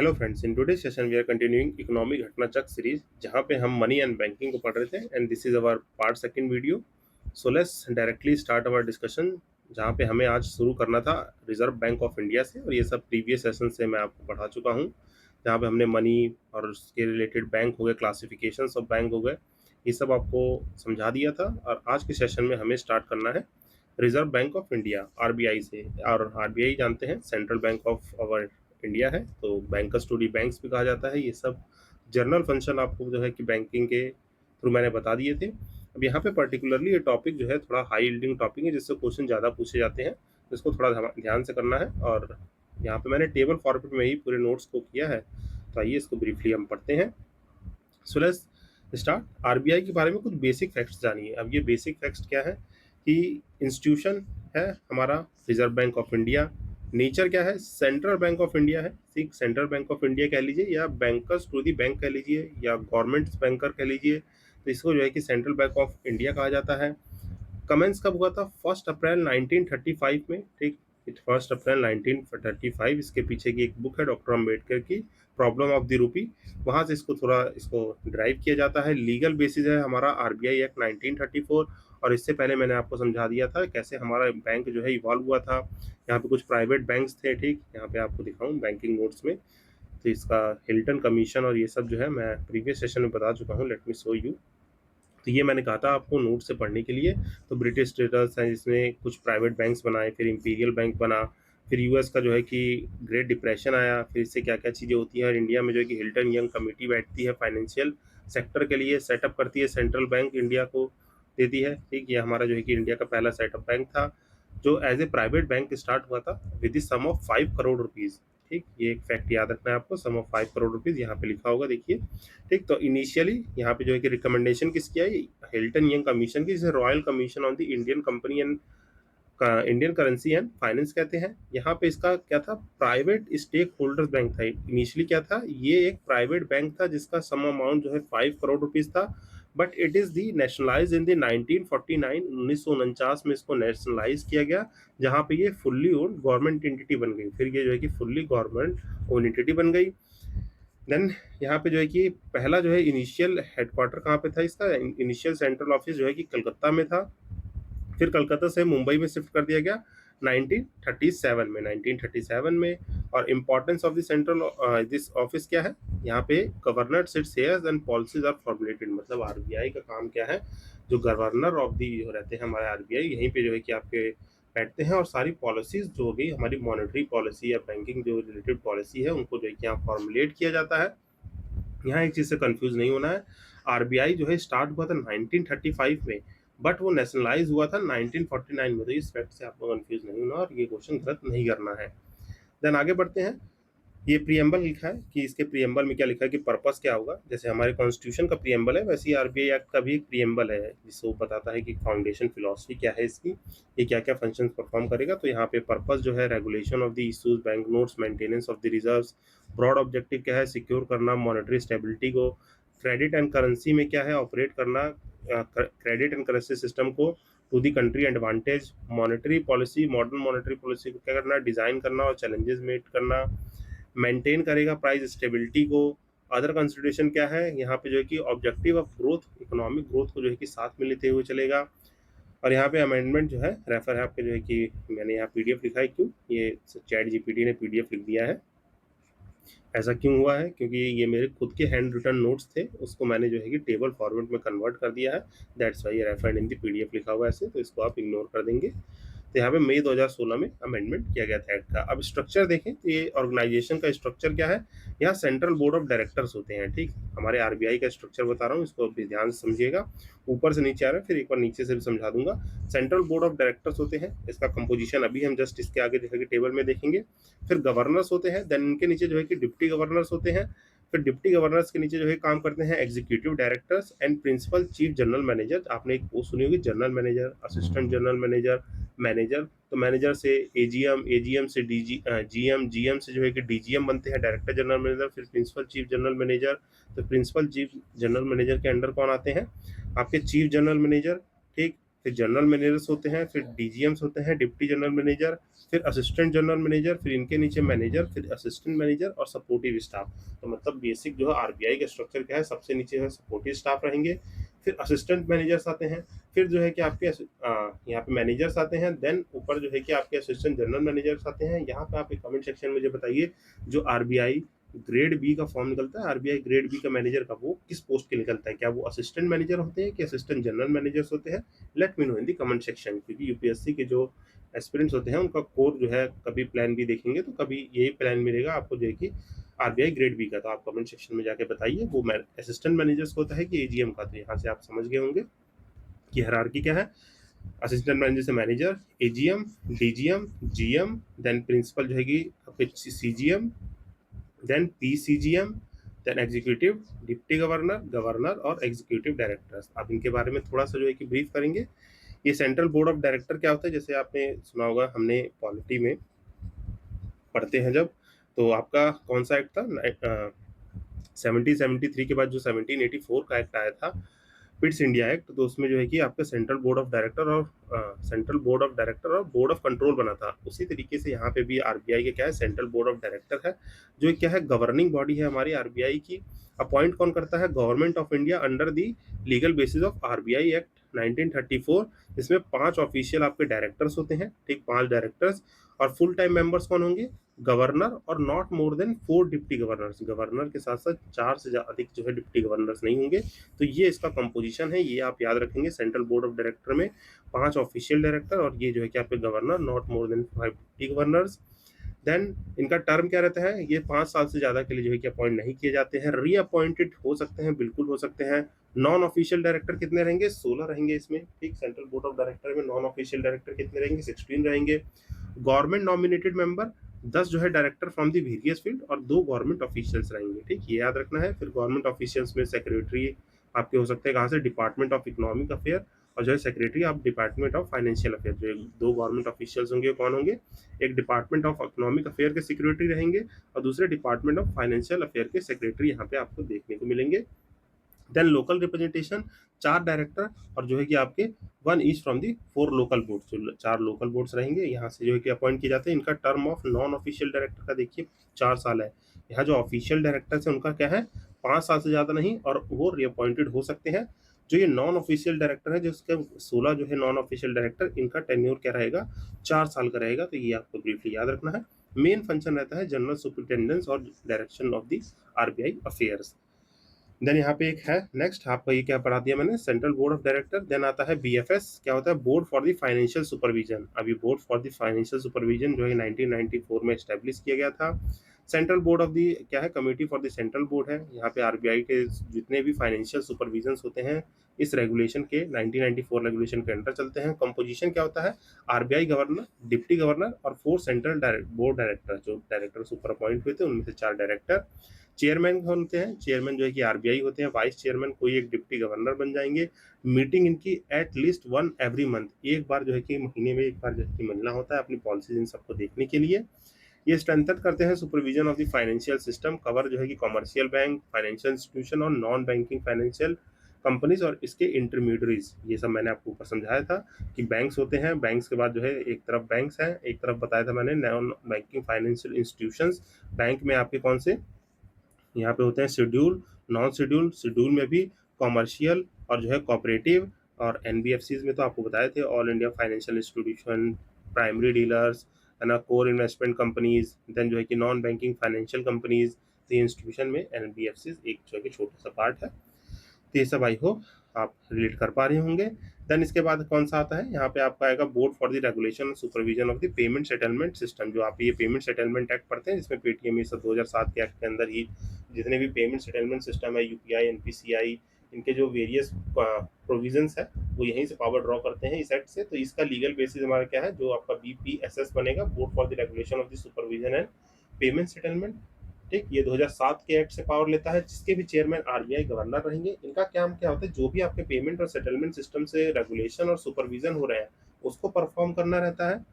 Hello friends, in today session we are continuing economic Ghatna Chakra series जहां पे हम money and banking को पढ़ रहे थे and this is our part second video. So let's directly start our discussion जहां पे हमें आज शुरू करना था रिजर्व बैंक ऑफ इंडिया से, और ये सब प्रीवियस सेशन से मैं आपको पढ़ा चुका हूं जहां पे हमने मनी और उसके रिलेटेड बैंक हो गए, क्लासिफिकेशंस ऑफ बैंक हो गए, ये सब आपको समझा दिया था। और आज के सेशन में हमें स्टार्ट करना है reserve bank of India RBI से। और आरबीआई जानते हैं central bank of our India है, तो बैंकर्स टू दी बैंक्स भी कहा जाता है। ये सब जनरल फंक्शन आपको जो है कि बैंकिंग के थ्रू मैंने बता दिए थे। अब यहाँ पे पर्टिकुलरली ये टॉपिक जो है थोड़ा हाई यील्डिंग टॉपिक है जिससे क्वेश्चन ज़्यादा पूछे जाते हैं, तो इसको थोड़ा ध्यान से करना है। और यहाँ पे मैंने टेबल फॉर्मेट में ही पूरे नोट्स को किया है, तो आइए इसको ब्रीफली हम पढ़ते हैं। So let's start. आरबीआई के बारे में कुछ बेसिक फैक्ट्स जानिए। अब ये बेसिक फैक्ट्स क्या है कि इंस्टीट्यूशन है हमारा reserve bank of India. Nature क्या है, सेंट्रल बैंक ऑफ इंडिया है। ठीक, सेंट्रल बैंक ऑफ इंडिया कह लीजिए या बैंकर्स टू दी बैंक कह लीजिए या गवर्नमेंट बैंकर कह लीजिए, तो इसको जो है कि सेंट्रल बैंक ऑफ इंडिया कहा जाता है। कमेंस कब हुआ था? 1 अप्रैल 1935 में। ठीक, इट 1 अप्रैल 1935। इसके पीछे की एक बुक है डॉक्टर अम्बेडकर की, प्रॉब्लम ऑफ द रूपी, वहां से इसको ड्राइव किया जाता है। लीगल बेसिस है हमारा आरबीआई एक्ट 1934, और इससे पहले मैंने आपको समझा दिया था कैसे हमारा बैंक जो है इवॉल्व हुआ था। यहाँ पे कुछ प्राइवेट बैंक्स थे। ठीक, यहाँ पे आपको दिखाऊं बैंकिंग नोट्स में, तो इसका हिल्टन कमीशन और ये सब जो है मैं प्रीवियस सेशन में बता चुका हूँ। Let me show you. तो ये मैंने कहा था आपको नोट से पढ़ने के लिए। तो ब्रिटिश ट्रेडर्स हैं जिसमें कुछ प्राइवेट बैंक्स बनाए, फिर इंपीरियल बैंक बना, फिर यूएस का जो है कि ग्रेट डिप्रेशन आया, फिर इससे क्या क्या चीज़ें होती हैं। और इंडिया में जो है कि हिल्टन यंग कमेटी बैठती है फाइनेंशियल सेक्टर के लिए, सेटअप करती है, सेंट्रल बैंक इंडिया को देती है। ठीक, ये हमारा जो है कि इंडिया का पहला सेटअप बैंक था जो as a private bank start हुआ था with the sum of 5 crore rupees. ठीक, ये एक फैक्ट याद रखना है आपको, सम ऑफ 5 करोड़ रुपीज़ यहाँ पे लिखा होगा, देखिए। ठीक, तो इनिशियली यहाँ पे जो है कि रिकमेंडेशन किसकी आई? हिल्टन यंग कमीशन की, जिसे royal commission on the Indian company and Indian currency and finance कहते हैं। यहाँ पे इसका क्या था? प्राइवेट स्टेक होल्डर्स बैंक था। इनिशियली क्या था? ये एक प्राइवेट बैंक था जिसका सम अमाउंट जो है 5 करोड़ रुपीज था, but it is the nationalise in the 1949, 1949 में इसको नेशनलाइज किया गया, जहाँ पे ये फुल्ली ओन गवर्नमेंट एंटिटी बन गई। फिर ये जो है कि फुल्ली गवर्नमेंट ओन एंटिटी बन गई। देन यहाँ पे जो है कि पहला जो है इनिशियल हेडक्वार्टर कहाँ पे था इसका? इनिशियल सेंट्रल ऑफिस जो है कि कलकत्ता में था। फिर कलकत्ता से मुंबई में शिफ्ट कर दिया गया 1937 में। और importance of the central this office क्या है? यहाँ पे governor sits here and policies are formulated. मतलब आरबीआई का काम क्या है? जो गवर्नर ऑफ दी जो रहते हैं हमारे आरबीआई, यहीं पे जो है कि आपके बैठते हैं, और सारी पॉलिसीज जो हो गई हमारी मॉनेटरी पॉलिसी या बैंकिंग जो रिलेटेड पॉलिसी है उनको जो है कि यहाँ फॉर्मुलेट किया जाता है। यहाँ एक चीज़ से कंफ्यूज नहीं होना है। आरबीआई जो है स्टार्ट हुआ था 1935 में, बट वो नेशनलाइज हुआ था 1949 में। तो इस फैक्ट से आपको कंफ्यूज नहीं होना और ये क्वेश्चन गलत नहीं करना है। देन आगे बढ़ते हैं। ये प्रियम्बल लिखा है कि इसके प्रियम्बल में क्या लिखा है कि पर्पस क्या होगा। जैसे हमारे कॉन्स्टिट्यूशन का प्रियम्बल है, वैसे ही आरबीआई एक्ट का भी एक प्रियम्बल है जिससे वो बताता है कि फाउंडेशन फिलॉसफी क्या है इसकी, ये क्या क्या फंक्शन परफॉर्म करेगा। तो यहाँ पे पर्पस जो है regulation of the issues, bank notes, maintenance of the reserves. Broad objective क्या है? सिक्योर करना मॉनेटरी स्टेबिलिटी को। क्रेडिट एंड करेंसी में क्या है? ऑपरेट करना क्रेडिट एंड करेंसी सिस्टम को to the country advantage. Monetary policy, modern monetary policy को क्या करना? डिजाइन करना और चैलेंजेस मीट करना। मेंटेन करेगा प्राइस स्टेबिलिटी को। अदर कंसिडरेशन क्या है? यहाँ पे जो है कि objective of growth, economic growth को जो है कि साथ में लेते हुए चलेगा। और यहाँ पे अमेंडमेंट जो है रेफर है आपके जो है कि मैंने यहाँ पीडीएफ लिखा है। क्यों? ये चैट जीपीटी ने पीडीएफ लिख दिया है। ऐसा क्यों हुआ है? क्योंकि ये मेरे खुद के हैंड रिटन नोट्स थे, उसको मैंने जो है कि टेबल फॉर्मेट में कन्वर्ट कर दिया है। That's why referred in the PDF लिखा हुआ है ऐसे, तो इसको आप इग्नोर कर देंगे। तो यहाँ पे मई 2016 में अमेंडमेंट किया गया था एक्ट का। अब स्ट्रक्चर देखें तो ये ऑर्गेनाइजेशन का स्ट्रक्चर क्या है? यहाँ सेंट्रल बोर्ड ऑफ डायरेक्टर्स होते हैं। ठीक, हमारे आरबीआई का स्ट्रक्चर बता रहा हूँ, इसको भी ध्यान से समझिएगा। ऊपर से नीचे आ रहा है, फिर एक बार नीचे से भी समझा दूंगा। सेंट्रल बोर्ड ऑफ डायरेक्टर्स होते हैं, इसका कंपोजिशन अभी हम जस्ट इसके आगे देखेंगे टेबल में देखेंगे। फिर गवर्नर्स होते हैं, देन इनके नीचे जो है कि डिप्टी गवर्नर्स होते हैं। फिर डिप्टी गवर्नर्स के नीचे जो है काम करते हैं executive directors and principal chief general manager. आपने एक पोस्ट सुनी होगी, general manager, assistant general manager, manager. तो मैनेजर से एजीएम, एजीएम से जीएम, जीएम से जो है कि डीजीएम बनते हैं, डायरेक्टर जनरल मैनेजर। फिर प्रिंसिपल चीफ जनरल मैनेजर। तो प्रिंसिपल चीफ जनरल मैनेजर के अंडर कौन आते हैं? आपके चीफ जनरल मैनेजर। ठीक, फिर जनरल मैनेजर्स होते हैं, फिर डीजीएम्स होते हैं, डिप्टी जनरल मैनेजर, फिर असिस्टेंट जनरल मैनेजर, फिर इनके नीचे मैनेजर, फिर असिस्टेंट मैनेजर और सपोर्टिव स्टाफ। तो मतलब बेसिक जो है आरबीआई का स्ट्रक्चर क्या है, सबसे नीचे है सपोर्टिव स्टाफ रहेंगे, फिर असिस्टेंट मैनेजर्स आते हैं, फिर जो है कि आपके यहाँ पे मैनेजर्स आते हैं, देन ऊपर जो है कि आपके असिस्टेंट जनरल मैनेजर्स आते हैं। यहाँ पे आप एक कमेंट सेक्शन में मुझे बताइए, जो आरबीआई ग्रेड बी का फॉर्म निकलता है, आरबीआई ग्रेड बी का मैनेजर का, वो किस पोस्ट के निकलता है? क्या वो असिस्टेंट मैनेजर होते हैं कि असिस्टेंट जनरल मैनेजर्स होते हैं? Let me know in the comment section, क्योंकि यूपीएससी के जो एस्पिरेंट्स होते हैं उनका कोर जो है, कभी प्लान बी देखेंगे तो कभी यही प्लान मिलेगा आपको जो है कि आरबीआई ग्रेड बी का। तो आप कमेंट सेक्शन में जाके बताइए वो असिस्टेंट मैनेजर्स होता है कि एजीएम का। तो यहाँ से आप समझ गए होंगे कि हायरार्की क्या है। असिस्टेंट मैनेजर से manager, AGM, DGM, GM, then principal जो है कि आपके CGM, then PCGM, then executive, deputy governor, governor और एग्जीक्यूटिव डायरेक्टर्स। अब इनके बारे में थोड़ा सा जो है कि ब्रीफ करेंगे। ये सेंट्रल बोर्ड ऑफ डायरेक्टर क्या होता है, जैसे आपने सुना होगा, हमने पॉलिटी में पढ़ते हैं जब, तो आपका कौन सा एक्ट था, 1773 के बाद जो 1784 का एक्ट आया था, पिट्स इंडिया एक्ट, तो उसमें जो है कि आपका सेंट्रल बोर्ड ऑफ डायरेक्टर और सेंट्रल बोर्ड ऑफ डायरेक्टर और बोर्ड ऑफ कंट्रोल बना था। उसी तरीके से यहाँ पे भी आरबीआई के क्या है, सेंट्रल बोर्ड ऑफ डायरेक्टर है, जो क्या है, गवर्निंग बॉडी है हमारी आरबीआई की। अपॉइंट कौन करता है? Government of India under the legal basis of RBI act 1934। इसमें 5 ऑफिशियल आपके डायरेक्टर्स होते हैं, ठीक, 5 डायरेक्टर्स। और फुल टाइम मेंबर्स कौन होंगे? गवर्नर और not more then 4 deputy governors. Governor के साथ साथ 4 से अधिक जो है डिप्टी गवर्नर्स नहीं होंगे। तो ये इसका कंपोजिशन है, ये आप याद रखेंगे। सेंट्रल बोर्ड ऑफ डायरेक्टर में 5 ऑफिशियल डायरेक्टर और ये जो है कि आपके governor, not more than 5 deputy governors. Then इनका टर्म क्या रहता है? ये 5 साल से ज़्यादा के लिए जो है कि अपॉइंट नहीं किए जाते हैं। रीअपॉइंटेड हो सकते हैं, बिल्कुल हो सकते हैं। नॉन ऑफिशियल डायरेक्टर कितने रहेंगे? 16 रहेंगे इसमें, ठीक। सेंट्रल बोर्ड ऑफ डायरेक्टर में नॉन ऑफिशियल डायरेक्टर कितने रहेंगे? 16 रहेंगे। गवर्नमेंट नॉमिनेटेड मेंबर 10 जो है director from the various field और 2 गवर्नमेंट ऑफिशियल्स रहेंगे, ठीक, ये याद रखना है। फिर गवर्नमेंट ऑफिशियल्स में सेक्रेटरी आपके हो सकते हैं कहाँ से? डिपार्टमेंट ऑफ इकोनॉमिक अफेयर, और जो है secretary of department of financial affair. जो 2 गवर्नमेंट ऑफिशियल्स होंगे कौन होंगे? एक डिपार्टमेंट ऑफ इकोनॉमिक अफेयर के सेक्रेटरी रहेंगे और दूसरे डिपार्टमेंट ऑफ फाइनेंशियल अफेयर के सेक्रेटरी यहाँ पे आपको देखने को मिलेंगे। देन लोकल रिप्रेजेंटेशन 4 डायरेक्टर और जो है कि आपके 1 each from the 4 local boards. जो 4 लोकल बोर्ड्स रहेंगे यहाँ से जो है कि अपॉइंट किए जाते हैं। इनका term of non official director का देखिए 4 साल है। यहाँ जो ऑफिशियल डायरेक्टर्स है उनका क्या है? 5 साल से ज़्यादा नहीं, और वो रीअपॉइंटेड हो सकते हैं। जो ये नॉन ऑफिशियल डायरेक्टर है, जिसके 16 जो है नॉन ऑफिशियल डायरेक्टर, इनका टेन्योर क्या रहेगा? 4 साल का रहेगा। तो ये आपको ब्रीफली याद रखना है। मेन फंक्शन रहता है जनरल सुपरिटेंडेंस और direction of the RBI affairs. Then यहाँ पे एक है नेक्स्ट, आपका ये क्या पढ़ा दिया मैंने, central board of director. Then आता है बीएफएस, क्या होता है? Board for the financial supervision. अभी board for the financial supervision जो है 1994 में एस्टेब्लिश किया गया था। सेंट्रल बोर्ड ऑफ द क्या है? Committee for the central board है। यहाँ पे आरबीआई के जितने भी फाइनेंशियल सुपरविजन होते हैं इस रेगुलेशन के 1994 रेगुलेशन के अंडर चलते हैं। कंपोजिशन क्या होता है? आरबीआई गवर्नर, डिप्टी गवर्नर और 4 सेंट्रल बोर्ड डायरेक्टर, जो डायरेक्टर सुपर अपॉइंट हुए थे उनमें से 4 डायरेक्टर। चेयरमैन होते हैं, चेयरमैन जो है कि आरबीआई होते हैं। वाइस चेयरमैन कोई एक डिप्टी गवर्नर बन जाएंगे। मीटिंग इनकी एट लीस्ट 1 एवरी मंथ, एक बार जो है कि महीने में एक बार जो है कि मिलना होता है अपनी पॉलिसीज इन सबको देखने के लिए। ये स्ट्रेंथन करते हैं supervision of the financial system, cover जो है कि कमर्शियल बैंक, फाइनेंशियल इंस्टीट्यूशन और नॉन बैंकिंग फाइनेंशियल कंपनीज और इसके इंटरमीडियरीज। ये सब मैंने आपको ऊपर समझाया था कि बैंक्स होते हैं, बैंक्स के बाद जो है एक तरफ बैंक्स हैं, एक तरफ बताया था मैंने non banking financial institutions. Bank में आपके कौन से यहाँ पे होते हैं? शेड्यूल, नॉन शेड्यूल, शेड्यूल में भी कॉमर्शियल और जो है कोऑपरेटिव। और एनबीएफसीज में तो आपको बताए थे, all India financial institution, primary dealers है ना, कोर इन्वेस्टमेंट कंपनीज, देन जो है कि नॉन बैंकिंग फाइनेंशियल कंपनीज। तो इंस्टीट्यूशन में एनबीएफसीज एक जो है कि छोटा सा पार्ट है। तो ये सब आई होप आप रिलेट कर पा रहे होंगे। देन इसके बाद कौन सा आता है? यहाँ पे आपका आएगा board for the regulation supervision of the payment settlement system. जो आप ये पेमेंट सेटलमेंट एक्ट पढ़ते हैं, जिसमें पेटीएम ये सब 2007 के एक्ट के अंदर ही जितने भी पेमेंट सेटलमेंट सिस्टम है, यूपीआई, एनपीसीआई, इनके जो वेरियस प्रोविजंस है वो यहीं से पावर ड्रॉ करते हैं इस एक्ट से। तो इसका लीगल बेसिस हमारा क्या है? जो आपका बीपीएसएस बनेगा, board for the regulation of the supervision and payment settlement, ठीक। ये 2007 के एक्ट से पावर लेता है, जिसके भी चेयरमैन आरबीआई गवर्नर रहेंगे। इनका काम क्या होता है? जो भी आपके पेमेंट और सेटलमेंट सिस्टम से रेगुलेशन और सुपरविजन हो रहे हैं उसको परफॉर्म करना रहता है।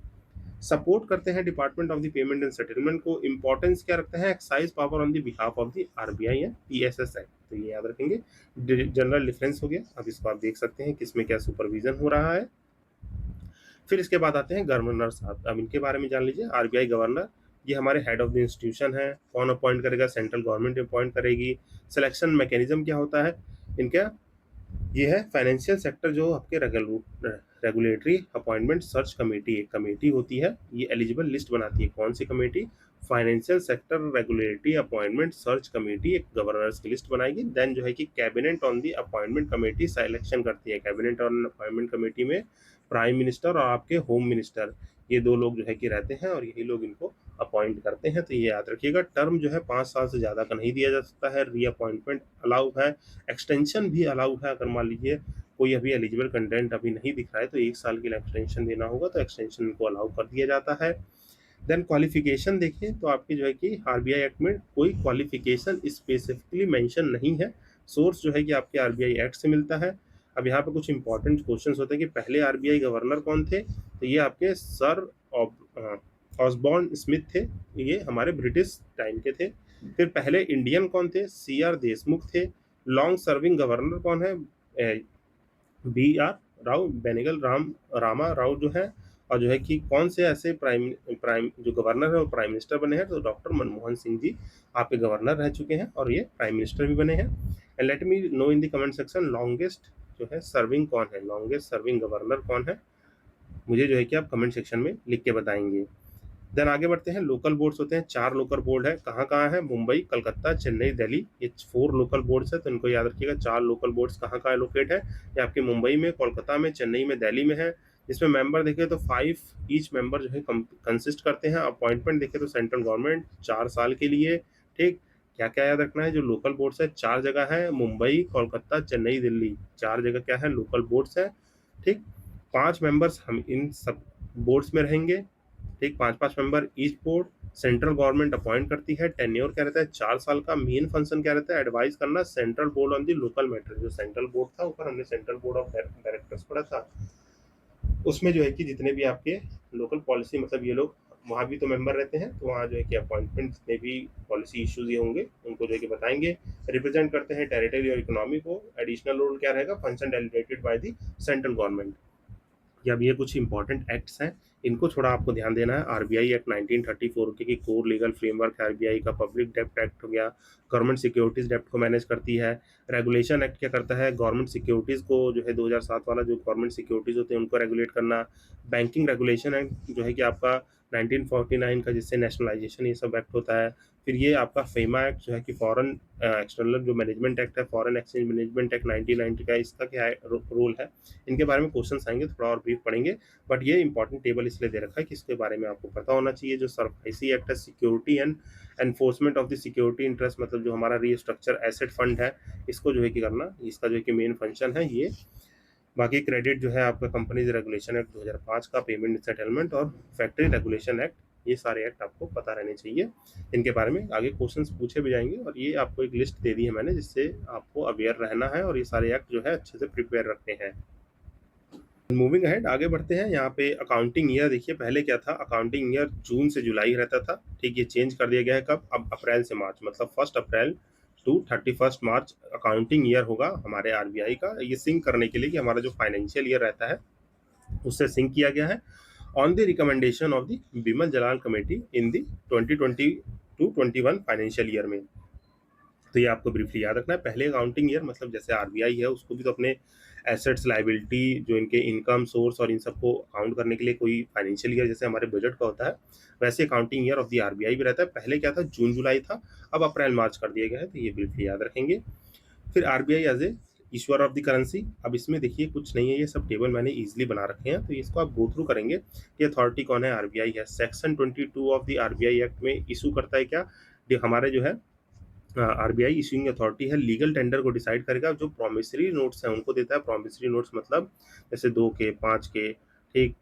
सपोर्ट करते हैं department of the payment and settlement को। इंपॉर्टेंस क्या रखते हैं, excise power on the behalf of the RBI and PSS act, तो ये याद रखेंगे। जनरल डिफरेंस हो गया, अब इसको आप देख सकते हैं किसमें क्या सुपरविजन हो रहा है। फिर इसके बाद आते हैं गवर्नर साहब, अब इनके बारे में जान लीजिए। आरबीआई गवर्नर, ये हमारे हेड ऑफ द इंस्टीट्यूशन है। कौन अपॉइंट करेगा, सेंट्रल गवर्नमेंट अपॉइंट करेगी। सिलेक्शन मैकेनिज्म क्या होता है इनका, ये है फाइनेंशियल सेक्टर जो आपके रेगुलेटरी अपॉइंटमेंट सर्च कमेटी, एक कमेटी होती है, ये एलिजिबल लिस्ट बनाती है। कौन सी कमेटी, financial sector regulatory appointment search committee, एक गवर्नर्स की लिस्ट बनाएगी। देन जो है कि cabinet on the appointment committee selection करती है। कैबिनेट ऑन अपॉइंटमेंट कमेटी में प्राइम मिनिस्टर और आपके होम मिनिस्टर, ये दो लोग जो है कि रहते हैं और यही लोग इनको अपॉइंट करते हैं। तो ये याद रखिएगा, टर्म जो है 5 साल से ज़्यादा का नहीं दिया जा सकता है। रीअपॉइंटमेंट अलाउ है, एक्सटेंशन भी अलाउ है। अगर मान लीजिए कोई अभी एलिजिबल कंटेंट अभी नहीं दिख रहा है तो 1 साल के लिए एक्सटेंशन देना होगा, तो एक्सटेंशन को अलाउ कर दिया जाता है। देन क्वालिफिकेशन देखिए तो आपकी जो है कि आरबीआई एक्ट में कोई क्वालिफिकेशन स्पेसिफिकली मेंशन नहीं है। सोर्स जो है कि आपके आरबीआई एक्ट से मिलता है। अब यहाँ पे कुछ इंपॉर्टेंट क्वेश्चंस होते हैं कि पहले आरबीआई गवर्नर कौन थे, तो ये आपके सर ऑसबॉर्न स्मिथ थे, ये हमारे ब्रिटिश टाइम के थे। फिर पहले इंडियन कौन थे, सी आर देशमुख थे। लॉन्ग सर्विंग गवर्नर कौन है, बी आर राव, बेनेगल रामा राव जो है। और जो है कि कौन से ऐसे प्राइम प्राइम जो गवर्नर है वो प्राइम मिनिस्टर बने हैं, तो डॉक्टर मनमोहन सिंह जी आपके गवर्नर रह चुके हैं और ये प्राइम मिनिस्टर भी बने हैं। And let me know in the comment section longest जो है सर्विंग कौन है, लॉन्गेस्ट सर्विंग गवर्नर कौन है, मुझे जो है कि आप कमेंट सेक्शन में लिख के बताएंगे। देन आगे बढ़ते हैं, लोकल बोर्ड्स होते हैं, 4 लोकल बोर्ड है। कहाँ कहाँ है, मुंबई, कलकत्ता, चेन्नई, दिल्ली, ये 4 लोकल बोर्ड्स है। तो इनको याद रखिएगा, 4 लोकल बोर्ड्स कहाँ कहाँ लोकेट है, ये आपके मुंबई में, कोलकाता में, चेन्नई में, दिल्ली में है। इसमें मेंबर देखें तो 5 ईच मेंबर जो है कंसिस्ट करते हैं। अपॉइंटमेंट देखें तो सेंट्रल गवर्नमेंट 4 साल के लिए। ठीक, क्या क्या याद रखना है, जो लोकल बोर्ड्स है 4 जगह है, मुंबई, कोलकाता, चेन्नई, दिल्ली, 4 जगह क्या है, लोकल बोर्ड्स है। ठीक, 5 मेंबर्स हम इन सब बोर्ड्स में रहेंगे। ठीक, 5-5 member each board, central government appoint करती है। टेन्योर क्या रहता है, 4 साल का। मेन फंक्शन क्या रहता है, एडवाइस करना central board on the local matter. जो सेंट्रल बोर्ड था, ऊपर हमने सेंट्रल बोर्ड ऑफ डायरेक्टर्स पढ़ा था, उसमें जो है कि जितने भी आपके लोकल पॉलिसी, मतलब ये लोग वहाँ भी तो मेंबर रहते हैं, तो वहाँ जो है कि अपॉइंटमेंट जितने भी पॉलिसी इश्यूज ये होंगे उनको जो है कि बताएंगे। रिप्रेजेंट करते हैं टेरिटरी और इकोनॉमी को। एडिशनल रोल क्या रहेगा, function delegated by the central government. या अब ये कुछ इंपॉर्टेंट एक्ट्स हैं, इनको थोड़ा आपको ध्यान देना है। आरबीआई एक्ट 1934 के कोर लीगल फ्रेमवर्क है आरबीआई का। पब्लिक डेब्ट एक्ट हो गया, गवर्नमेंट सिक्योरिटीज डेब्ट को मैनेज करती है। रेगुलेशन एक्ट क्या करता है, गवर्नमेंट सिक्योरिटीज को जो है 2007 वाला जो गवर्नमेंट सिक्योरिटीज होते हैं उनको रेगुलेट करना। बैंकिंग रेगुलेशन एक्ट जो है कि आपका 1949 का, जिससे नेशनलाइजेशन ये सब एक्ट होता है। फिर ये आपका फेमा एक्ट जो है कि फॉरेन एक्सटर्नल जो मैनेजमेंट एक्ट है, फॉरेन एक्सचेंज मैनेजमेंट एक्ट 1990 का, इसका क्या रोल है, इनके बारे में क्वेश्चन आएंगे, थोड़ा और ब्रीफ पढ़ेंगे। बट ये इंपॉर्टेंट टेबल इसलिए दे रखा है कि इसके बारे में आपको पता होना चाहिए। जो सरफाइसी एक्ट है, security and enforcement of the security interest, मतलब जो हमारा रीस्ट्रक्चर एसेट फंड है, इसको जो है कि करना, इसका जो है कि मेन फंक्शन है ये। बाकी क्रेडिट जो है आपका कंपनीज रेगुलेशन एक्ट 2005 का, पेमेंट सेटलमेंट और फैक्ट्री रेगुलेशन एक्ट, ये सारे एक्ट आपको पता रहने चाहिए। इनके बारे में आगे क्वेश्चंस पूछे भी जाएंगे और ये आपको एक लिस्ट दे दी है मैंने, जिससे आपको अवेयर रहना है और ये सारे एक्ट जो है अच्छे से प्रिपेयर रखने हैं। मूविंग अहेड, आगे बढ़ते हैं। यहाँ पे अकाउंटिंग ईयर देखिए, पहले क्या था, अकाउंटिंग ईयर जून से जुलाई रहता था। ठीक, ये चेंज कर दिया गया है कब, अब अप्रैल से मार्च, मतलब 1 अप्रैल टू 31 मार्च अकाउंटिंग ईयर होगा हमारे आरबीआई का। ये सिंक करने के लिए कि हमारा जो फाइनेंशियल ईयर रहता है उससे सिंक किया गया है। On the recommendation of the Bimal Jalal committee in the 2020-21 financial year में। तो ये आपको ब्रीफली याद रखना है। पहले अकाउंटिंग ईयर मतलब जैसे आरबीआई है, उसको भी तो अपने एसेट्स, लाइबिलिटी, जो इनके इनकम सोर्स और इन सबको काउंट करने के लिए कोई फाइनेंशियल ईयर जैसे हमारे बजट का होता है, वैसे accounting year of the RBI भी रहता है। पहले क्या था, जून जुलाई था, अब अप्रैल मार्च कर दिया गया है, तो ये ब्रीफली याद रखेंगे। फिर RBI as a issuer of the currency, अब इसमें देखिए कुछ नहीं है, ये सब टेबल मैंने इजीली बना रखे हैं, तो इसको आप गो थ्रू करेंगे कि अथॉरिटी कौन है, आरबीआई है। Section 22 of the RBI act में इशू करता है क्या, हमारे जो है आरबीआई इशूइंग अथॉरिटी है। लीगल टेंडर को डिसाइड करेगा, जो प्रोमिसरी नोट्स हैं उनको देता है। प्रोमिसरी नोट्स मतलब जैसे 2 के, 5 के, ठीक,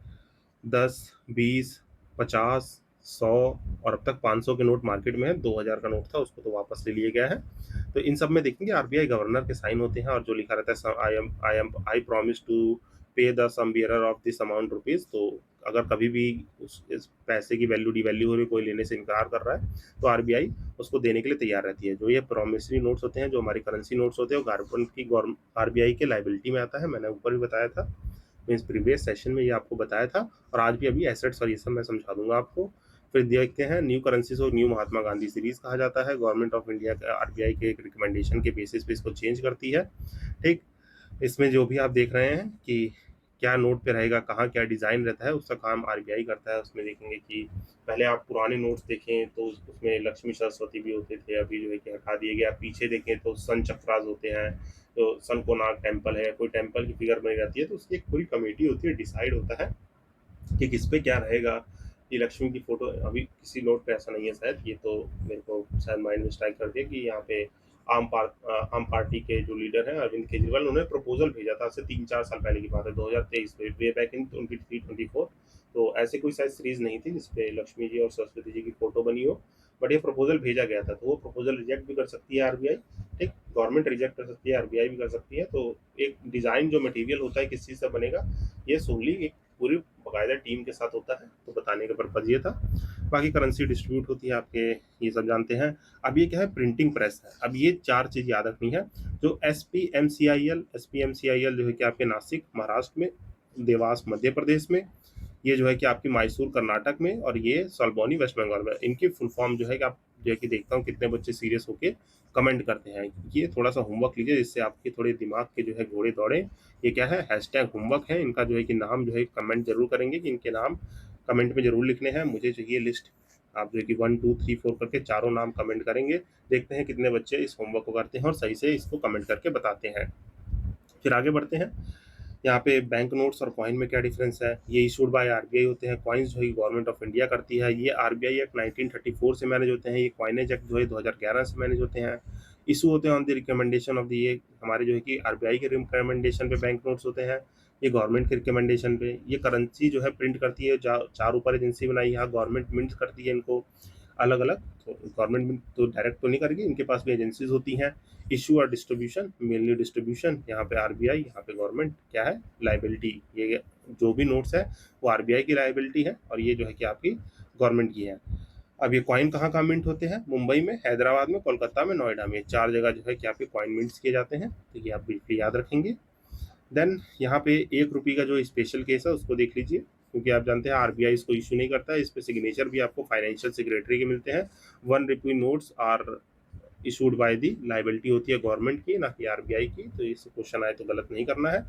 10, 20, 50, 100 और अब तक 500 के नोट मार्केट में है। 2000 का नोट था, उसको तो वापस ले लिया गया है। तो इन सब में देखेंगे आरबीआई गवर्नर के साइन होते हैं और जो लिखा रहता है I promise to pay the sum bearer of this amount rupees, तो अगर कभी भी इस पैसे की वैल्यू डिवैल्यू हो रही, कोई लेने से इनकार कर रहा है, तो आरबीआई उसको देने के लिए तैयार रहती है। जो ये प्रॉमिसरी नोट्स होते हैं, जो हमारी करेंसी नोट्स होते हैं, वो गवर्नमेंट की आरबीआई के लाइबिलिटी में आता है। मैंने ऊपर भी बताया था, मीन्स प्रीवियस सेशन में ये आपको बताया था, और आज भी अभी एसेट्स और ये सब मैं समझा दूंगा आपको। फिर देखते हैं न्यू करेंसीज और न्यू महात्मा गांधी सीरीज कहा जाता है। गवर्नमेंट ऑफ इंडिया आरबीआई के एक रिकमेंडेशन के बेसिस पे इसको चेंज करती है। ठीक, इसमें जो भी आप देख रहे हैं कि क्या नोट पे रहेगा, कहाँ क्या डिज़ाइन रहता है, उसका काम आरबीआई करता है। उसमें देखेंगे कि पहले आप पुराने नोट्स देखें तो उसमें लक्ष्मी सरस्वती भी होते थे, अभी जो है कि हटा दिए गया। पीछे देखें तो सन चक्रास होते हैं, तो सन कोणार्क टेम्पल है, कोई टेम्पल की फिगर बनी रहती है, तो उसकी एक पूरी कमेटी होती है, डिसाइड होता है कि किस पे क्या रहेगा। ये लक्ष्मी की फोटो अभी किसी नोट पे ऐसा नहीं है शायद, ये तो मेरे को शायद माइंड में स्ट्राइक कर दिया कि यहाँ पे आम पार्टी के जो लीडर हैं अरविंद केजरीवाल, उन्होंने प्रपोजल भेजा था। से 3-4 साल पहले की बात है, 2023 में, वे बैक इन 23-24। तो ऐसे कोई शायद सीरीज नहीं थी जिसपे लक्ष्मी जी और सरस्वती जी की फोटो बनी हो, बट ये प्रपोजल भेजा गया था। तो वो प्रपोजल रिजेक्ट भी कर सकती है आरबीआई। ठीक, गवर्नमेंट रिजेक्ट कर सकती है, आरबीआई भी कर सकती है। तो एक डिज़ाइन जो मटेरियल होता है किस चीज़ से बनेगा, ये सोनली एक पूरी बाकायदा टीम के साथ होता है। तो बताने का पर्पज़ ये था। बाकी करेंसी डिस्ट्रीब्यूट होती है आपके, ये सब जानते हैं। अब ये क्या है, प्रिंटिंग प्रेस है। अब ये 4 चीज़ याद रखनी है। जो एसपीएमसीआईएल जो है कि आपके नासिक महाराष्ट्र में, देवास मध्य प्रदेश में, ये जो है कि आपकी मैसूर कर्नाटक में, और ये सॉल्बोनी वेस्ट बंगाल में। इनकी फुल फॉर्म जो है कि आप जो है कि देखता हूँ कितने बच्चे सीरियस होके कमेंट करते हैं। ये थोड़ा सा होमवर्क लीजिए जिससे आपके थोड़े दिमाग के जो है घोड़े दौड़े। ये क्या है, हैशटैग होमवर्क है। इनका जो है कि नाम जो है कमेंट जरूर करेंगे, कि इनके नाम कमेंट में जरूर लिखने हैं। मुझे चाहिए लिस्ट। आप जो है कि 1 2 3 4 करके चारों नाम कमेंट करेंगे। देखते हैं कितने बच्चे इस होमवर्क को करते हैं और सही से इसको कमेंट करके बताते हैं। फिर आगे बढ़ते हैं। यहाँ पे बैंक नोट्स और कॉइन में क्या डिफरेंस है। ये इशूड बाय आरबीआई होते हैं। कॉइन्स जो है गवर्नमेंट ऑफ इंडिया करती है। ये आरबीआई एक्ट 1934 से मैनेज होते हैं। ये कॉइनेज एक्ट जो है 2011 से मैनेज होते हैं। इशू होते हैं on the recommendation of the, ये हमारे जो है कि आरबीआई के रिकमेंडेशन पे बैंक नोट्स होते हैं। ये गवर्नमेंट के रिकमेंडेशन पे। ये करेंसी जो है प्रिंट करती है, 4 ऊपर एजेंसी बनाई, यहाँ गवर्नमेंट मिंट करती है इनको अलग अलग। तो गवर्नमेंट तो डायरेक्ट तो नहीं करेगी, इनके पास भी एजेंसीज होती हैं। इशू और डिस्ट्रीब्यूशन, मेनली डिस्ट्रीब्यूशन, यहाँ पे आरबीआई, यहाँ पे गवर्नमेंट। क्या है, लाइबिलिटी। ये जो भी नोट्स है वो आरबीआई की लाइबिलिटी है, और ये जो है कि आपकी गवर्नमेंट की है। अब ये कॉइन कहाँ कहाँ मिंट होते हैं, मुंबई में, हैदराबाद में, कोलकाता में, नोएडा में। 4 जगह जो है कि आपके कॉइन मिंट्स किए जाते हैं। तो ये आप बिल्कुल याद रखेंगे। देन यहाँ पे 1 रुपये का जो स्पेशल केस है उसको देख लीजिए, क्योंकि आप जानते हैं आरबीआई इसको इशू नहीं करता है। इस पे सिग्नेचर भी आपको फाइनेंशियल सेक्रेटरी के मिलते हैं। 1 रुपये notes are issued by the, liability होती है गवर्नमेंट की, ना कि आरबीआई की। तो इस क्वेश्चन आए तो गलत नहीं करना है।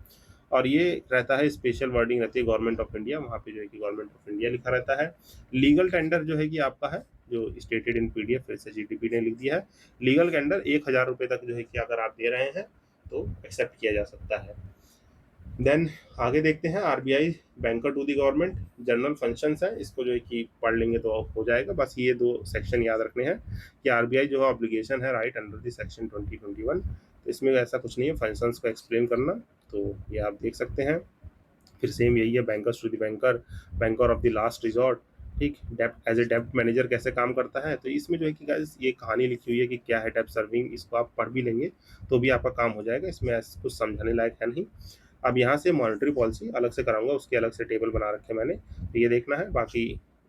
और ये रहता है, स्पेशल वर्डिंग रहती है गवर्नमेंट ऑफ इंडिया, वहाँ पे जो है कि गवर्नमेंट ऑफ इंडिया लिखा रहता है। लीगल टेंडर जो है कि आपका है, जो स्टेटेड इन पीडीएफ, फिर से जीटीपी ने लिख दिया है। लीगल टेंडर 1000 रुपये तक जो है कि अगर आप दे रहे हैं तो एक्सेप्ट किया जा सकता है। देन आगे देखते हैं, RBI banker to the government, general functions है। इसको जो है कि पढ़ लेंगे तो हो जाएगा। बस ये 2 सेक्शन याद रखने हैं कि आरबीआई जो है ऑब्लिगेशन है राइट अंडर द सेक्शन 2021। तो इसमें ऐसा कुछ नहीं है फंक्शंस को एक्सप्लेन करना, तो ये आप देख सकते हैं। फिर सेम यही है, bankers to the banker, banker of the last resort. ठीक, डेप्ट एज ए डेप्ट मैनेजर कैसे काम करता है। तो इसमें जो है कि गाइस ये कहानी लिखी हुई है कि क्या है डेप्ट सर्विंग, इसको आप पढ़ भी लेंगे तो भी आपका काम हो जाएगा। इसमें ऐसा कुछ समझाने लायक है नहीं। अब यहाँ से मॉनेटरी पॉलिसी अलग से कराऊंगा, उसके अलग से टेबल बना रखे मैंने, तो ये देखना है। बाकी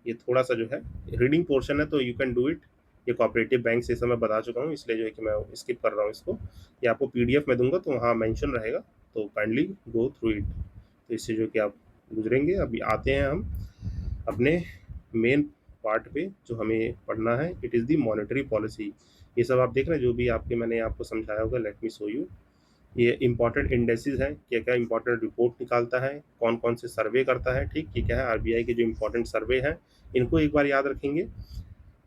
ये थोड़ा सा जो है रीडिंग पोर्शन है, तो यू कैन डू इट। ये कोऑपरेटिव बैंक से मैं बता चुका हूँ, इसलिए जो है कि मैं स्किप कर रहा हूँ इसको। ये आपको पीडीएफ में दूंगा तो वहाँ मेंशन रहेगा, तो काइंडली गो थ्रू इट। तो इससे जो कि आप गुजरेंगे। अभी आते हैं हम अपने मेन पार्ट पे, जो हमें पढ़ना है। It is the monetary policy. ये सब आप देख रहे हैं, जो भी आपके मैंने आपको समझाया होगा। Let me show you. ये इंपॉर्टेंट इंडेक्सेस हैं, क्या क्या इंपॉर्टेंट रिपोर्ट निकालता है, कौन कौन से सर्वे करता है। ठीक, ये क्या है, आरबीआई के जो इंपॉर्टेंट सर्वे हैं, इनको एक बार याद रखेंगे।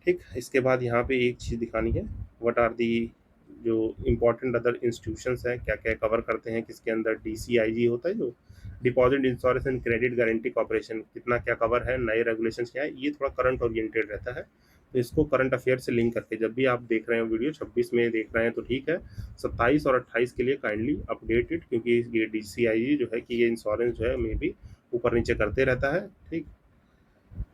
ठीक, इसके बाद यहाँ पे एक चीज़ दिखानी है, व्हाट आर दी जो इंपॉर्टेंट अदर इंस्टीट्यूशंस हैं, क्या क्या कवर करते हैं, किसके अंदर डीसीआईजी होता है, जो deposit insurance and credit guarantee corporation, कितना क्या कवर है, नए रेगुलेशंस क्या है। ये थोड़ा करंट ओरिएंटेड रहता है, तो इसको करंट अफेयर से लिंक करके जब भी आप देख रहे हैं वीडियो, 26 में देख रहे हैं तो ठीक है, 27 और 28 के लिए काइंडली अपडेट इट, क्योंकि ये डीसीआईजी जो है कि ये इंश्योरेंस जो है मे भी ऊपर नीचे करते रहता है। ठीक,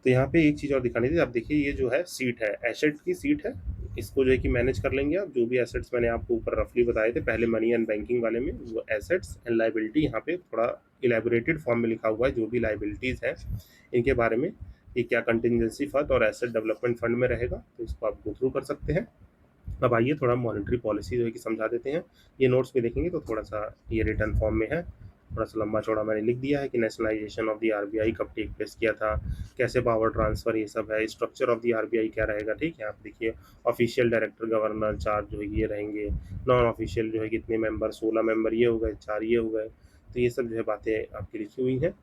तो यहाँ पे एक चीज़ और दिखानी थी। आप देखिए, ये जो है सीट है, एसेट की सीट है, इसको जो है कि मैनेज कर लेंगे आप। जो भी एसेट्स मैंने आपको ऊपर रफली बताए थे पहले मनी एंड बैंकिंग वाले में, वो एसेट्स एंड लाइबिलिटी यहाँ पे थोड़ा इलेबोरेटेड फॉर्म में लिखा हुआ है। जो भी लाइबिलिटीज़ हैं इनके बारे में, ये क्या कंटिजेंसी फंड और एसेट डेवलपमेंट फंड में रहेगा, तो इसको आप गो थ्रू कर सकते हैं। अब आइए थोड़ा मॉनेटरी पॉलिसी जो है कि समझा देते हैं। ये नोट्स में देखेंगे तो थोड़ा सा ये रिटर्न फॉर्म में है, थोड़ा सा लंबा चौड़ा मैंने लिख दिया है कि नेशनलाइजेशन ऑफ द आरबीआई कब टेक प्लेस किया था, कैसे पावर ट्रांसफर, ये सब है। स्ट्रक्चर ऑफ द आरबीआई क्या रहेगा, ठीक है। आप देखिए ऑफिशियल डायरेक्टर गवर्नर 4 जो है ये रहेंगे, नॉन ऑफिशियल जो है कितने मेंबर, 16 मेंबर ये हो गए, 4 ये हो गए। तो ये सब जो है बातें आपकी लिखी हुई हैं,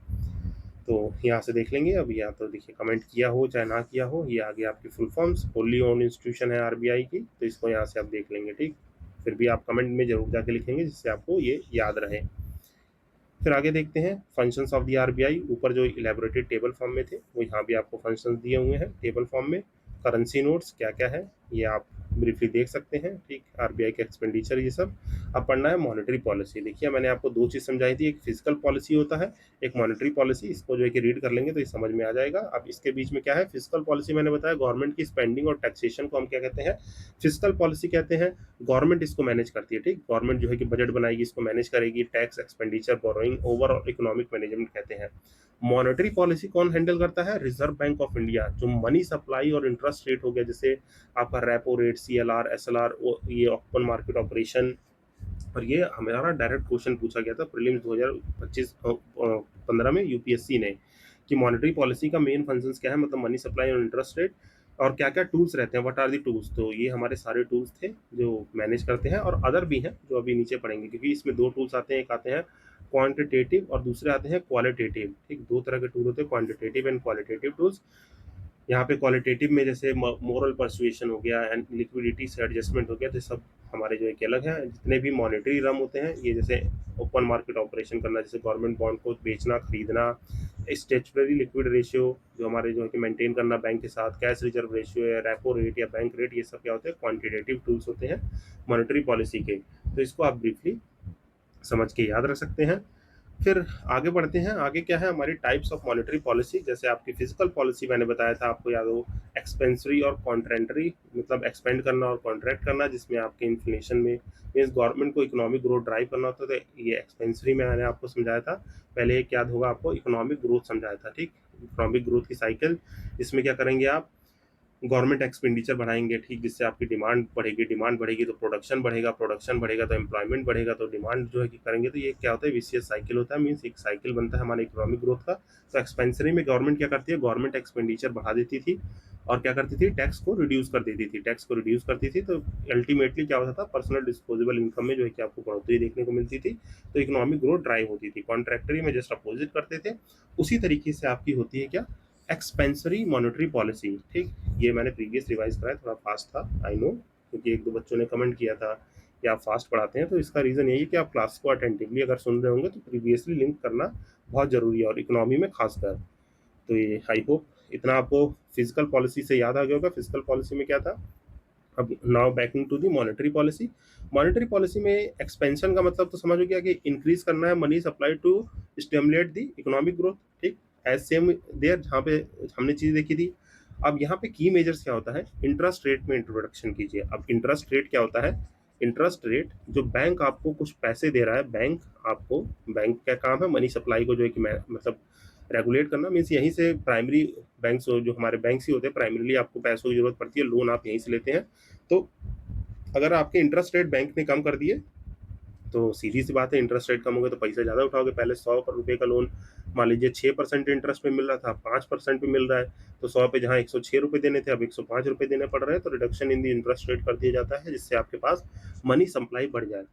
तो यहाँ से देख लेंगे। अब या तो देखिए कमेंट किया हो चाहे ना किया हो, ये आगे आपकी full forms, Holi own institution है आरबीआई की, तो इसको यहाँ से आप देख लेंगे, ठीक। फिर भी आप कमेंट में जरूर जाके लिखेंगे जिससे आपको ये याद रहे। फिर आगे देखते हैं फंक्शंस ऑफ द आरबीआई। ऊपर जो इलेबोरेटेड टेबल फॉर्म में थे वो यहाँ भी आपको फंक्शंस दिए हुए हैं टेबल फॉर्म में। करेंसी नोट्स क्या क्या है ये आप ब्रीफली देख सकते हैं, ठीक। आरबीआई के एक्सपेंडिचर ये सब। अब पढ़ना है मॉनेटरी पॉलिसी। देखिए मैंने आपको 2 चीज़ समझाई थी, एक फिजिकल पॉलिसी होता है, एक मॉनेटरी पॉलिसी। इसको जो है कि रीड कर लेंगे तो ये समझ में आ जाएगा। अब इसके बीच में क्या है, फिजिकल पॉलिसी मैंने बताया गवर्नमेंट की स्पेंडिंग और टैक्सेशन को हम क्या कहते हैं, फिजिकल पॉलिसी कहते हैं। गवर्नमेंट इसको मैनेज करती है, ठीक। गवर्नमेंट जो है कि बजट बनाएगी, इसको मैनेज करेगी, tax, expenditure, borrowing, overall economic management कहते हैं। मॉनेटरी पॉलिसी कौन हैंडल करता है, रिजर्व बैंक ऑफ इंडिया। जो मनी सप्लाई और इंटरेस्ट रेट हो गया, जैसे आपका रेपो रेट, सीएलआर, एसएलआर, ये ओपन मार्केट ऑपरेशन। और ये हमारा डायरेक्ट क्वेश्चन पूछा गया था प्रीलिम्स 2015 में यूपीएससी ने, कि मॉनेटरी पॉलिसी का मेन फंक्शंस क्या है, मतलब मनी सप्लाई और इंटरेस्ट रेट, और क्या क्या टूल्स रहते हैं, व्हाट आर दी टूल्स। तो ये हमारे सारे टूल्स थे जो मैनेज करते हैं, और अदर भी हैं जो अभी नीचे पढ़ेंगे, क्योंकि इसमें 2 टूल्स आते हैं, एक आते हैं क्वांटिटेटिव और दूसरे आते हैं क्वालिटेटिव, ठीक। 2 तरह के टूल होते हैं, क्वांटिटेटिव एंड क्वालिटेटिव टूल्स। यहाँ पे क्वालिटेटिव में जैसे मोरल परसुएशन हो गया एंड लिक्विडिटी से एडजस्टमेंट हो गया, तो सब हमारे जो है कि अलग हैं। जितने भी मॉनेटरी रम होते हैं ये, जैसे ओपन मार्केट ऑपरेशन करना, जैसे गवर्नमेंट बॉन्ड को बेचना खरीदना, स्टेचुटरी लिक्विड रेशियो जो हमारे जो है कि मेंटेन करना बैंक के साथ, कैश रिजर्व रेशियो या रेपो रेट या बैंक रेट, ये सब क्या होते हैं, क्वांटिटेटिव टूल्स होते हैं मॉनेटरी पॉलिसी के। तो इसको आप ब्रीफली समझ के याद रख सकते हैं। फिर आगे बढ़ते हैं। आगे क्या है हमारी टाइप्स ऑफ मॉनेटरी पॉलिसी। जैसे आपकी फिजिकल पॉलिसी मैंने बताया था आपको, याद हो, एक्सपेंसरी और कॉन्ट्रेंटरी, मतलब एक्सपेंड करना और कॉन्ट्रैक्ट करना, जिसमें आपके इन्फ्लेशन में मीन्स गवर्नमेंट को इकोनॉमिक ग्रोथ ड्राइव करना होता है, तो ये एक्सपेंसरी में मैंने आपको समझाया था। पहले एक याद होगा आपको, इकोनॉमिक ग्रोथ समझाया था, ठीक। इकोनॉमिक ग्रोथ की साइकिल, इसमें क्या करेंगे आप, गवर्नमेंट एक्सपेंडिचर बढ़ाएंगे, ठीक, जिससे आपकी डिमांड बढ़ेगी, डिमांड बढ़ेगी तो प्रोडक्शन बढ़ेगा, प्रोडक्शन बढ़ेगा तो एम्प्लॉयमेंट बढ़ेगा, तो डिमांड जो है कि करेंगे, तो ये क्या होता है, विशियस साइकिल होता है, मीन्स एक साइकिल बनता है हमारे इकोनॉमिक ग्रोथ का। तो एक्सपेंसरी में गवर्नमेंट क्या करती है, गवर्नमेंट एक्सपेंडिचर बढ़ा देती थी और क्या करती थी, टैक्स को रिड्यूस कर देती थी, टैक्स को रिड्यूस करती थी। तो अल्टीमेटली क्या होता था, पर्सनल डिस्पोजेबल इनकम में जो है कि आपको बढ़ोतरी देखने को मिलती थी, तो इकोनॉमिक ग्रोथ ड्राइव होती थी। कॉन्ट्रैक्टरी में जस्ट अपोजिट करते थे। उसी तरीके से आपकी होती है क्या, एक्सपेंसरी मॉनेटरी पॉलिसी, ठीक। ये मैंने प्रीवियस रिवाइज कराया, थोड़ा फास्ट था आई नो, क्योंकि 1-2 बच्चों ने कमेंट किया था कि आप फास्ट पढ़ाते हैं, तो इसका रीज़न यही है कि आप क्लास को अटेंटिवली अगर सुन रहे होंगे तो प्रीवियसली लिंक करना बहुत ज़रूरी है, और इकोनॉमी में खासकर। तो ये आई होप इतना आपको फिजिकल पॉलिसी से याद आ गया होगा। फिजिकल पॉलिसी में क्या था। अब now backing to the monetary policy. Monetary policy में एक्सपेंशन का मतलब तो समझ हो गया कि इंक्रीज करना है money supply to stimulate the economic growth, ठीक। एज सेम देयर जहाँ पे हमने चीज़ देखी थी। अब यहाँ पे की मेजर्स क्या होता है, इंटरेस्ट रेट में इंट्रोडक्शन कीजिए। अब इंटरेस्ट रेट क्या होता है, इंटरेस्ट रेट जो बैंक आपको कुछ पैसे दे रहा है, बैंक आपको, बैंक का काम है मनी सप्लाई को जो है कि मतलब रेगुलेट करना, मीन्स यहीं से प्राइमरी बैंक्स जो हमारे बैंक्स ही होते हैं, प्राइमरीली आपको पैसों की जरूरत पड़ती है, लोन आप यहीं से लेते हैं। तो अगर आपके इंटरेस्ट रेट बैंक ने कम कर दिए तो सीधी सी बात है, इंटरेस्ट रेट कम हो गया तो पैसा ज़्यादा उठाओगे। पहले 100 रुपये का लोन मान लीजिए 6% इंटरेस्ट में मिल रहा था, 5% में मिल रहा है, तो 100 पे जहाँ 106 रुपये देने थे अब 105 रुपये देने पड़ रहे हैं। तो reduction in the interest rate कर दिया जाता है, जिससे आपके पास मनी सप्लाई बढ़ जाए।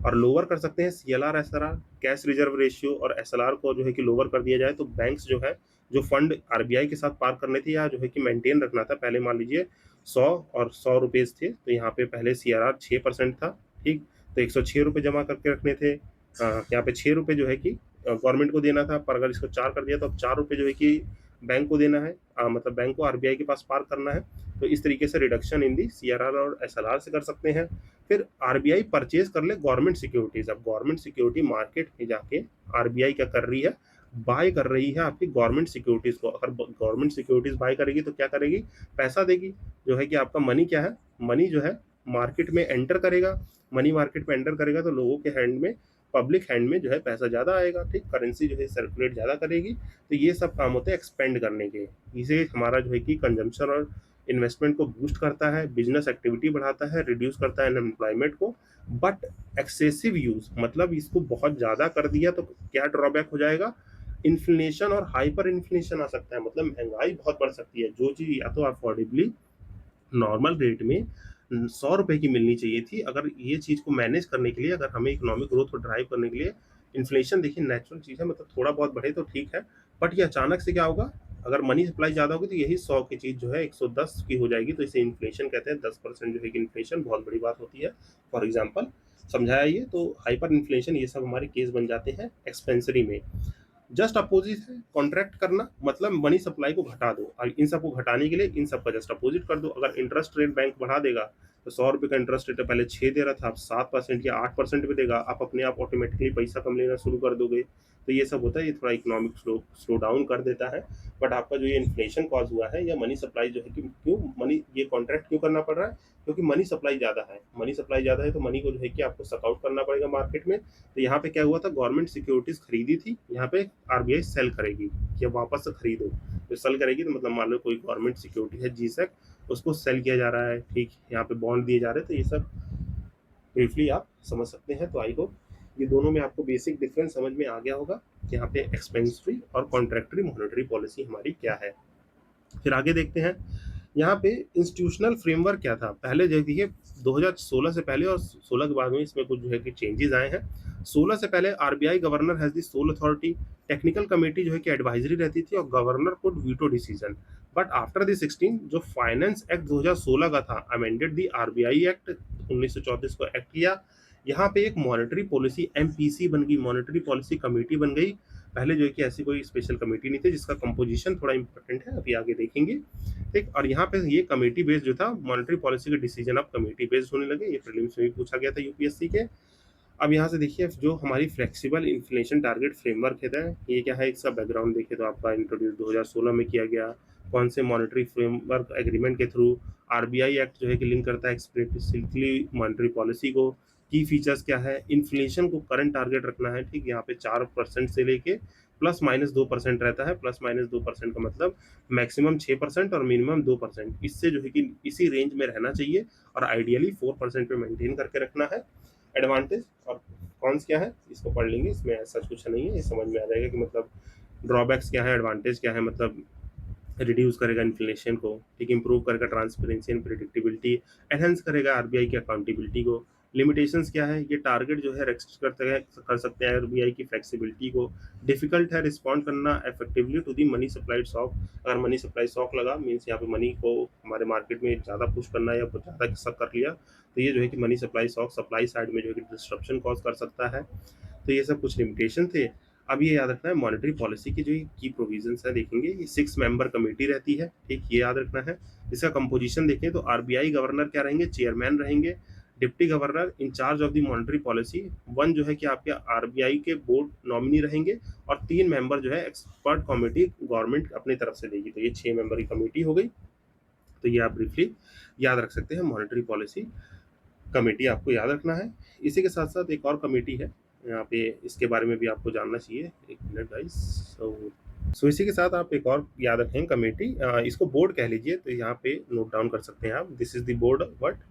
और लोअर कर सकते हैं CLR, SLR, cash reserve ratio और एसएलआर को जो है कि लोअर कर दिया जाए। तो बैंक्स जो है, जो फंड आरबीआई के साथ पार्क करने थे या जो है कि मेंटेन रखना था, पहले मान लीजिए 100 और 100 रुपीज़ थे, तो यहाँ पे पहले सीआरआर 6% था, ठीक। तो 106 रुपये जमा करके रखने थे। यहाँ पे 6 रुपये जो है कि गवर्नमेंट को देना था, पर अगर इसको 4 कर दिया तो अब 4 रुपये जो है कि बैंक को देना है, मतलब बैंक को आरबीआई के पास पार्क करना है। तो इस तरीके से रिडक्शन इन दी सीआरआर और एसएलआर से कर सकते हैं। फिर आरबीआई परचेज कर ले गवर्नमेंट सिक्योरिटीज। अब गवर्नमेंट सिक्योरिटी मार्केट में जाके आरबीआई क्या कर रही है, बाय कर रही है आपकी गवर्नमेंट सिक्योरिटीज़ को। अगर गवर्नमेंट सिक्योरिटीज़ बाय करेगी तो क्या करेगी? पैसा देगी, जो है कि आपका मनी क्या है? मनी जो है मार्केट में एंटर करेगा। मनी मार्केट में एंटर करेगा तो लोगों के हैंड में, पब्लिक हैंड में जो है पैसा ज़्यादा आएगा, ठीक? करेंसी जो है सर्कुलेट ज़्यादा करेगी। तो ये सब काम होते हैं एक्सपेंड करने के। इसे हमारा जो है कि कंजम्पशन और इन्वेस्टमेंट को बूस्ट करता है, बिज़नेस एक्टिविटी बढ़ाता है, रिड्यूस करता है अनएम्प्लॉयमेंट को। बट एक्सेसिव यूज़, मतलब इसको बहुत ज़्यादा कर दिया तो क्या ड्रॉबैक हो जाएगा? इन्फ्लेशन और हाइपर इन्फ्लेशन आ सकता है, मतलब महंगाई बहुत बढ़ सकती है। जो चीज़ या तो अफोर्डेबली नॉर्मल रेट में 100 रुपए की मिलनी चाहिए थी, अगर ये चीज़ को मैनेज करने के लिए, अगर हमें इकोनॉमिक ग्रोथ को ड्राइव करने के लिए, इन्फ्लेशन देखिए नेचुरल चीज़ है, मतलब थोड़ा बहुत बढ़े तो ठीक है, बट ये अचानक से क्या होगा? अगर मनी सप्लाई ज़्यादा होगी तो यही 100 की चीज़ जो है 110 की हो जाएगी, तो इसे इन्फ्लेशन कहते हैं। 10% जो है कि इन्फ्लेशन बहुत बड़ी बात होती है। फॉर एग्जाम्पल समझाया ये, तो हाइपर इन्फ्लेशन ये सब हमारे केस बन जाते हैं एक्सपेंसरी में। जस्ट अपोजिट है कॉन्ट्रैक्ट करना, मतलब मनी सप्लाई को घटा दो, और इन सबको घटाने के लिए इन सब का जस्ट अपोजिट कर दो। अगर इंटरेस्ट रेट बैंक बढ़ा देगा तो 100 रुपये का इंटरेस्ट रेट पहले 6 दे रहा था, अब 7% या 8% पे देगा, आप अपने आप ऑटोमेटिकली पैसा कम लेना शुरू कर दोगे। तो ये सब होता है, ये थोड़ा इकोनॉमिक स्लो डाउन कर देता है। बट आपका जो ये इन्फ्लेशन कॉज हुआ है, या मनी सप्लाई जो है कि क्यों मनी ये कॉन्ट्रैक्ट क्यों करना पड़ रहा है? क्योंकि मनी सप्लाई ज़्यादा है। मनी सप्लाई ज़्यादा है तो मनी को जो है कि आपको सकआउट करना पड़ेगा मार्केट में। तो यहाँ पे क्या हुआ था? गवर्नमेंट सिक्योरिटीज खरीदी थी, यहाँ पे आरबीआई सेल करेगी कि अब वापस से खरीदो। तो सेल करेगी तो मतलब मान लो कोई गवर्नमेंट सिक्योरिटी है जीसैक, उसको सेल किया जा रहा है, ठीक? यहाँ पे बॉन्ड दिए जा रहे हैं। तो ये सब ब्रीफली आप समझ सकते हैं। तो आई होप ये दोनों में आपको बेसिक डिफरेंस समझ में आ गया होगा कि यहाँ पे एक्सपेंसरी और कॉन्ट्रैक्टरी मॉनेटरी पॉलिसी हमारी क्या है। फिर आगे देखते हैं, यहाँ पे इंस्टीट्यूशनल फ्रेमवर्क क्या था। पहले देखिए 2016 से पहले और 16 के बाद में इसमें कुछ जो है कि चेंजेस आए हैं। 16 से पहले RBI governor has the soul authority, technical committee जो है कि एडवाइजरी रहती थी और governor could veto decision. But after the 16 जो फाइनेंस एक्ट 2016 का था, अमेंडेड द आरबीआई एक्ट 1934 को एक्ट किया। यहाँ पे एक मॉनेटरी पॉलिसी एमपीसी बन गई, मॉनेटरी पॉलिसी कमेटी बन गई। पहले जो है कि ऐसी कोई स्पेशल कमेटी नहीं थी, जिसका कंपोजिशन थोड़ा इंपॉर्टेंट है, अभी आगे देखेंगे, ठीक? और यहाँ पे ये कमेटी बेस्ड जो था, मॉनेटरी पॉलिसी के डिसीजन अब कमेटी बेस्ड होने लगे। ये प्रीलिम्स में भी पूछा गया था यूपीएससी के। अब यहाँ से देखिए जो हमारी फ्लेक्सिबल इन्फ्लेशन टारगेट फ्रेमवर्क है, ये क्या है? इसका बैकग्राउंड देखिए तो आपका इंट्रोड्यूस 2016 में किया गया। कौन से मॉनेटरी फ्रेमवर्क एग्रीमेंट के थ्रू? आरबीआई एक्ट जो है कि लिंक करता है एक्सप्लिसिटली मॉनेटरी पॉलिसी को। की फीचर्स क्या है? इन्फ्लेशन को करंट टारगेट रखना है, ठीक? यहाँ पे 4% से लेके ±2% रहता है। ±2% का मतलब मैक्सिमम 6% और मिनिमम 2%। इससे जो है कि इसी रेंज में रहना चाहिए और आइडियली 4% पे मेंटेन करके रखना है। एडवांटेज और कॉन्स क्या है इसको पढ़ लेंगे, इसमें ऐसा कुछ नहीं है, ये समझ में आ जाएगा कि मतलब ड्रॉबैक्स क्या है, एडवांटेज क्या है। मतलब रिड्यूस करेगा इन्फ्लेशन को, ठीक? इंप्रूव करेगा ट्रांसपेरेंसी एंड प्रेडिक्टेबिलिटी, एनहेंस करेगा आरबीआई की अकाउंटेबिलिटी को। लिमिटेशंस क्या है? ये टारगेट जो है रेस्ट्रिक्ट कर सकते हैं आरबीआई की फ्लेक्सिबिलिटी को। डिफिकल्ट है रिस्पॉन्ड करना effectively to the money supply shock. अगर मनी सप्लाई शॉक लगा मीन्स यहाँ पे मनी को हमारे मार्केट में ज़्यादा पुश करना या ज़्यादा सब कर लिया, तो ये जो है कि money supply shock supply side में जो है कि डिस्ट्रप्शन कॉज कर सकता है। तो ये सब कुछ लिमिटेशन थे। अब ये याद रखना है मॉनेटरी पॉलिसी की जो की प्रोविजंस है, देखेंगे ये 6 मेंबर कमेटी रहती है, ठीक? ये याद रखना है। इसका कंपोजिशन देखें तो आरबीआई गवर्नर क्या रहेंगे? चेयरमैन रहेंगे। Deputy governor incharge of the monetary policy. One जो है कि आपके आरबीआई के बोर्ड नॉमिनी रहेंगे और 3 मेंबर जो है एक्सपर्ट कमेटी गवर्नमेंट अपनी तरफ से देगी। तो ये 6 मेंबर की कमेटी हो गई। तो ये आप ब्रीफली याद रख सकते हैं, मॉनेटरी पॉलिसी कमेटी आपको याद रखना है। इसी के साथ साथ एक और कमेटी है यहाँ पे, इसके बारे में भी आपको जानना चाहिए। एक मिनट गाइस। सो इसी के साथ आप एक और याद रखें कमेटी, इसको बोर्ड कह लीजिए, तो यहाँ पे नोट डाउन कर सकते हैं आप। This is the board but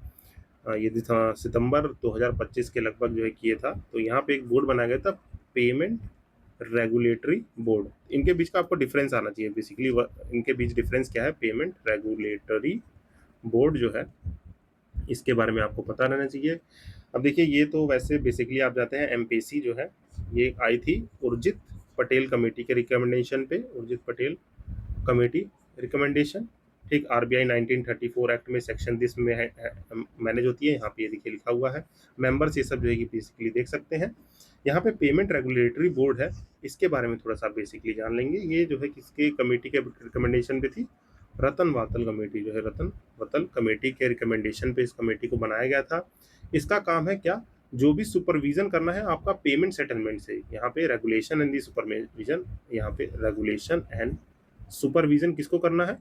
ये था सितंबर 2025 के लगभग जो है किए था। तो यहाँ पे एक बोर्ड बनाया गया था, पेमेंट रेगुलेटरी बोर्ड। इनके बीच का आपको डिफरेंस आना चाहिए बेसिकली। इनके बीच डिफरेंस क्या है? पेमेंट रेगुलेटरी बोर्ड जो है इसके बारे में आपको पता रहना चाहिए। अब देखिए ये तो वैसे बेसिकली आप जाते हैं, एमपीसी जो है ये आई थी उर्जित पटेल कमेटी के रिकमेंडेशन पे। उर्जित पटेल कमेटी रिकमेंडेशन, ठीक? आरबीआई 1934 एक्ट में सेक्शन दिस में मैनेज होती है। यहाँ पे ये देखिए लिखा हुआ है मेंबर्स, ये सब जो है कि बेसिकली देख सकते हैं। यहाँ पे पेमेंट रेगुलेटरी बोर्ड है, इसके बारे में थोड़ा सा बेसिकली जान लेंगे। ये जो है किसके कमेटी के रिकमेंडेशन पे थी? रतन वातल कमेटी जो है, रतन वातल कमेटी के रिकमेंडेशन पे इस कमेटी को बनाया गया था। इसका काम है क्या? जो भी सुपरविजन करना है आपका पेमेंट सेटलमेंट से। यहाँ पे रेगुलेशन एंड दी सुपरविजन, यहाँ पे रेगुलेशन एंड सुपरविजन किसको करना है,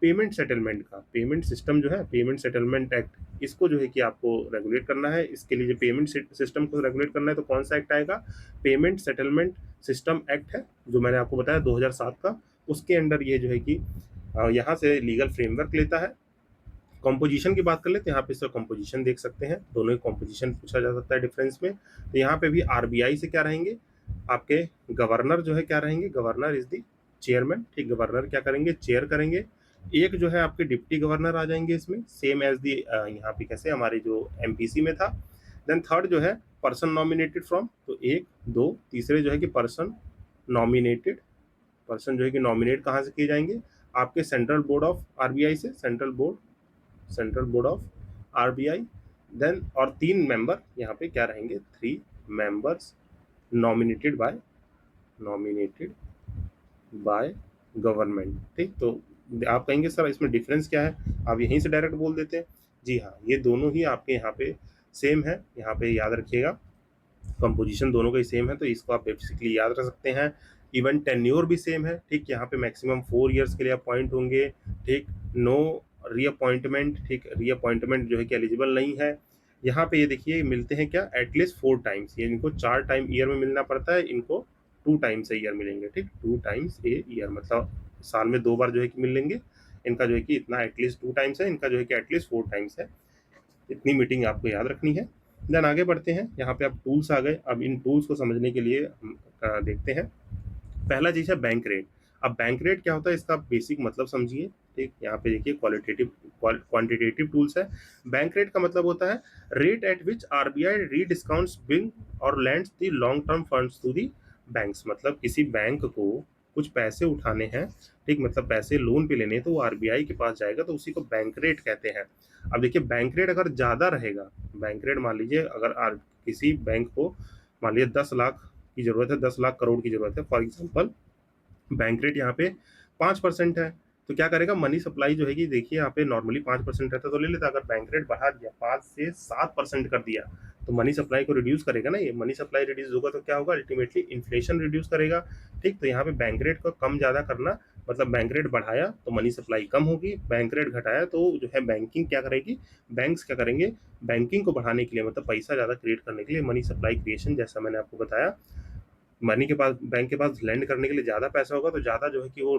पेमेंट सेटलमेंट का। पेमेंट सिस्टम जो है, पेमेंट सेटलमेंट एक्ट, इसको जो है कि आपको रेगुलेट करना है। इसके लिए जो पेमेंट सिस्टम को रेगुलेट करना है तो कौन सा एक्ट आएगा, पेमेंट सेटलमेंट सिस्टम एक्ट है, जो मैंने आपको बताया 2007 का। उसके अंडर ये जो है कि यहाँ से लीगल फ्रेमवर्क लेता है। कॉम्पोजिशन की बात कर लेते हैं, यहाँ पे इसका कॉम्पोजिशन देख सकते हैं, दोनों की कॉम्पोजिशन पूछा जा सकता है डिफरेंस में। तो यहाँ पे भी आरबीआई से क्या रहेंगे, आपके गवर्नर जो है क्या रहेंगे, गवर्नर इज द चेयरमैन, ठीक, गवर्नर क्या करेंगे, चेयर करेंगे। एक जो है आपके डिप्टी गवर्नर आ जाएंगे इसमें, सेम एज दी यहाँ पे कैसे हमारे जो एमपीसी में था। देन थर्ड जो है पर्सन नॉमिनेटेड फ्रॉम, तो एक दो, तीसरे जो है कि पर्सन नॉमिनेटेड, पर्सन जो है कि नॉमिनेट कहाँ से किए जाएंगे, आपके सेंट्रल बोर्ड ऑफ आरबीआई से, central board of RBI. Then और 3 मेंबर यहाँ पे क्या रहेंगे, 3 मेंबर्स नॉमिनेटेड बाय गवर्नमेंट, ठीक। तो आप कहेंगे सर इसमें डिफरेंस क्या है, आप यहीं से डायरेक्ट बोल देते हैं। जी हाँ, ये दोनों ही आपके यहाँ पे सेम है, यहाँ पे याद रखिएगा कंपोजिशन दोनों का ही सेम है, तो इसको आप बेसिकली याद रख सकते हैं। इवन टेन्योर भी सेम है, ठीक, यहाँ पे मैक्सिमम 4 ईयर्स के लिए अपॉइंट होंगे, ठीक। नो रीअपॉइंटमेंट, ठीक, रीअपॉइंटमेंट जो है कि एलिजिबल नहीं है। यहाँ पे ये देखिए मिलते हैं क्या, एटलीस्ट 4 टाइम्स, ये इनको 4 टाइम ईयर में मिलना पड़ता है, इनको 2 टाइम्स ए ईयर मिलेंगे, ठीक, 2 टाइम्स ए ईयर, मतलब साल में 2 बार जो है कि मिल लेंगे। इनका जो है कि इतना एटलीस्ट 2 टाइम्स है, इनका जो है कि एटलीस्ट 4 टाइम्स है। इतनी मीटिंग आपको याद रखनी है। देन आगे बढ़ते हैं, यहाँ पे अब टूल्स आ गए। अब इन टूल्स को समझने के लिए हम देखते हैं। पहला चीज है बैंक रेट। अब बैंक रेट क्या होता है, इसका बेसिक मतलब समझिए, ठीक। यहाँ पे देखिए क्वांटिटेटिव टूल्स है। बैंक रेट का मतलब होता है rate at which RBI rediscounts being और lends the long term funds to the banks. मतलब किसी बैंक को कुछ पैसे उठाने हैं, ठीक, मतलब पैसे लोन पे लेने हैं, तो वो आरबीआई के पास जाएगा, तो उसी को बैंक रेट कहते हैं। अब देखिए बैंक रेट अगर ज़्यादा रहेगा, बैंक रेट मान लीजिए अगर किसी बैंक को मान लीजिए 10 लाख की ज़रूरत है, 10 लाख करोड़ की ज़रूरत है, फॉर एग्जांपल बैंक रेट यहाँ पे 5% है, तो क्या करेगा, मनी सप्लाई जो है कि देखिए यहाँ पे नॉर्मली 5% रहता तो ले लेता, अगर बैंक रेट बढ़ा दिया 5 से 7% कर दिया तो मनी सप्लाई को रिड्यूस करेगा ना, ये मनी सप्लाई रिड्यूस होगा तो क्या होगा, अल्टीमेटली इन्फ्लेशन रिड्यूस करेगा, ठीक। तो यहाँ पे बैंक रेट को कम ज़्यादा करना, मतलब बैंक रेट बढ़ाया तो मनी सप्लाई कम होगी, बैंक रेट घटाया तो जो है बैंकिंग क्या करेगी, बैंक्स क्या करेंगे, बैंकिंग को बढ़ाने के लिए, मतलब पैसा ज़्यादा क्रिएट करने के लिए, मनी सप्लाई क्रिएशन, जैसा मैंने आपको बताया, मनी के पास, बैंक के पास लैंड करने के लिए ज़्यादा पैसा होगा तो ज़्यादा जो है कि वो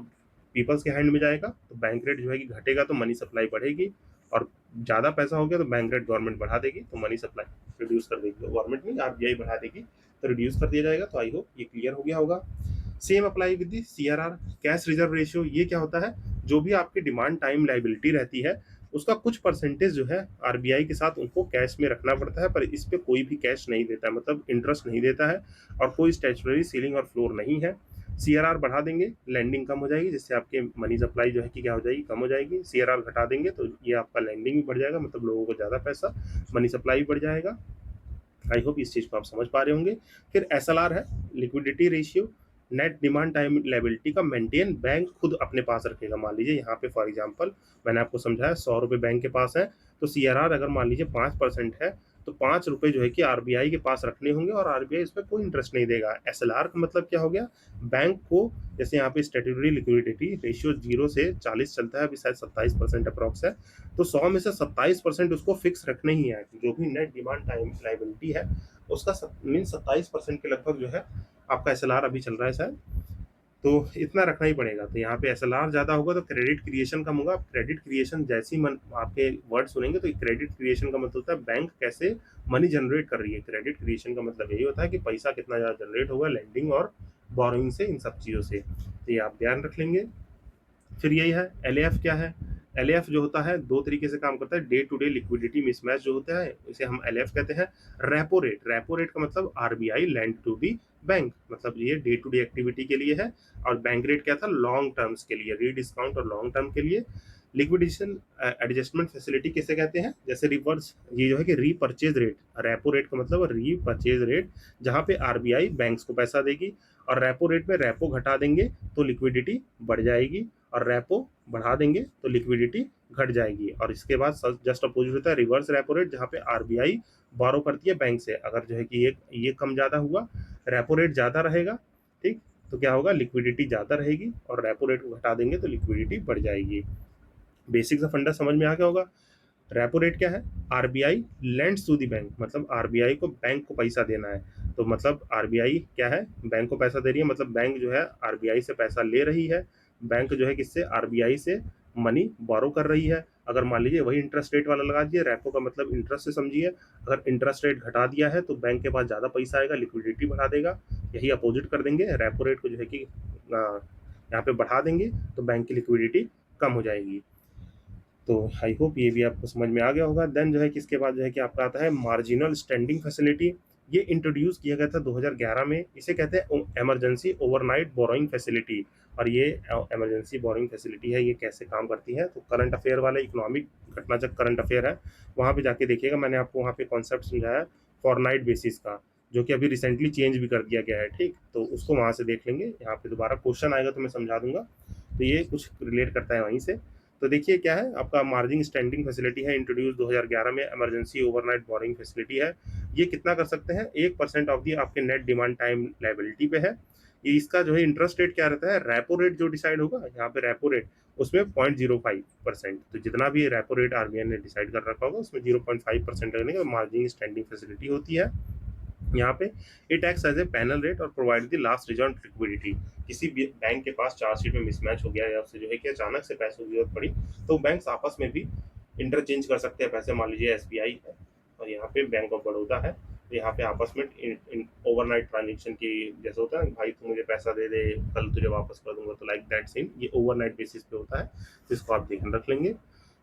पीपल्स के हैंड में जाएगा, तो बैंक रेट जो है कि घटेगा तो मनी सप्लाई बढ़ेगी, और ज़्यादा पैसा हो गया तो बैंक रेट गवर्नमेंट बढ़ा देगी तो मनी सप्लाई रिड्यूस कर देगी, तो गवर्नमेंट नहीं आरबीआई बढ़ा देगी तो रिड्यूस कर दिया जाएगा। तो आई होप ये क्लियर हो गया होगा। Same apply with the CRR, cash reserve ratio. ये क्या होता है, जो भी आपकी डिमांड टाइम लाइबिलिटी रहती है उसका कुछ परसेंटेज जो है आरबीआई के साथ उनको कैश में रखना पड़ता है, पर इस पे कोई भी कैश नहीं देता है, मतलब इंटरेस्ट नहीं देता है, और कोई स्टैट्यूटरी सीलिंग और फ्लोर नहीं है। सीआरआर बढ़ा देंगे, लैंडिंग कम हो जाएगी, जिससे आपके मनी सप्लाई जो है कि क्या हो जाएगी, कम हो जाएगी। सीआरआर घटा देंगे तो ये आपका लैंडिंग भी बढ़ जाएगा, मतलब लोगों को ज़्यादा पैसा, मनी सप्लाई भी बढ़ जाएगा। आई होप इस चीज़ को आप समझ पा रहे होंगे। फिर एसएलआर है, liquidity ratio, net demand time liability का मेंटेन बैंक खुद अपने पास रखेगा। मान लीजिए यहाँ पे फॉर एग्जांपल मैंने आपको समझाया 100 रुपये बैंक के पास है, तो सीआरआर अगर मान लीजिए 5% है तो 5 रुपये जो है कि आरबीआई के पास रखने होंगे और आरबीआई इस पर कोई इंटरेस्ट नहीं देगा। एसएलआर का मतलब क्या हो गया, बैंक को, जैसे यहाँ पे स्टैट्यूटरी लिक्विडिटी रेशियो 0 से 40 चलता है, अभी शायद 27% अप्रॉक्स है, तो 100 में से 27% उसको फिक्स रखने ही है। जो भी नेट डिमांड टाइम लाइबिलिटी है उसका मीन 27% के लगभग जो है आपका एसएलआर अभी चल रहा है शायद, तो इतना रखना ही पड़ेगा। तो यहाँ पे एसएलआर ज़्यादा होगा तो क्रेडिट क्रिएशन कम होगा। क्रेडिट क्रिएशन जैसी मन आपके वर्ड सुनेंगे तो क्रेडिट क्रिएशन का मतलब होता है बैंक कैसे मनी जनरेट कर रही है। क्रेडिट क्रिएशन का मतलब यही होता है कि पैसा कितना ज़्यादा जनरेट होगा लैंडिंग और बोरोइंग से, इन सब चीज़ों से, तो ये आप ध्यान रख लेंगे। फिर यही है एलएएफ क्या है, एलएएफ जो होता है 2 तरीके से काम करता है। Day to day liquidity mismatch जो होता है इसे हम एलएएफ कहते हैं। रेपो रेट का मतलब RBI lend to the bank, मतलब ये डे टू डे एक्टिविटी के लिए है। और बैंक रेट क्या था, लॉन्ग टर्म्स के लिए, रीडिस्काउंट और लॉन्ग टर्म के लिए। लिक्विडेशन एडजस्टमेंट फैसिलिटी किसे कहते हैं, जैसे रिवर्स, ये जो है कि रीपरचेज रेट, रेपो रेट का मतलब रीपरचेज रेट, जहाँ पे आरबीआई बैंक्स को पैसा देगी और रेपो रेट में रेपो घटा देंगे तो लिक्विडिटी बढ़ जाएगी और रेपो बढ़ा देंगे तो लिक्विडिटी घट जाएगी। और इसके बाद जस्ट अपोजिट होता है रिवर्स रेपो रेट, जहाँ पे आरबीआई बोरो करती है बैंक से। अगर जो है कि ये कम ज़्यादा हुआ, रेपो रेट ज़्यादा रहेगा, ठीक, तो क्या होगा, लिक्विडिटी ज़्यादा रहेगी, और रेपो रेट को घटा देंगे तो लिक्विडिटी बढ़ जाएगी। बेसिक सा फंडा समझ में आ गया होगा। रेपो रेट क्या है, RBI lends to the bank, मतलब आरबीआई को बैंक को पैसा देना है। तो मतलब आरबीआई क्या है, बैंक को पैसा दे रही है, मतलब बैंक जो है आरबीआई से पैसा ले रही है। बैंक जो है किससे, आरबीआई से मनी बोरो कर रही है। अगर मान लीजिए वही इंटरेस्ट रेट वाला लगा दिए, रेपो का मतलब इंटरेस्ट से समझिए, अगर इंटरेस्ट रेट घटा दिया है तो बैंक के पास ज़्यादा पैसा आएगा, लिक्विडिटी बढ़ा देगा। यही अपोजिट कर देंगे, रेपो रेट को जो है कि यहाँ पे बढ़ा देंगे तो बैंक की लिक्विडिटी कम हो जाएगी। तो आई होप ये भी आपको समझ में आ गया होगा। देन जो है कि इसके बाद जो है कि आपका आता है मार्जिनल स्टैंडिंग फैसिलिटी। ये इंट्रोड्यूस किया गया था 2011 में। इसे कहते हैं इमरजेंसी ओवरनाइट बोरोइंग फैसिलिटी। और ये इमरजेंसी बोरोइंग फैसिलिटी है, ये कैसे काम करती है, तो करंट अफेयर वाला इकोनॉमिक घटनाचक्र करंट अफेयर है, वहाँ पे जाके देखिएगा। मैंने आपको वहाँ पे कॉन्सेप्ट समझाया फॉरनाइट बेसिस का, जो कि अभी रिसेंटली चेंज भी कर दिया गया है, ठीक, तो उसको वहाँ से देख लेंगे। यहाँ पे दोबारा क्वेश्चन आएगा तो मैं समझा दूंगा। तो ये कुछ रिलेट करता है वहीं से। तो देखिए क्या है, आपका मार्जिन स्टैंडिंग फैसिलिटी है, इंट्रोड्यूस 2011 में, इमरजेंसी ओवरनाइट बोरिंग फैसिलिटी है। ये कितना कर सकते हैं, 1% ऑफ दी आपके नेट डिमांड टाइम लाइबिलिटी पे है। ये इसका जो है इंटरेस्ट रेट क्या रहता है, रेपो रेट जो डिसाइड होगा यहाँ पे, रेपो रेट उसमें 0.05%। तो जितना भी रेपो रेट आरबीआई ने डिसाइड कर रखा होगा उसमें 0.5% लगने का मार्जिन स्टैंडिंग फैसिलिटी होती है यहाँ पे। It acts as a panel rate और provide the last resort liquidity. किसी भी बैंक के पास चार्ज शीट में मिसमैच हो गया या उससे जो है कि अचानक से पैसों की जरूरत पड़ी, तो बैंक्स आपस में भी इंटरचेंज कर सकते हैं पैसे। मान लीजिए एसबीआई है और यहाँ पे बैंक ऑफ बड़ौदा है, तो यहाँ पे आपस में ओवरनाइट ट्रांजेक्शन की जैसे होता है ना, भाई तू मुझे पैसा दे दे कल तुझे वापस कर दूंगा, तो लाइक दैट सीन ये ओवरनाइट बेसिस पे होता है। तो इसको आप ध्यान रख लेंगे।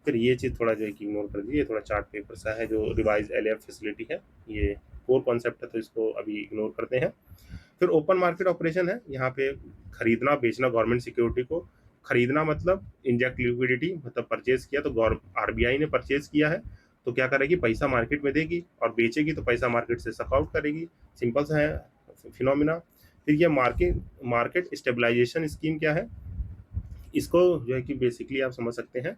फिर ये चीज़ थोड़ा जो है कि इग्नोर कर दीजिए, थोड़ा चार्ट पेपर सा है जो रिवाइज एलएफ फैसिलिटी है, ये कोर कॉन्सेप्ट है तो इसको अभी इग्नोर करते हैं। फिर ओपन मार्केट ऑपरेशन है, यहाँ पे खरीदना बेचना गवर्नमेंट सिक्योरिटी को। खरीदना मतलब इंजेक्ट लिक्विडिटी, मतलब परचेज किया, तो आरबीआई ने परचेज किया है तो क्या करेगी, पैसा मार्केट में देगी, और बेचेगी तो पैसा मार्केट से सक आउट करेगी। सिंपल सा है फिनोमिना। फिर ये मार्केट मार्केट स्टेबलाइजेशन स्कीम क्या है, इसको जो है कि बेसिकली आप समझ सकते हैं,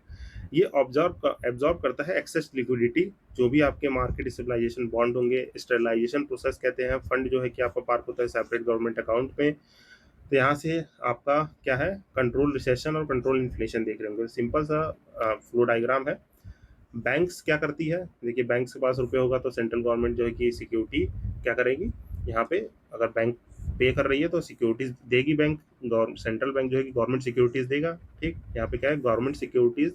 ये एब्जॉर्ब करता है एक्सेस लिक्विडिटी, जो भी आपके मार्केट स्टेबलाइजेशन बॉन्ड होंगे। स्टेबलाइजेशन प्रोसेस कहते हैं, फंड जो है कि आपका पार्क होता है सेपरेट गवर्नमेंट अकाउंट में। तो यहाँ से आपका क्या है, कंट्रोल रिसेशन और कंट्रोल इन्फ्लेशन देख रहे होंगे। सिंपल सा फ्लो डायग्राम है। बैंक्स क्या करती है, देखिए बैंक्स के पास रुपए होगा तो सेंट्रल गवर्नमेंट जो है कि सिक्योरिटी क्या करेगी, यहाँ पे अगर बैंक पे कर रही है तो सिक्योरिटीज देगी बैंक, सेंट्रल बैंक जो है कि गवर्नमेंट सिक्योरिटीज देगा, ठीक। यहाँ पे क्या है, गवर्नमेंट सिक्योरिटीज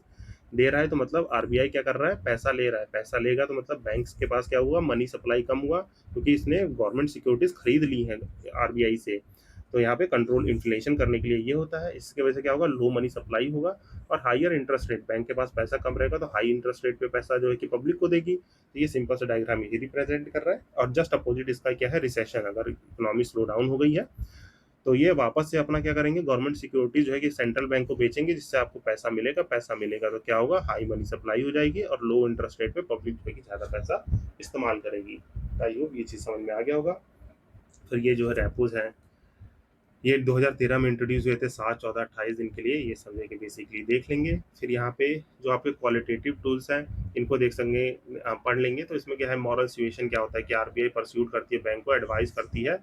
दे रहा है तो मतलब आरबीआई क्या कर रहा है, पैसा ले रहा है। पैसा लेगा तो मतलब बैंक्स के पास क्या हुआ, मनी सप्लाई कम हुआ, क्योंकि इसने गवर्नमेंट सिक्योरिटीज खरीद ली है आरबीआई से। तो यहाँ पे कंट्रोल इन्फ्लेशन करने के लिए ये होता है। इसकी वजह से क्या होगा, लो मनी सप्लाई होगा और हाईयर इंटरेस्ट रेट, बैंक के पास पैसा कम रहेगा तो हाई इंटरेस्ट रेट पे पैसा जो है कि पब्लिक को देगी। तो ये सिंपल सा डायग्राम यही रिप्रेजेंट कर रहा है। और जस्ट अपोजिट इसका क्या है, रिसेशन, अगर इकोनॉमी स्लो डाउन हो गई है तो ये वापस से अपना क्या करेंगे, गवर्नमेंट सिक्योरिटीज जो है कि सेंट्रल बैंक को बेचेंगे, जिससे आपको पैसा मिलेगा। पैसा मिलेगा तो क्या होगा, हाई मनी सप्लाई हो जाएगी और लो इंटरेस्ट रेट पे पब्लिक जो है कि ज़्यादा पैसा इस्तेमाल करेगी। आई होप ये चीज़ समझ में आ गया होगा। फिर ये जो है रेपोज है, ये 2013 में इंट्रोड्यूस हुए थे, 7, 14, 28 दिन के लिए। ये समझे कि बेसिकली देख लेंगे। फिर यहाँ पे जो आपके क्वालिटेटिव टूल्स हैं इनको देख सकेंगे, पढ़ लेंगे। तो इसमें क्या है, मॉरल सिचुएशन क्या होता है कि आरबीआई परस्यूट करती है बैंक को, एडवाइस करती है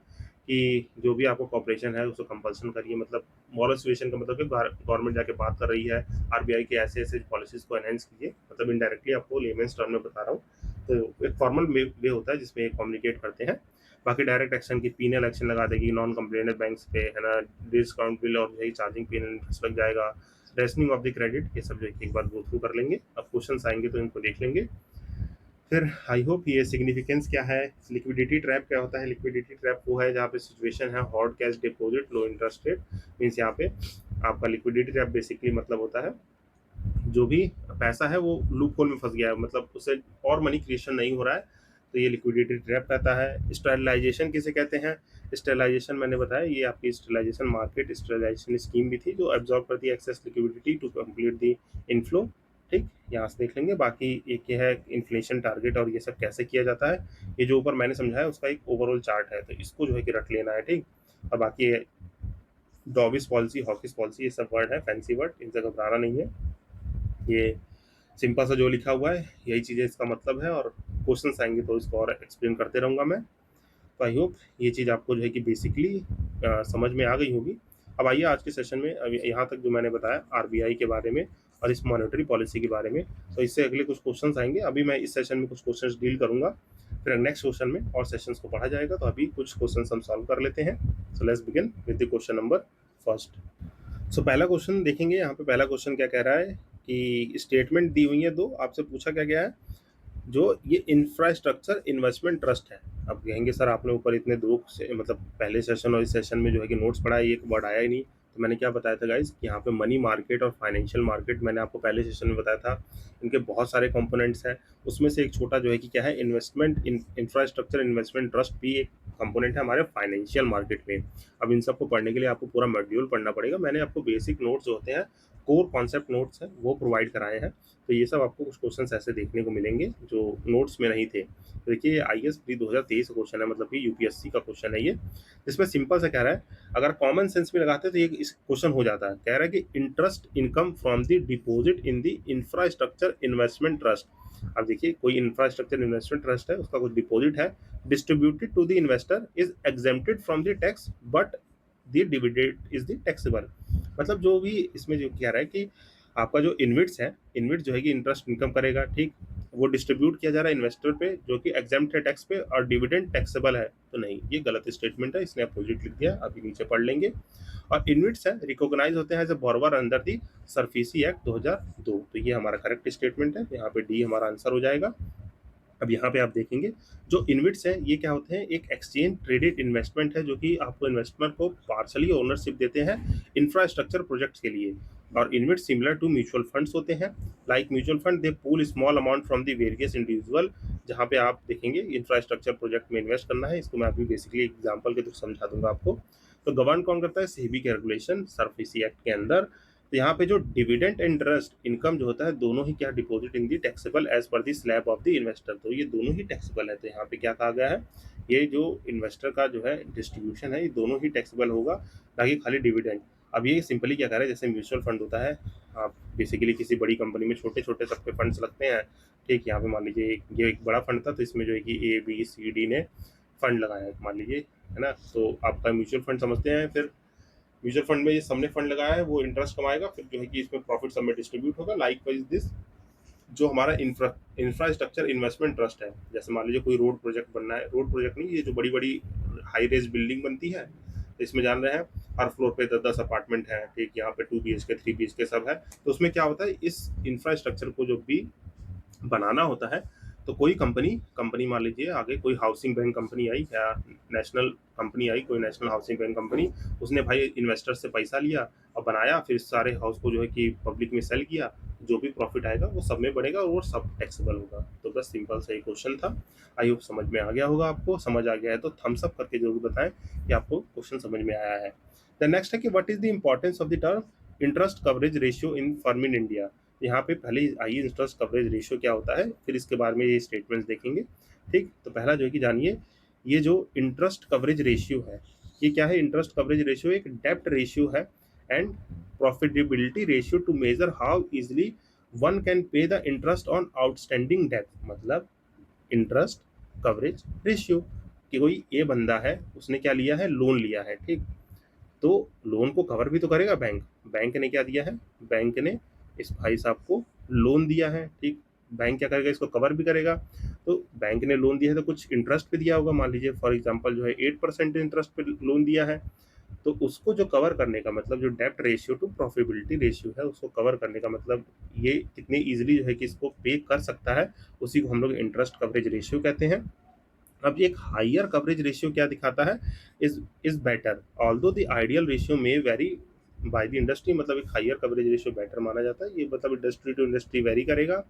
कि जो भी आपको कॉपरेशन है उसको कंपल्सन करिए। मतलब मॉरल सिचुएशन का मतलब कि गवर्नमेंट जाके बात कर रही है आरबीआई के, ऐसे ऐसे पॉलिसीज को एनहेंस कीजिए। मतलब इनडायरेक्टली आपको लेमेंस टर्म में बता रहा हूँ। तो एक फॉर्मल वे होता है जिसमें कम्युनिकेट करते हैं। बाकी डायरेक्ट एक्शन की पीनल एक्शन लगा देगी नॉन कंप्लेनेंट बैंक पे, है ना, डिस्काउंट बिल और यही चार्जिंग पीनल इंटरेस्ट लग जाएगा। रेशनिंग ऑफ द क्रेडिट, ये सब जो एक बार गो थ्रू कर लेंगे। अब क्वेश्चन आएंगे तो इनको देख लेंगे। फिर आई होप ये सिग्निफिकेंस क्या है, लिक्विडिटी ट्रैप क्या होता है। लिक्विडिटी ट्रैप वो है जहाँ पे सिचुएशन है हॉट कैश डिपॉजिट लो इंटरेस्ट रेट। मीन्स यहाँ पे आपका लिक्विडिटी ट्रैप बेसिकली मतलब होता है जो भी पैसा है वो लूप होल में फंस गया है, मतलब उससे और मनी क्रिएशन नहीं हो रहा है, तो ये लिक्विडिटी ट्रैप रहता है। स्टेरलाइजेशन किसे कहते हैं, स्टेरलाइजेशन मैंने बताया, ये आपकी स्टेरलाइजेशन मार्केट स्टेरलाइजेशन स्कीम भी थी जो एब्जॉर्ब करती है excess liquidity to complete the inflow, ठीक। यहाँ से देख लेंगे। बाकी एक ये है इन्फ्लेशन टारगेट और ये सब कैसे किया जाता है, ये जो ऊपर मैंने समझाया उसका एक ओवरऑल चार्ट है, तो इसको जो है कि रख लेना है, ठीक। और बाकी डॉविस पॉलिसी, हॉकिस पॉलिसी, ये सब वर्ड है, फैंसी वर्ड, इनसे घबराना नहीं है। ये सिंपल सा जो लिखा हुआ है यही चीज़ें इसका मतलब है, और क्वेश्चंस आएंगे तो इसको और एक्सप्लेन करते रहूँगा मैं। तो आई होप ये चीज़ आपको जो है कि बेसिकली समझ में आ गई होगी। अब आइए आज के सेशन में, अभी यहाँ तक जो मैंने बताया आरबीआई के बारे में और इस मॉनेटरी पॉलिसी के बारे में, तो इससे अगले कुछ क्वेश्चंस आएंगे। अभी मैं इस सेशन में कुछ क्वेश्चंस डील करूंगा, फिर नेक्स्ट क्वेश्चन में और सेशंस को पढ़ा जाएगा। तो अभी कुछ क्वेश्चंस हम सॉल्व कर लेते हैं। So let's begin with the question number first. So पहला क्वेश्चन देखेंगे। यहाँ पे पहला क्वेश्चन क्या कह रहा है कि स्टेटमेंट दी हुई है दो, आपसे पूछा क्या गया है, जो ये इंफ्रास्ट्रक्चर इन्वेस्टमेंट ट्रस्ट है। अब कहेंगे सर आपने ऊपर इतने दो से, मतलब पहले सेशन और इस सेशन में जो है कि नोट्स पढ़ा है, एक वर्ड आया ही नहीं। तो मैंने क्या बताया था गाइस कि यहाँ पे मनी मार्केट और फाइनेंशियल मार्केट, मैंने आपको पहले सेशन में बताया था, इनके बहुत सारे कंपोनेंट्स हैं। उसमें से एक छोटा जो है कि क्या है, इन्वेस्टमेंट इंफ्रास्ट्रक्चर इन्वेस्टमेंट ट्रस्ट भी एक कंपोनेंट है हमारे फाइनेंशियल मार्केट में। अब इन सबको पढ़ने के लिए आपको पूरा मॉड्यूल पढ़ना पड़ेगा। मैंने आपको बेसिक नोट्स जो होते हैं, कोर कॉन्सेप्ट नोट्स हैं, वो प्रोवाइड कराए हैं। तो ये सब आपको कुछ क्वेश्चंस ऐसे देखने को मिलेंगे जो नोट्स में नहीं थे। तो देखिए आईएएस प्री 2023 का क्वेश्चन है, मतलब कि यूपीएससी का क्वेश्चन है ये, जिसमें सिंपल से कह रहा है, अगर कॉमन सेंस में लगाते तो ये इस क्वेश्चन हो जाता है। कह रहा है कि interest income from the deposit in the infrastructure investment trust. अब देखिए कोई इंफ्रास्ट्रक्चर इन्वेस्टमेंट ट्रस्ट है, उसका कुछ डिपॉजिट है, distributed to the investor is exempted from the tax but the dividend is the taxable. मतलब जो भी इसमें जो कह रहा है कि आपका जो इन्विट्स है, इन्विट जो है कि इंटरेस्ट इनकम करेगा, ठीक, वो डिस्ट्रीब्यूट किया जा रहा है इन्वेस्टर पे जो कि एग्जेम्प्ट है टैक्स पे, और डिविडेंड टैक्सेबल है। तो नहीं, ये गलत स्टेटमेंट है, इसने अपोजिट लिख दिया, अभी नीचे पढ़ लेंगे। और इन्विट्स है रिकॉग्नाइज होते हैं as a borrower under the SARFAESI act 2002। तो ये हमारा करेक्ट स्टेटमेंट है, यहाँ पे डी हमारा आंसर हो जाएगा। अब यहाँ पे आप देखेंगे जो इन्विट्स हैं ये क्या होते हैं, एक एक्सचेंज ट्रेडेड इन्वेस्टमेंट है जो कि आपको इन्वेस्टर को पार्शली ओनरशिप देते हैं इंफ्रास्ट्रक्चर प्रोजेक्ट्स के लिए। और InvIT similar to mutual funds होते हैं। Like mutual fund they pool small amount from the various individual. जहाँ पे आप देखेंगे इंफ्रास्ट्रक्चर प्रोजेक्ट में इन्वेस्ट करना है, इसको मैं अभी बेसिकली एग्जाम्पल के थ्रू समझा दूंगा आपको। तो गवर्न कौन करता है, सेबी के रेगुलेशन सरफेसी एक्ट के अंदर। तो यहाँ पे जो डिविडेंड इंटरेस्ट इनकम जो होता है, दोनों ही क्या deposit in the taxable as per the slab of the investor. तो ये दोनों ही टैक्सेबल है। तो यहाँ पे क्या कहा गया है, ये जो इन्वेस्टर का जो है डिस्ट्रीब्यूशन है, ये दोनों ही टैक्सेबल होगा, ना कि खाली डिविडेंड। अब ये सिंपली क्या कह रहा है, जैसे म्यूचुअल फंड होता है, आप बेसिकली किसी बड़ी कंपनी में छोटे छोटे सबके फंड्स लगते हैं, ठीक। यहाँ पे मान लीजिए ये एक बड़ा फंड था, तो इसमें जो है कि ए बी सी डी ने फंड लगाया है, मान लीजिए, है ना। तो आपका म्यूचुअल फंड समझते हैं, फिर म्यूचुअल फंड में ये सबने फंड लगाया है, वो इंटरेस्ट कमाएगा, फिर जो है कि इसमें प्रॉफिट सब में डिस्ट्रीब्यूट होगा। लाइक वाइज दिस जो हमारा इंफ्रास्ट्रक्चर इन्वेस्टमेंट ट्रस्ट है, जैसे मान लीजिए कोई रोड प्रोजेक्ट बनना है, रोड प्रोजेक्ट नहीं, ये जो बड़ी बड़ी हाई रेज बिल्डिंग बनती है, तो इसमें जान रहे हैं हर फ्लोर पे 10-10 अपार्टमेंट है, ठीक, यहाँ पे 2 BHK 3 BHK सब है। तो उसमें क्या होता है, इस इंफ्रास्ट्रक्चर को जो भी बनाना होता है, तो कोई कंपनी कंपनी मान लीजिए आगे कोई हाउसिंग बैंक कंपनी आई या नेशनल कंपनी आई, कोई नेशनल हाउसिंग बैंक कंपनी, उसने भाई इन्वेस्टर से पैसा लिया और बनाया, फिर सारे हाउस को जो है कि पब्लिक में सेल किया, जो भी प्रॉफिट आएगा वो सब में बढ़ेगा और वो सब टैक्सेबल होगा। तो बस सिंपल सा ही क्वेश्चन था। आई होप समझ में आ गया होगा। आपको समझ आ गया है तो थम्स अप करके जरूर बताएं कि आपको क्वेश्चन समझ में आया है। द नेक्स्ट है कि what is the importance of the term interest coverage ratio in firm in India. यहाँ पे पहले आइए इंटरेस्ट कवरेज रेशियो क्या होता है, फिर इसके बारे में ये स्टेटमेंट्स देखेंगे, ठीक। तो पहला जो है कि जानिए, ये जो इंटरेस्ट कवरेज रेशियो है, ये क्या है, इंटरेस्ट कवरेज रेशियो एक डेप्ट रेशियो है and profitability ratio two major how easily one can pay the interest on outstanding date. मतलब इंटरेस्ट कवरेज रेशियो कि कोई ए बंदा है, उसने क्या लिया है, लोन लिया है, ठीक। तो लोन को कवर भी तो करेगा बैंक। बैंक ने क्या दिया है, बैंक ने इस भाई साहब को लोन दिया है, ठीक। बैंक क्या करेगा, इसको कवर भी करेगा। तो बैंक ने लोन दिया है तो कुछ इंटरेस्ट पे दिया होगा, मान लीजिए फॉर एग्जांपल जो है 8% इंटरेस्ट पे लोन दिया है। तो उसको जो कवर करने का मतलब, जो डेप्ट रेशियो टू प्रॉफिटेबिलिटी रेशियो है, उसको कवर करने का मतलब ये कितने इजीली जो है कि इसको पे कर सकता है, उसी को हम लोग इंटरेस्ट कवरेज रेशियो कहते हैं। अब एक हायर कवरेज रेशियो क्या दिखाता है, is better although the ideal ratio में वेरी बाय द इंडस्ट्री। मतलब एक हायर कवरेज रेशियो बेटर माना जाता है, ये मतलब इंडस्ट्री टू इंडस्ट्री वेरी करेगा।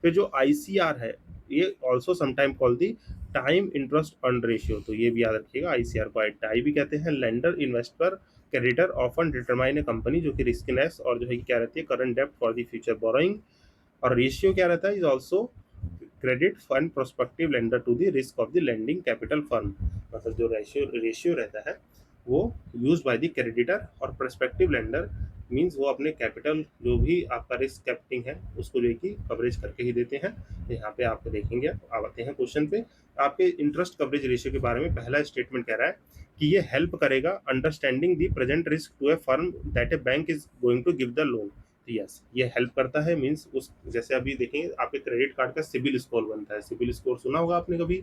फिर जो आईसीआर है, ये ऑल्सो समटाइम कॉल दी टाइम इंटरेस्ट अर्न रेशियो। तो ये भी याद रखिएगा, आईसीआर को टाई भी कहते हैं। Lender investor creditor often determine a company, जो कि रिस्कनेस और जो है कि क्या रहती है, current dept for the future borrowing. और रेशियो क्या रहता है, is also credit fund prospective lender to the risk of the lending capital firm. मतलब जो रेशियो रहता है वो यूज्ड बाय द क्रेडिटर और प्रोस्पेक्टिव लेंडर मींस वो अपने कैपिटल जो भी आपका रिस्क कैपिटिंग है उसको जो है कि कवरेज करके ही देते हैं। यहाँ पे आपको देखेंगे, आप आते हैं क्वेश्चन पे, आपके इंटरेस्ट कवरेज रेशियो के बारे में पहला स्टेटमेंट कह रहा है कि ये हेल्प करेगा understanding the present risk to a firm that a bank is going to give the loan. Yes, ये हेल्प करता है मींस उस, जैसे अभी देखेंगे आपके क्रेडिट कार्ड का सिबिल स्कोर बनता है। सिबिल स्कोर सुना होगा आपने कभी,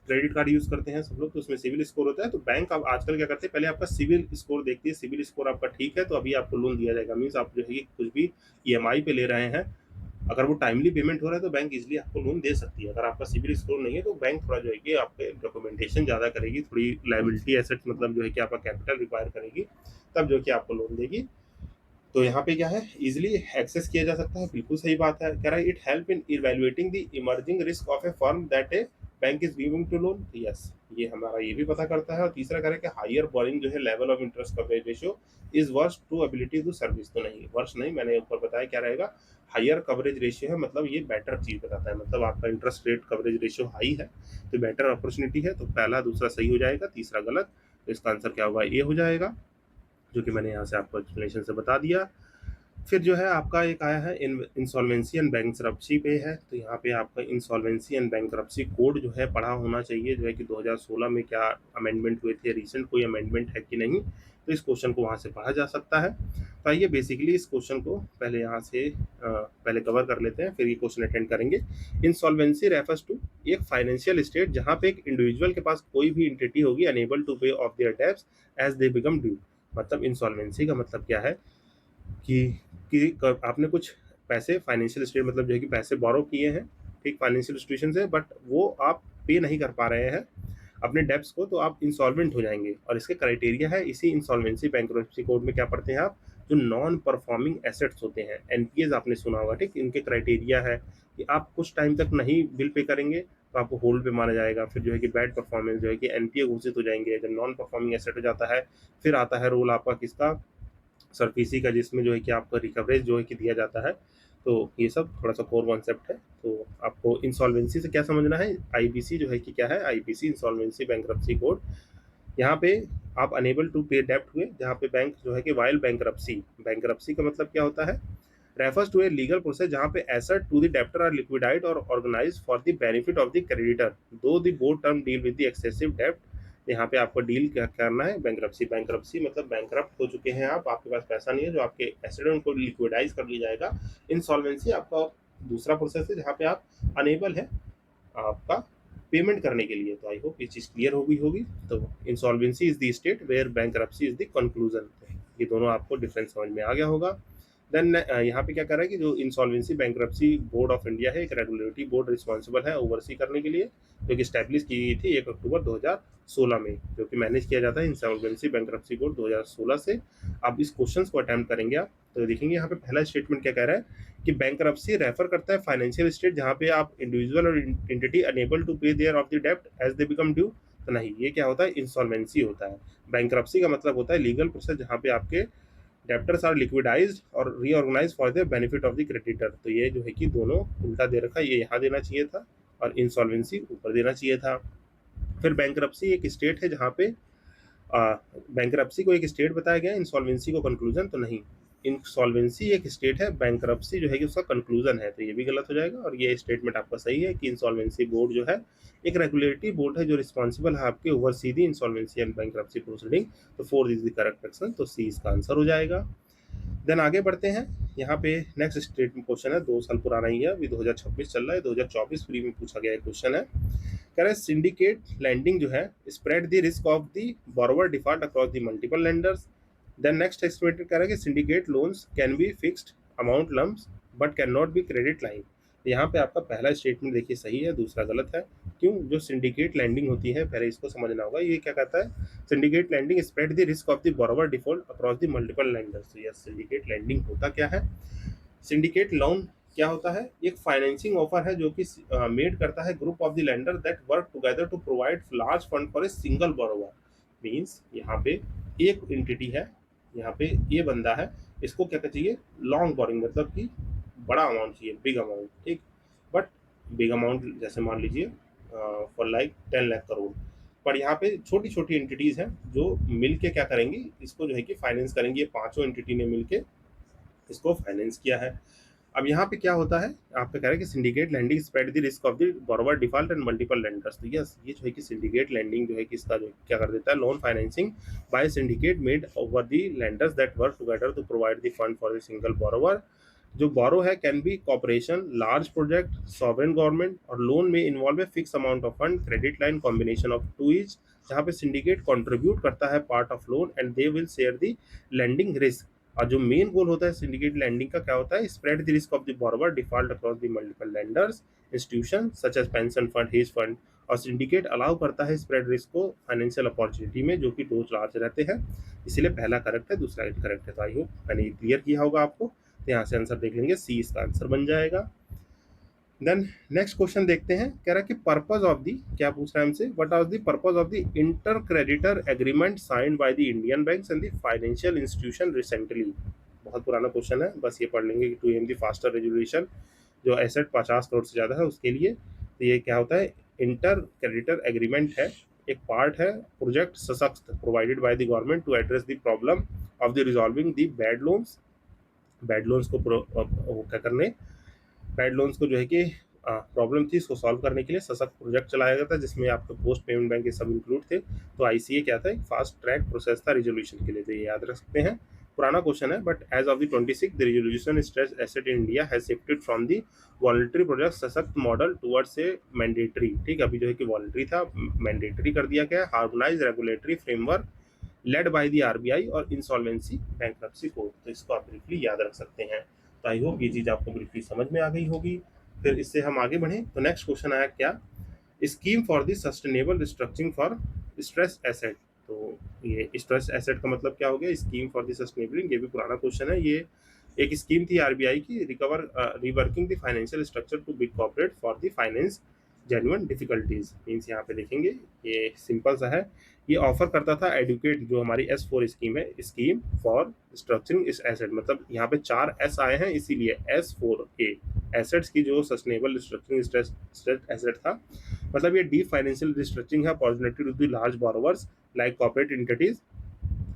क्रेडिट कार्ड यूज करते हैं सब लोग, तो उसमें सिविल स्कोर होता है। तो बैंक अब आजकल क्या करते हैं, पहले आपका सिविल स्कोर देखती है, सिविल स्कोर आपका ठीक है तो अभी आपको लोन दिया जाएगा। मीन्स आप जो है कि कुछ भी ईएमआई पे ले रहे हैं, अगर वो टाइमली पेमेंट हो रहा है तो बैंक इजीली आपको लोन दे सकती है। अगर आपका सिविल स्कोर नहीं है तो बैंक थोड़ा जो है कि आपके डॉक्यूमेंटेशन ज़्यादा करेगी, थोड़ी लाइबिलिटी एसेट्स मतलब जो है कि आपका कैपिटल रिक्वायर करेगी, तब जो है कि आपको लोन देगी। तो यहाँ पे क्या है, इजिली एक्सेस किया जा सकता है, बिल्कुल सही बात है। कह रहा है it help in evaluating the emerging risk of a firm that a bank is giving to loan. Yes, ये हमारा ये भी पता करता है। और तीसरा कह रहा है कि हायर बोरिंग जो है level of interest coverage ratio is worse to ability to service. तो नहीं, वर्स नहीं, मैंने ऊपर बताया क्या रहेगा, हायर कवरेज रेशियो है, मतलब ये बेटर चीज बताता है, मतलब आपका interest rate coverage ratio high है तो बेटर अपॉर्चुनिटी है। तो पहला दूसरा सही हो जाएगा, तीसरा गलत। तो इसका आंसर क्या होगा, ए हो जाएगा, जो कि मैंने यहाँ से आपको एक्सप्लेनेशन से बता दिया। फिर जो है आपका एक आया है इंसॉल्वेंसी एंड बैंकरप्सी पे है। तो यहाँ पे आपका इंसॉल्वेंसी एंड बैंकरप्सी कोड जो है पढ़ा होना चाहिए, जो है कि 2016 में क्या अमेंडमेंट हुए थे, रिसेंट कोई अमेंडमेंट है कि नहीं, तो इस क्वेश्चन को वहाँ से पढ़ा जा सकता है। तो आइए बेसिकली इस क्वेश्चन को पहले यहाँ से पहले कवर कर लेते हैं, फिर ये क्वेश्चन अटेंड करेंगे। इंसॉल्वेंसी रेफर्स टू एक फाइनेंशियल स्टेट जहाँ पे एक इंडिविजुअल के पास कोई भी एंटिटी होगी unable to pay off their debts as they become due. मतलब इंसॉल्वेंसी का मतलब क्या है कि आपने कुछ पैसे फाइनेंशियल स्टेट मतलब जो है कि पैसे बोरो किए हैं, ठीक, फाइनेंशियल इंस्टीट्यूशन से, बट वो आप पे नहीं कर पा रहे हैं अपने डेब्ट्स को, तो आप इंसॉल्वेंट हो जाएंगे। और इसके क्राइटेरिया है इसी इंसॉल्वेंसी बैंकरप्सी कोड में, क्या पढ़ते हैं आप, जो नॉन परफॉर्मिंग एसेट्स होते हैं, एनपीएस आपने सुना होगा, ठीक, इनके क्राइटेरिया है कि आप कुछ टाइम तक नहीं बिल पे करेंगे तो आपको होल्ड पे माना जाएगा। फिर जो है कि बैड परफॉर्मेंस जो है कि एनपीए घोषित हो जाएंगे जब नॉन परफॉर्मिंग एसेट हो जाता है। फिर आता है रोल आपका किसका, सरफेसी का, जिसमें जो है कि आपका रिकवरेज जो है कि दिया जाता है। तो ये सब थोड़ा सा कोर कॉन्सेप्ट है। तो आपको इंसॉल्वेंसी से क्या समझना है, आईबीसी जो है कि क्या है, आईबीसी इंसॉल्वेंसी बैंकरप्सी कोड। यहाँ पे आप अनेबल टू पे डेप्ट हुए, जहाँ पे बैंक जो है कि वाइल बैंकरप्सी, बैंकरप्सी का मतलब क्या होता है, refers to a legal process जहाँ पे asset to the debtor are liquidated और organise for the benefit of the creditor though the board term deal with the excessive डेप्ट। यहाँ पे आपको डील क्या करना है, बैंकरप्सी, बैंकरप्सी मतलब बैंकरप्ट हो चुके हैं आप, आपके पास पैसा नहीं है, जो आपके एसेट है उनको लिक्विडाइज कर लिया जाएगा। इंसॉल्वेंसी आपका दूसरा प्रोसेस है जहाँ पे आप अनेबल है आपका पेमेंट करने के लिए। तो आई होप ये चीज़ क्लियर हो गई होगी। तो insolvency is the state where bankruptcy is the conclusion. ये दोनों आपको डिफरेंस समझ में आ गया होगा। देन यहाँ पे क्या कर रहा है कि जो insolvency bankruptcy board of India है, एक रेगुलेटरी बोर्ड रिस्पॉन्सिबल है ओवरसी करने के लिए, जो कि स्टैब्लिश की गई थी 1 अक्टूबर 2016 में, जो कि मैनेज किया जाता है इंसॉल्वेंसी बैंकरप्सी बोर्ड 2016 से। अब इस क्वेश्चन को अटैम्प्ट करेंगे आप, तो देखेंगे यहाँ पे पहला स्टेटमेंट क्या कह रहा है कि बैंकरप्सी रेफर करता है फाइनेंशियल स्टेट जहाँ पे आप इंडिविजुअल और एंटिटी अनेबल टू पे देयर ऑफ द डेब्ट एज दे बिकम ड्यू। तो नहीं, ये क्या होता है, इंसॉल्वेंसी होता है। बैंकरप्सी का मतलब होता है लीगल प्रोसेस जहाँ पे आपके डेप्टर्स आर लिक्विडाइज्ड और reorganize for the benefit of the creditor. तो ये जो है कि दोनों उल्टा दे रखा है, ये यहाँ देना चाहिए था और इंसॉल्वेंसी ऊपर देना चाहिए था। फिर बैंकरप्सी एक स्टेट है जहाँ पे बैंकरप्सी को एक स्टेट बताया गया, इंसॉल्वेंसी को कंक्लूजन। तो नहीं, इंसॉल्वेंसी एक स्टेट है, बैंकरप्सी जो है कि उसका कंक्लूजन है, तो ये भी गलत हो जाएगा। और ये स्टेटमेंट आपका सही है कि इंसॉल्वेंसी बोर्ड जो है एक रेगुलेटरी बोर्ड है जो रिस्पॉन्सिबल है आपके oversee the insolvency and bankruptcy proceeding. तो 4 इज द करेक्ट ऑप्शन, तो सी इसका आंसर हो जाएगा। देन आगे बढ़ते हैं। यहाँ पे नेक्स्ट स्टेटमेंट क्वेश्चन है, 2 साल पुराना ही है, अभी 2026 चल रहा है, 2024 प्री में पूछा गया क्वेश्चन है। कह रहा है सिंडिकेट लैंडिंग जो है spread the risk of the borrower default across the multiple lenders. Then next statement कह रहा है कि syndicate loans can be fixed amount lumps but can not be credit line. यहाँ पे आपका पहला स्टेटमेंट देखिए सही है, दूसरा गलत है। क्यों, जो सिंडिकेट लैंडिंग होती है पहले इसको समझना होगा। ये क्या कहता है, syndicate lending spread the risk of the borrower default across the multiple lenders. Yes, syndicate lending होता क्या है, सिंडिकेट लोन क्या होता है, एक फाइनेंसिंग ऑफर है जो कि मेड करता है group of the lender that work together to provide large fund for a single borrower. Means यहाँ पे एक एंटिटी है, यहाँ पे ये बंदा है, इसको क्या चाहिए, लॉन्ग बोरिंग, मतलब कि बड़ा अमाउंट चाहिए, बिग अमाउंट, ठीक, बट बिग अमाउंट जैसे मान लीजिए फॉर लाइक 10 लाख करोड़। पर यहाँ पे छोटी छोटी एंटिटीज हैं जो मिल के क्या करेंगी, इसको जो है कि फाइनेंस करेंगी। ये पांचों एंटिटी ने मिलके इसको फाइनेंस किया है। अब यहाँ पे क्या होता है, आपका कह रहा है कि syndicate lending spread the risk of the borrower default and multiple lenders. तो यस, ये जो है कि सिंडिकेट लैंडिंग जो है कि इसका जो क्या कर देता है, loan financing by syndicate made over the lenders that work together to provide the fund for the single borrower. जो बोरो है can be corporation, large project, sovereign government, और लोन में involve a fix amount of fund, credit line, combination of two each, जहाँ पे syndicate contribute करता है part of loan and they will share the lending risk. और जो main goal होता है सिंडिकेट लैंडिंग का क्या होता है, spread the risk of the borrower default across the multiple lenders institution such age pension fund, hedge fund. और syndicate allow करता है स्प्रेड रिस्क को फाइनेंशियल अपॉर्चुनिटी में, जो कि दो लार्ज रहते हैं। इसीलिए पहला करेक्ट है, दूसरा करेक्ट है। तो आई होप मैंने क्लियर किया होगा आपको। तो यहाँ से आंसर देख लेंगे, सी इसका आंसर बन जाएगा। देन नेक्स्ट क्वेश्चन देखते हैं। कह रहा है कि पर्पज ऑफ दी, क्या पूछ रहा है हमसे, what was the purpose of the inter creditor agreement signed by the Indian banks and the financial institution recently. बहुत पुराना क्वेश्चन है, बस ये पढ़ लेंगे कि to aim the faster resolution, जो एसेट 50 करोड़ से ज़्यादा है उसके लिए। तो ये क्या होता है, इंटर क्रेडिटर एग्रीमेंट है, एक पार्ट है project Sashakt provided by the government to address the problem of the resolving the bad loans. Bad loans को क्या करने, बैड लोन्स को जो है कि प्रॉब्लम थी, इसको सॉल्व करने के लिए सशक्त प्रोजेक्ट चलाया गया था, जिसमें आपके पोस्ट पेमेंट बैंक ये सब इंक्लूड थे। तो आईसीए क्या था, एक फास्ट ट्रैक प्रोसेस था रिजोल्यूशन के लिए। तो ये याद रख सकते हैं, पुराना क्वेश्चन है, but as of the 26 the resolution stress asset in India has shifted from the voluntary project Sashakt model towards a mandatory. ठीक है, अभी जो है कि वॉलंटरी था, मैंडेटरी कर दिया गया, harmonise regulatory framework led by the RBI और इंसॉल्वेंसी बैंक्रप्सी कोर्ट। तो इसको आप ब्रीफली याद रख सकते हैं। तो आई होप ये चीज़ आपको ब्रीफली समझ में आ गई होगी। फिर इससे हम आगे बढ़ें तो नेक्स्ट क्वेश्चन आया क्या, scheme for the sustainable restructuring for stress asset. तो ये स्ट्रेस एसेट का मतलब क्या हो गया, स्कीम फॉर द सस्टेनेबलिंग, ये भी पुराना क्वेश्चन है। ये एक स्कीम थी आरबीआई की, reworking the financial structure to big corporate for the finance genuine difficulties. Means यहाँ पे देखेंगे, ये सिंपल सा है। ये ऑफर करता था एडुकेट, जो हमारी S4 स्कीम है, स्कीम फॉर स्ट्रक्चरिंग इस एसेट, मतलब यहाँ पे 4 S आए हैं, इसीलिए S4A, एसेट्स की जो सस्टेनेबल रिस्ट्रक्चरिंग स्ट्रेस एसेट था। मतलब ये डीप फाइनेंशियल रिस्ट्रक्चरिंग है opportunity to the large borrowers like corporate entities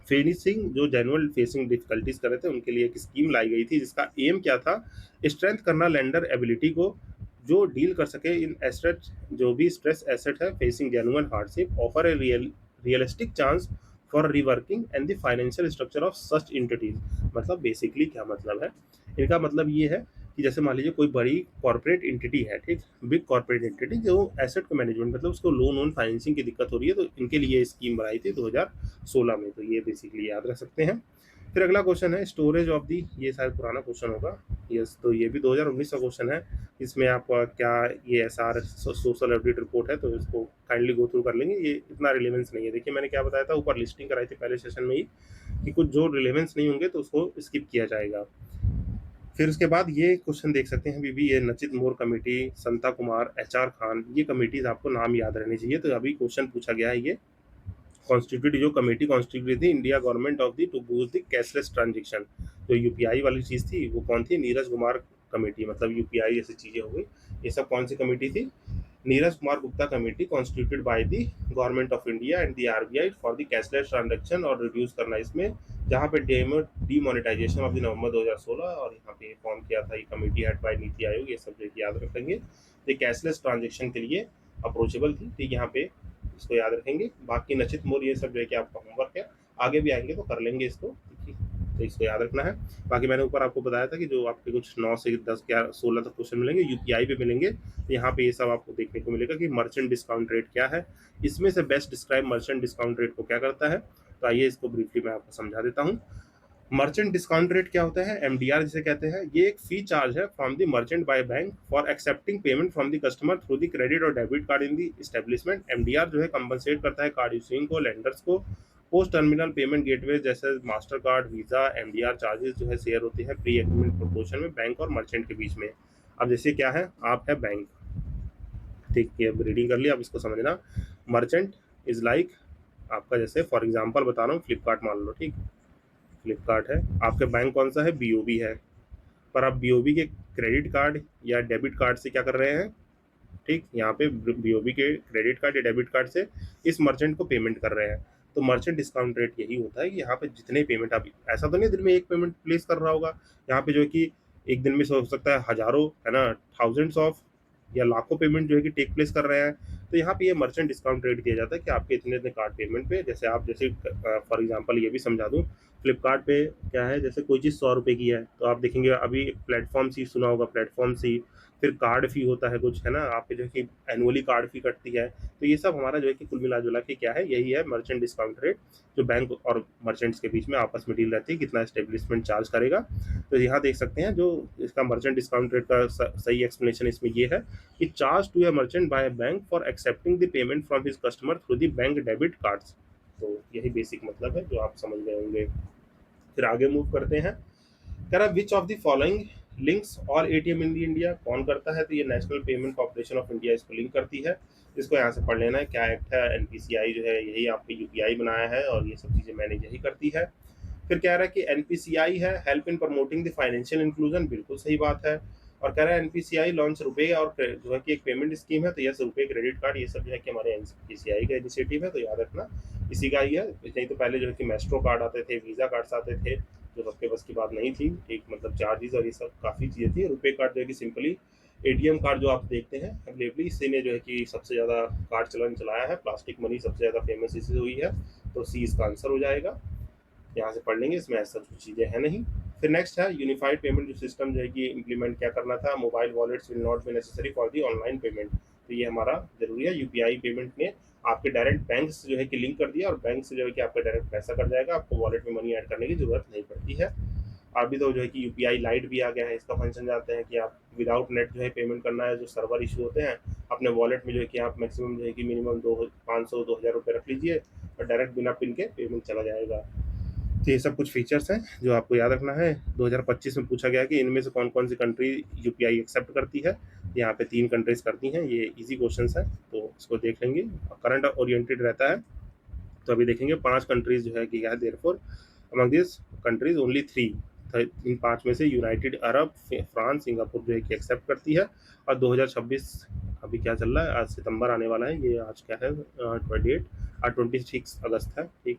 facing, जो जेन्युइन फेसिंग डिफिकल्टीज कर रहे थे, उनके लिए एक स्कीम लाई गई थी, जिसका एम क्या था, स्ट्रेंथ करना लेंडर एबिलिटी को, जो डील कर सके इन एसेट, जो भी स्ट्रेस एसेट है facing genuine hardship, offer a realistic chance for reworking and the financial structure of such entities. मतलब बेसिकली क्या मतलब है, इनका मतलब ये है कि जैसे मान लीजिए कोई बड़ी कॉर्पोरेट एंटिटी है, ठीक, बिग कॉर्पोरेट एंटिटी, जो एसेट को मैनेजमेंट, मतलब उसको लोन फाइनेंसिंग की दिक्कत हो रही है, तो इनके लिए स्कीम बनाई थी 2016 में। तो ये बेसिकली याद रख सकते हैं। फिर अगला क्वेश्चन है स्टोरेज ऑफ दी, ये शायद पुराना क्वेश्चन होगा, यस, तो ये भी 2019 का क्वेश्चन है। इसमें आप क्या, ये एसआर सोशल ऑडिट रिपोर्ट है, तो इसको काइंडली गो थ्रू कर लेंगे, ये इतना रिलेवेंस नहीं है। देखिए मैंने क्या बताया था, ऊपर लिस्टिंग कराई थी पहले सेशन में ही, कि कुछ जो रिलेवेंस नहीं होंगे तो उसको स्किप किया जाएगा। फिर उसके बाद ये क्वेश्चन देख सकते हैं बीबी, ये नचित मोर कमेटी, संता कुमार, एचआर खान, ये कमेटीज आपको नाम याद रहने चाहिए। तो अभी क्वेश्चन पूछा गया है, ये कॉन्स्टिट्यूट, जो कमेटी कॉन्स्टिट्यूट थी India government of the to boost the cashless transaction. जो यूपीआई वाली चीज़ थी वो कौन थी, नीरज कुमार कमेटी, मतलब यूपीआई जैसी चीज़ें हो गई, ये सब कौन सी कमेटी थी, Neeraj Kumar Gupta committee, constituted by the government of India and the RBI for the cashless transaction और रिड्यूस करना इसमें, जहाँ पे डीमोनेटाइजेशन ऑफ द नवंबर 2016, और यहाँ पे फॉर्म किया था ये committee head bye NITI Aayog. ये सब याद रखेंगे, तो कैशलेस ट्रांजेक्शन के लिए अप्रोचेबल थी, तो यहाँ पे इसको याद रखेंगे। बाकी नचित मोर ये सब जो है कि आपका होमवर्क है, आगे भी आएंगे तो कर लेंगे इसको, ठीक है, तो इसको याद रखना है। बाकी मैंने ऊपर आपको बताया था कि जो आपके कुछ 9 से 10 11 16 तक क्वेश्चन मिलेंगे, यूपीआई पे मिलेंगे, तो यहाँ पे ये सब आपको देखने को मिलेगा कि मर्चेंट डिस्काउंट रेट क्या है, इसमें से best describe merchant discount rate को क्या करता है। तो आइए इसको ब्रीफली मैं आपको समझा देता हूँ। मर्चेंट डिस्काउंट रेट क्या होता है, एमडीआर जिसे कहते हैं, ये एक फी चार्ज है from the merchant by bank for accepting payment from the customer through the credit और debit card in the establishment. MDR जो है कंपनसेट करता है कार्ड यूजिंग को, लेंडर्स को, पोस्ट टर्मिनल पेमेंट गेटवे जैसे MasterCard, Visa. MDR charges जो है शेयर होती है प्री एग्रीमेंट प्रोपोर्शन में बैंक और मर्चेंट के बीच में। अब जैसे क्या है, आप है बैंक, ठीक है, रीडिंग कर लिया, अब इसको समझना। मर्चेंट इज लाइक, आपका जैसे फॉर एग्जाम्पल बता रहा हूँ, फ्लिपकार्ट मान लो, ठीक, फ्लिपकार्ट है, आपके बैंक कौन सा है, बीओबी है, पर आप बीओबी के क्रेडिट कार्ड या डेबिट कार्ड से क्या कर रहे हैं, ठीक, यहाँ पे बीओबी के क्रेडिट कार्ड या डेबिट कार्ड से इस मर्चेंट को पेमेंट कर रहे हैं। तो मर्चेंट डिस्काउंट रेट यही होता है कि यहाँ पे जितने पेमेंट आप, ऐसा तो नहीं दिन में एक पेमेंट प्लेस कर रहा होगा, यहाँ पे जो है कि एक दिन में हो सकता है हजारों, है ना, थाउजेंड्स ऑफ या लाखों पेमेंट जो है कि टेक प्लेस कर रहे हैं। तो यहाँ पे ये मर्चेंट डिस्काउंट रेट दिया जाता है कि आपके इतने इतने कार्ड पेमेंट पे, जैसे आप, जैसे फॉर एग्जांपल ये भी समझा दूं, फ्लिपकार्ट पे क्या है, जैसे कोई चीज़ 100 रुपये की है तो आप देखेंगे अभी प्लेटफॉर्म सी सुना होगा, प्लेटफॉर्म सी, फिर कार्ड फी होता है कुछ, है ना, आपके जो है कि एनुअली कार्ड फी कटती है। तो ये सब हमारा जो है कि कुल मिला जुला के क्या है, यही है मर्चेंट डिस्काउंट रेट, जो बैंक और मर्चेंट्स के बीच में आपस में डील रहती है, कितना एस्टेब्लिशमेंट चार्ज करेगा। तो यहाँ देख सकते हैं जो इसका मर्चेंट डिस्काउंट रेट का सही एक्सप्लेनेशन इसमें ये है कि charge to a merchant by bank for accepting the payment from his customer through the bank debit cards. तो यही बेसिक मतलब है जो आप समझ गए होंगे। फिर आगे मूव करते हैं, कह रहा विच ऑफ द फॉलोइंग लिंक्स और एटीएम इन इंडिया, कौन करता है, तो ये national payment corporation of India इसको लिंक करती है। इसको यहाँ से पढ़ लेना है, क्या एक्ट है, एनपीसीआई जो है यही आपके यूपीआई बनाया है और ये सब चीज़ें मैनेज यही करती है। फिर कह रहा है कि एनपीसीआई है help in promoting the financial inclusion, बिल्कुल सही बात है। और कह रहा है एनपीसीआई लॉन्च रुपए और जो है कि एक पेमेंट स्कीम है, तो यस रुपए क्रेडिट कार्ड ये सब जो है कि हमारे एनपीसीआई का इनिशिएटिव है, तो याद रखना इसी का ही है। नहीं तो पहले जो है कि मेस्ट्रो कार्ड आते थे, वीज़ा कार्ड्स आते थे, जो सबके बस की बात नहीं थी, एक मतलब चार्जेस और ये सब काफ़ी चीज़ें थी। रुपए कार्ड जो है कि सिंपली एटीएम कार्ड जो आप देखते हैं अवेलेबली, इसी ने जो है कि सबसे ज़्यादा कार्ड चलन चलाया है, प्लास्टिक मनी सबसे ज़्यादा फेमस इसी हुई है। तो सी इसका आंसर हो जाएगा, यहाँ से पढ़ लेंगे, इसमें ऐसा कुछ चीज़ें हैं नहीं। फिर नेक्स्ट है यूनिफाइड पेमेंट जो सिस्टम जो है कि इम्प्लीमेंट क्या करना था, mobile wallets will not be necessary for the online payment. तो ये हमारा जरूरी है, यूपीआई पेमेंट ने आपके डायरेक्ट बैंक से जो है कि लिंक कर दिया और बैंक से जो है कि आपका डायरेक्ट पैसा कट जाएगा, आपको वॉलेट में मनी ऐड करने की जरूरत नहीं पड़ती है। अभी तो जो है कि यूपीआई लाइट भी आ गया है, इसका फंक्शन जानते हैं कि आप विदाउट नेट जो है पेमेंट करना है, जो सर्वर इशू होते हैं अपने वॉलेट में जो है कि आप मैक्सिमम जो है कि मिनिमम 500-2000 रुपये रख लीजिए और डायरेक्ट बिना पिन के पेमेंट चला जाएगा। तो ये सब कुछ फीचर्स हैं जो आपको याद रखना है। 2025 में पूछा गया कि इनमें से कौन कौन सी कंट्री यूपीआई एक्सेप्ट करती है, यहाँ पे 3 कंट्रीज करती हैं, ये इजी क्वेश्चंस है तो इसको देख लेंगे, करंट ओरिएंटेड रहता है। तो अभी देखेंगे 5 कंट्रीज जो है कि क्या है, therefore among this countries only 3, इन 5 में से यूनाइटेड अरब, फ्रांस, सिंगापुर जो है कि एक्सेप्ट करती है। और 2026 अभी क्या चल रहा है, आज सितंबर आने वाला है, ये आज क्या है 26 अगस्त है, ठीक।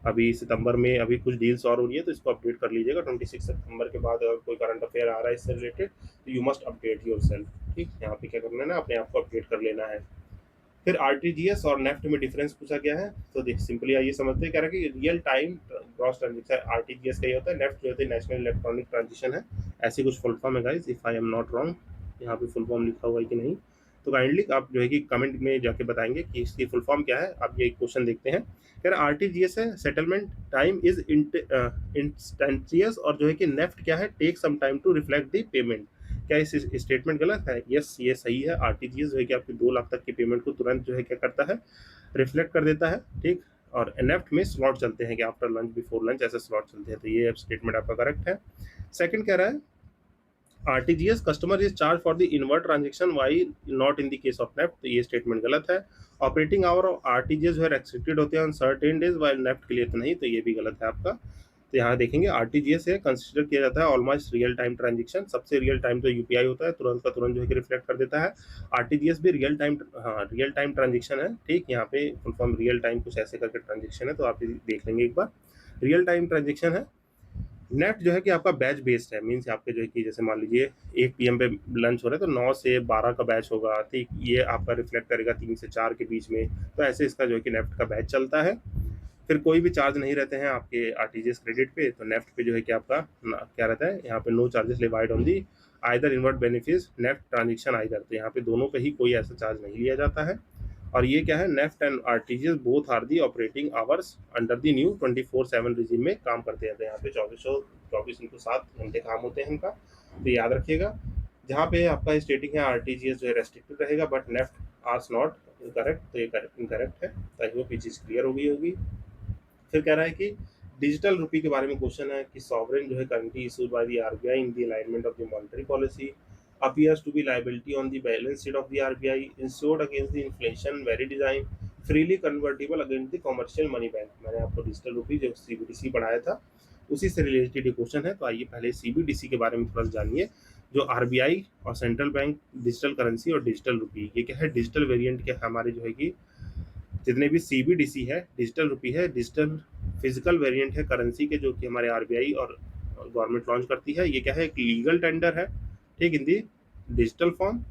अभी सितंबर में अभी कुछ डील्स और हो रही है तो इसको अपडेट कर लीजिएगा। 26 सितंबर के बाद अगर कोई करंट अफेयर आ रहा है इससे रिलेटेड तो you must update your self, ठीक। यहाँ पे क्या करना है ना, अपने आप को अपडेट कर लेना है। फिर आरटीजीएस और नेफ्ट में डिफरेंस पूछा गया है, तो देख सिंपली आइए समझते हैं। कह रहा है कि real time gross transaction RTGS का ये होता है, नेफ्ट जो होता है नेशनल इलेक्ट्रॉनिक ट्रांजिशन है, ऐसी कुछ फुल फॉर्म है guys, if I am not wrong. यहाँ पे फुल फॉर्म लिखा हुआ है कि नहीं, तो काइंडली आप जो है कि कमेंट में जाके बताएंगे कि इसकी फुल फॉर्म क्या है। आप ये क्वेश्चन देखते हैं, कह रहा आरटीजीएस है सेटलमेंट टाइम इज इंस्टेंटियस, और जो है कि नेफ्ट क्या है, take some time to reflect the payment. क्या इस स्टेटमेंट गलत है? यस, ये सही है। आरटीजीएस जो है कि आपकी 2 लाख तक की पेमेंट को तुरंत जो है क्या करता है, रिफ्लेक्ट कर देता है, ठीक। और नेफ्ट में स्लॉट चलते हैं कि आफ्टर लंच, बिफोर लंच, ऐसे स्लॉट चलते हैं। तो ये स्टेटमेंट आपका करेक्ट है। सेकंड कह रहा है RTGS customer is charge for the inward transaction why not in the case of NEFT, तो ये स्टेटमेंट गलत है। ऑपरेटिंग आवर ऑफ आरटीजीएस जो है रेस्ट्रिक्टेड होते हैं on certain days, while NEFT के लिए तो नहीं, तो ये भी गलत है आपका। तो यहाँ देखेंगे आरटीजीएस है कंसिडर किया जाता है ऑलमोस्ट रियल टाइम ट्रांजेक्शन, सबसे रियल टाइम तो यूपीआई होता है, तुरंत का तुरंत जो है कि रिफ्लेक्ट कर देता है। आरटीजीएस भी रियल टाइम, हाँ रियल टाइम ट्रांजेक्शन है, ठीक। यहाँ पे फुल फॉर्म रियल टाइम कुछ ऐसे करके ट्रांजेक्शन है, तो आप देख लेंगे एक बार, रियल टाइम ट्रांजेक्शन है। नेफ्ट जो है कि आपका बैच बेस्ड है, मीन्स आपके जो है कि जैसे मान लीजिए 1 PM पे लंच हो रहा है तो 9 से 12 का बैच होगा, ठीक। ये आपका रिफ्लेक्ट करेगा 3 से 4 के बीच में, तो ऐसे इसका जो है कि नेफ्ट का बैच चलता है। फिर कोई भी चार्ज नहीं रहते हैं आपके आरटीजीएस क्रेडिट पे, तो नेफ्ट पे जो है कि आपका क्या रहता है, यहाँ पे no charges levied on the either inward benefits NEFT transaction either, तो यहाँ पे दोनों पे ही कोई ऐसा चार्ज नहीं लिया जाता है। और ये क्या है, NEFT and RTGS both are the operating hours under the new 24/7 regime में काम करते हैं, तो यहाँ पे 24/7 घंटे काम होते हैं इनका, तो याद रखिएगा। जहाँ पे आपका स्टेटिंग है आरटीजीएस जो है रेस्ट्रिक्टेड रहेगा but NEFT hours not correct, तो ये इनकरेक्ट है। ताकि वो चीज़ क्लियर हो गई होगी। फिर कह रहा है कि डिजिटल रुपी के बारे में क्वेश्चन है कि सॉवरेन जो है currently issued by the RBI in the alignment of the monetary policy appears to be liability on the balance sheet of the RBI insured against the inflation very design freely convertible against the commercial money bank। मैंने आपको digital rupee जो CBDC पढ़ाया था उसी से related question है, तो आइए पहले सीबीडीसी के बारे में थोड़ा जानिए। जो आरबीआई और सेंट्रल बैंक डिजिटल करेंसी और डिजिटल रुपी, ये क्या है डिजिटल वेरिएंट के हमारे जो है कि जितने भी सीबीडीसी है डिजिटल रुपी है, डिजिटल फिजिकल वेरिएंट है करेंसी के, जो कि हमारे आरबीआई और गवर्नमेंट लॉन्च करती है। ये क्या है एक लीगल टेंडर है, ठीक, इन दी डिजिटल फॉर्म।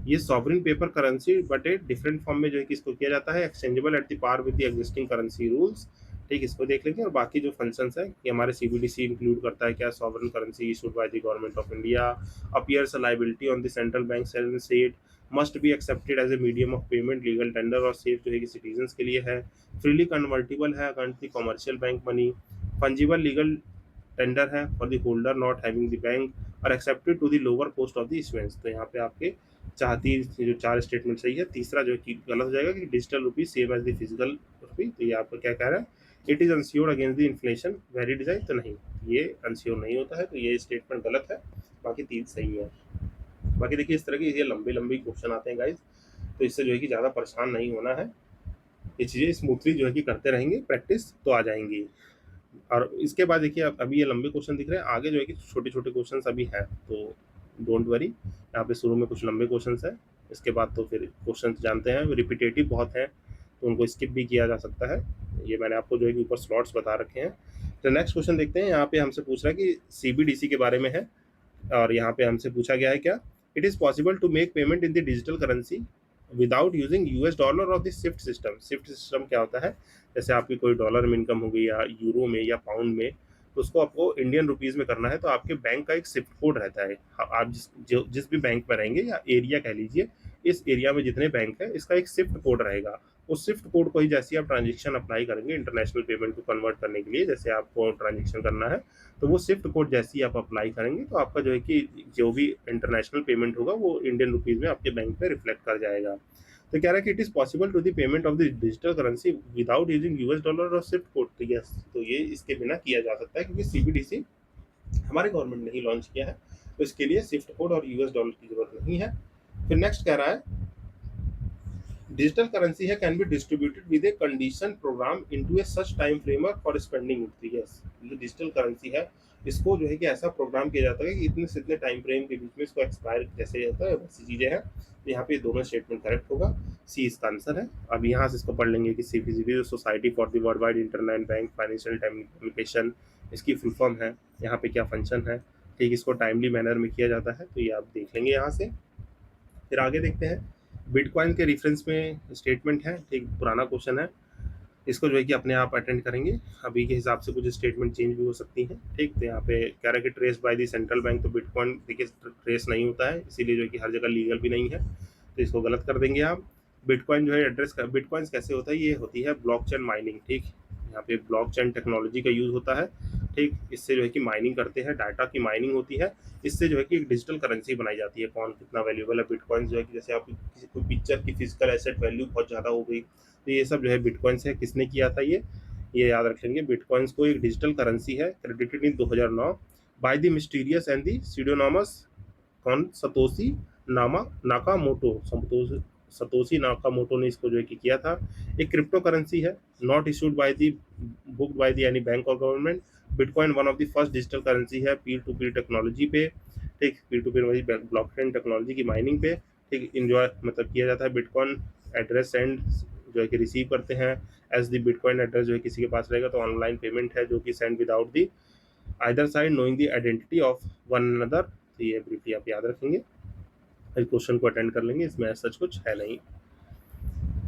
ये sovereign paper currency but a different form में जो है कि इसको किया जाता है, exchangeable at the par with the existing currency rules, ठीक, इसको देख लेंगे। और बाकी जो फंक्शंस है कि हमारे सीबीडीसी इंक्लूड करता है क्या, sovereign currency issued by the government of India, appears a liability on the central bank and state, must be accepted as a medium of payment, legal tender और सेफ जो है कि सिटीजन्स के लिए है, फ्रीली कन्वर्टिबल है against the commercial bank money, fungible legal tender है for the holder not having the bank और accepted to the lower cost of the issuance. तो यहाँ पे आपके चाहती जो चार स्टेटमेंट सही है, तीसरा जो है कि गलत हो जाएगा कि digital rupee same as the physical rupee. तो ये आपको क्या कह रहा है, it is unsecured against the inflation very design, तो नहीं, ये अनस्योर नहीं होता है, तो ये स्टेटमेंट गलत है, बाकी तीन सही है। बाकी देखिए इस तरह के ये लंबे लंबे क्वेश्चन आते हैं गाइज, तो इससे जो है कि ज़्यादा परेशान नहीं होना है, ये चीज़ें स्मूथली जो है कि करते रहेंगे प्रैक्टिस तो आ जाएंगी। और इसके बाद देखिए अभी ये लंबे क्वेश्चन दिख रहे हैं, आगे जो है कि छोटे छोटे क्वेश्चन अभी हैं, तो डोंट वरी, यहाँ पे शुरू में कुछ लंबे क्वेश्चन हैं, इसके बाद तो फिर क्वेश्चन जानते हैं रिपीटेटिव बहुत हैं, तो उनको स्किप भी किया जा सकता है। ये मैंने आपको जो है कि ऊपर स्लॉट्स बता रखे हैं। तो नेक्स्ट क्वेश्चन देखते हैं, यहाँ पे हमसे पूछ रहा है कि सीबीडीसी के बारे में है, और यहाँ पे हमसे पूछा गया है क्या, it is possible to make payment in the digital currency without using US dollar और the SWIFT system. SWIFT system क्या होता है, जैसे आपकी कोई डॉलर में इनकम हो गई या यूरो में या पाउंड में, तो उसको आपको इंडियन रुपीज़ में करना है, तो आपके बैंक का एक स्विफ्ट कोड रहता है। आप जिस भी बैंक में रहेंगे या एरिया कह लीजिए, इस एरिया में जितने बैंक है इसका एक स्विफ्ट कोड रहेगा। उस स्विफ्ट कोड को ही जैसे आप ट्रांजेक्शन अप्लाई करेंगे इंटरनेशनल पेमेंट को कन्वर्ट करने के लिए, जैसे आपको ट्रांजेक्शन करना है, तो वो स्विफ्ट कोड जैसे ही आप अप्लाई करेंगे तो आपका जो है कि जो भी इंटरनेशनल पेमेंट होगा वो इंडियन रुपीज़ में आपके बैंक पे रिफ्लेक्ट कर जाएगा। तो कह रहा है कि it is possible to the payment of the digital currency without using US dollar और स्विफ्ट कोड। तो यस, तो ये इसके बिना किया जा सकता है, क्योंकि सीबीडीसी हमारे गवर्नमेंट ने ही लॉन्च किया है, तो इसके लिए स्विफ्ट कोड और यूएस डॉलर की जरूरत नहीं है। फिर नेक्स्ट कह रहा है डिजिटल करेंसी है can be distributed with a condition programme into A such time framework for spending it. Yes, ये डिजिटल करेंसी है, इसको जो है कि ऐसा प्रोग्राम किया जाता है कि इतने से इतने टाइम फ्रेम के बीच में इसको एक्सपायर जैसे होता है वैसी चीज़ें हैं। तो यहाँ पे दोनों स्टेटमेंट करेक्ट होगा, सी इसका आंसर है। अब यहाँ से इसको पढ़ लेंगे कि CPCB society for the world wide internet bank financial communication, इसकी फुल फॉर्म है, यहाँ पे क्या फंक्शन है, ठीक, इसको टाइमली मैनर में किया जाता है, तो ये आप देख लेंगे यहाँ से। फिर आगे देखते हैं, बिटकॉइन के रेफरेंस में स्टेटमेंट है, ठीक, पुराना क्वेश्चन है, इसको जो है कि अपने आप अटेंड करेंगे, अभी के हिसाब से कुछ स्टेटमेंट चेंज भी हो सकती हैं, ठीक। तो यहाँ पे कह रहा है कि trace by the central bank, तो बिटकॉइन देखिए ट्रेस नहीं होता है, इसीलिए जो है कि हर जगह लीगल भी नहीं है, तो इसको गलत कर देंगे आप। बिटकॉइन जो है एड्रेस का बिटकॉइन कैसे होता है, ये होती है ब्लॉकचेन माइनिंग, ठीक, यहाँ पे ब्लॉकचेन टेक्नोलॉजी का यूज़ होता है, ठीक, इससे जो है कि माइनिंग करते हैं, डाटा की माइनिंग होती है, इससे जो है कि एक डिजिटल करेंसी बनाई जाती है। कौन कितना वैल्यूएबल है बिटकॉइन, जो है कि जैसे आप किसी कोई पिक्चर की फिजिकल एसेट वैल्यू बहुत ज़्यादा हो गई, तो ये सब जो है बिटकॉइन से किसने किया था, ये याद रख लेंगे। बिटकॉइंस को एक डिजिटल करेंसी है credited in 2009 by the mysterious and the pseudonymous कौन सतोशी नाकामोटो, सतोशी नाकामोटो ने इसको जो है कि किया था। एक क्रिप्टो करेंसी है, not issued by the booked by the any bank और government. Bitcoin one of the first digital currency है पीर टू पीर टेक्नोलॉजी पे, ठीक, पीर टू पीर वाली ब्लॉकचेन टेक्नोलॉजी की माइनिंग पे, ठीक, इंजॉय मतलब किया जाता है। बिटकॉइन एड्रेस सेंड जो है कि रिसीव करते हैं एज द बिटकॉइन एड्रेस जो है किसी के पास रहेगा, तो ऑनलाइन पेमेंट है जो कि send without the either side knowing the identity of one another. तो ये ब्रीफली आप याद रखेंगे, इस क्वेश्चन को अटेंड कर लेंगे, इसमें सच कुछ है नहीं।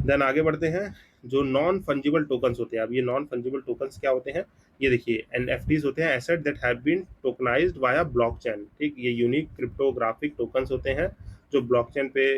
देन आगे बढ़ते हैं, जो नॉन फंजिबल टोकन्स होते हैं। अब ये नॉन फंजिबल टोकन्स क्या होते हैं, ये देखिए एनएफटीज होते हैं, asset that have been tokenized via blockchain, ठीक, ये यूनिक क्रिप्टोग्राफिक टोकन्स होते हैं जो ब्लॉकचेन पे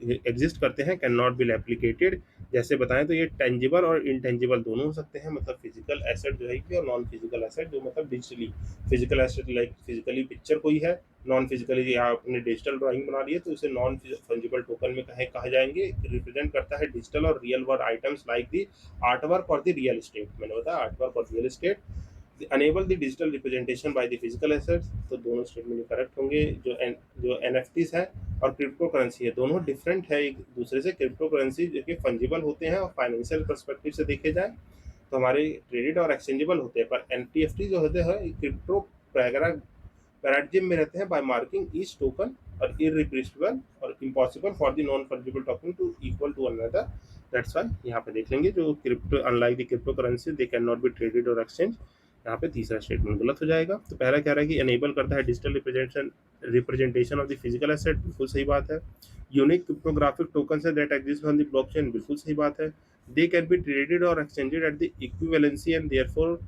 एग्जिस्ट करते हैं, कैन नॉट बी एप्लीकेटेड। जैसे बताएं तो ये टेंजिबल और इनटेंजिबल दोनों हो सकते हैं, मतलब फिजिकल एसेट जो है कि और नॉन फिजिकल एसेट, जो मतलब digitally physical asset like physically picture कोई है, नॉन फिजिकली आपने डिजिटल ड्राइंग बना ली है तो उसे नॉन फंजिबल टोकन में कहा जाएंगे। रिप्रेजेंट करता है डिजिटल और real world items like the artwork और द रियल एस्टेट, मैंने बताया आर्टवर्क और real estate. Enable the digital representation by the physical assets, तो दोनों स्टेटमेंट करेक्ट होंगे। जो एनएफटीज है और क्रिप्टो करेंसी है, दोनों डिफरेंट है एक दूसरे से। क्रिप्टो करेंसी जो कि फंजिबल होते हैं और फाइनेंशियल परस्पेक्टिव से देखे जाए तो हमारे ट्रेडेड और एक्सचेंजेबल होते हैं, पर एनटीएफटी जो होते हैं क्रिप्टो पैराडिज्म में रहते हैं बाय मार्किंग ईच टोकन और इररिप्लेसेबल और impossible for the non fungible token to equal to another. That's why यहाँ पे देख लेंगे जो crypto unlike the crypto currency they can not be traded और एक्सचेंज। यहाँ पे तीसरा स्टेटमेंट गलत हो जाएगा। तो पहला कह रहा है कि एनेबल करता है digital representation of the physical asset, बिल्कुल सही बात है। यूनिक क्रिप्टोग्राफिक टोकन है that exist on the blockchain, बिल्कुल सही बात है। दे कैन बी ट्रेडेड और exchanged at the equivalency and therefore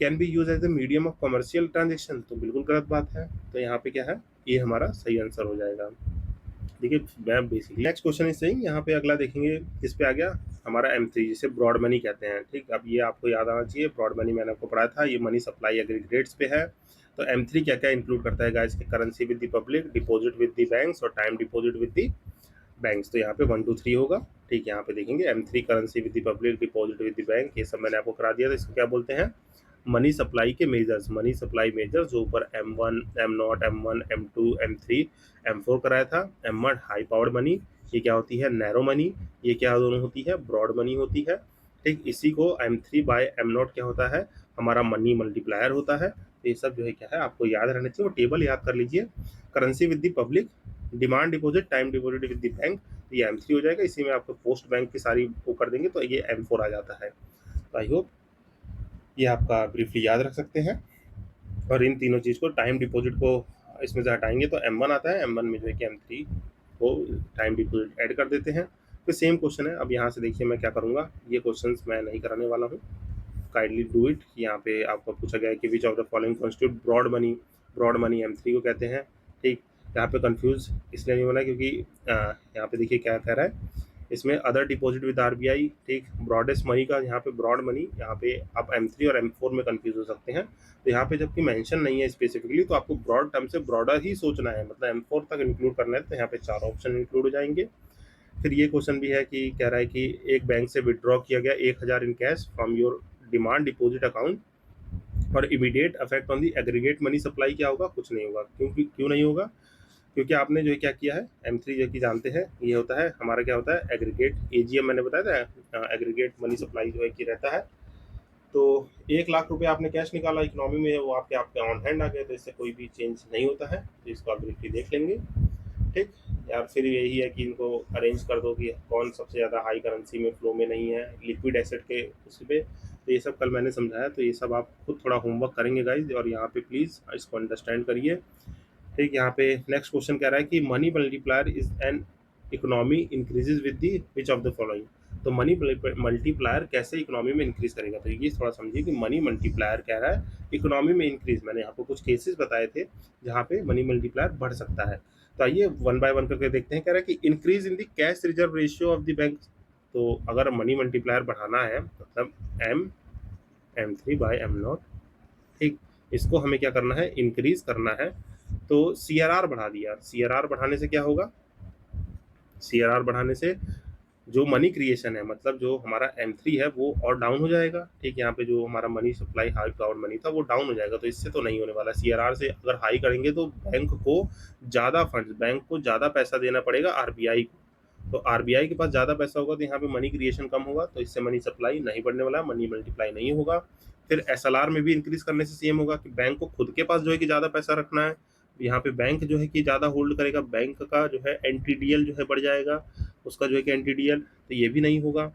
can be use as a medium of commercial transaction, तो बिल्कुल गलत बात है। तो यहाँ पे क्या है, ये हमारा सही आंसर हो जाएगा। देखिए मैं बेसिकली नेक्स्ट क्वेश्चन इज सही। यहाँ पे अगला देखेंगे किस पे आ गया, हमारा M3 जिसे ब्रॉड मनी कहते हैं। ठीक, अब ये आपको याद आना चाहिए, ब्रॉड मनी मैंने आपको पढ़ाया था, ये मनी सप्लाई एग्रीगेट्स पे है। तो M3 क्या क्या इंक्लूड करता है guys, currency with the public, deposit with the banks और time deposit with the banks. तो यहाँ पे 1 2 3 होगा। ठीक, यहाँ पे देखेंगे M3 currency with the public, deposit with the bank, ये सब मैंने आपको करा दिया था। इसको क्या बोलते हैं, मनी सप्लाई के मेजर्स, मनी सप्लाई मेजर्स जो ऊपर M1 M0 M1 M2 M3 M4 कराया था। M1 हाई पावर्ड मनी, ये क्या होती है, नैरो मनी, ये क्या दोनों होती है, ब्रॉड मनी होती है। ठीक, इसी को M3 बाय M0 क्या होता है, हमारा मनी मल्टीप्लायर होता है। तो ये सब जो है क्या है आपको याद रहना चाहिए, वो टेबल याद कर लीजिए। Currency with the public, demand deposit, time deposit with the bank, ये M3 हो जाएगा। इसी में आपको पोस्ट बैंक की सारी वो कर देंगे तो ये M4 आ जाता है। तो आई होप ये आपका ब्रीफली याद रख सकते हैं। और इन तीनों चीज़ को, टाइम डिपॉजिट को इसमें से हटाएंगे तो M1 आता है, M1 में जो है कि M3 को टाइम डिपॉजिट ऐड कर देते हैं। तो सेम क्वेश्चन है। अब यहाँ से देखिए मैं क्या करूँगा, ये क्वेश्चंस मैं नहीं कराने वाला हूँ, काइंडली डू इट। यहाँ पे आपको पूछा गया है कि which of the following constitute broad money, broad money M3 को कहते हैं। ठीक, यहाँ पे कंफ्यूज इसलिए नहीं होना क्योंकि यहाँ पे देखिए क्या कह रहा है, इसमें अदर डिपॉजिट विद RBI। ठीक, ब्रॉडेस्ट मनी का यहाँ पे ब्रॉड मनी, यहाँ पे आप M3 और M4 में कंफ्यूज हो सकते हैं। तो यहाँ पे जबकि मेंशन नहीं है स्पेसिफिकली, तो आपको ब्रॉड टर्म से ब्रॉडर ही सोचना है, मतलब M4 तक इंक्लूड करना है। तो यहाँ पे 4 ऑप्शन इंक्लूड हो जाएंगे। फिर ये क्वेश्चन भी है कि कह रहा है कि एक बैंक से विड्रॉ किया गया 1000 in cash from your demand deposit account और immediate effect on the aggregate money supply क्या होगा, कुछ नहीं होगा। क्यों नहीं होगा, क्योंकि आपने जो है क्या किया है, M3 जो कि जानते हैं ये होता है हमारा क्या होता है, एग्रीगेट AGM मैंने बताया था, एग्रीगेट मनी सप्लाई जो है कि रहता है। तो 1 लाख रुपए आपने कैश निकाला इकोनॉमी में, वो आपके आपके ऑन हैंड आ गए, तो इससे कोई भी चेंज नहीं होता है। तो इसको आप ब्रीफली देख लेंगे। ठीक, यार फिर यही है कि इनको अरेंज कर दो कि कौन सबसे ज़्यादा हाई करेंसी में फ्लो में नहीं है लिक्विड एसेट के उस पे। तो ये सब कल मैंने समझाया, तो ये सब आप खुद थोड़ा होमवर्क करेंगे गाइज, और यहाँ पे प्लीज़ इसको अंडरस्टैंड करिए। ठीक, यहाँ पे नेक्स्ट क्वेश्चन कह रहा है कि money multiplier is an economy increases with the which of the following. तो मनी मल्टीप्लायर कैसे इकोनॉमी में इंक्रीज करेगा, तो ये थोड़ा समझिए कि मनी मल्टीप्लायर कह रहा है इकोनॉमी में इंक्रीज। मैंने आपको कुछ केसेस बताए थे जहाँ पे मनी मल्टीप्लायर बढ़ सकता है। तो आइए 1 बाय 1 करके देखते हैं। कह रहा है कि increase in the cash reserve ratio of the bank. तो अगर मनी मल्टीप्लायर बढ़ाना है मतलब M3 बाय M0, ठीक, इसको हमें क्या करना है, इंक्रीज करना है। तो CRR बढ़ा दिया। CRR बढ़ाने से क्या होगा, CRR बढ़ाने से जो मनी क्रिएशन है, मतलब जो हमारा M3 है वो और डाउन हो जाएगा। ठीक, यहाँ पे जो हमारा money supply high power money था वो डाउन हो जाएगा। तो इससे तो नहीं होने वाला। CRR से अगर हाई करेंगे तो बैंक को ज़्यादा फंड, बैंक को ज़्यादा पैसा देना पड़ेगा RBI को। तो RBI के पास ज़्यादा पैसा होगा तो यहाँ पे मनी क्रिएशन कम होगा, तो इससे मनी सप्लाई नहीं बढ़ने वाला, मनी मल्टीप्लाई नहीं होगा। फिर SLR में भी इंक्रीज करने से सेम होगा कि बैंक को खुद के पास जो है कि ज़्यादा पैसा रखना है। यहाँ पे बैंक जो है कि ज़्यादा होल्ड करेगा, बैंक का जो है NTDL जो है बढ़ जाएगा, उसका जो है कि NTDL, तो ये भी नहीं होगा।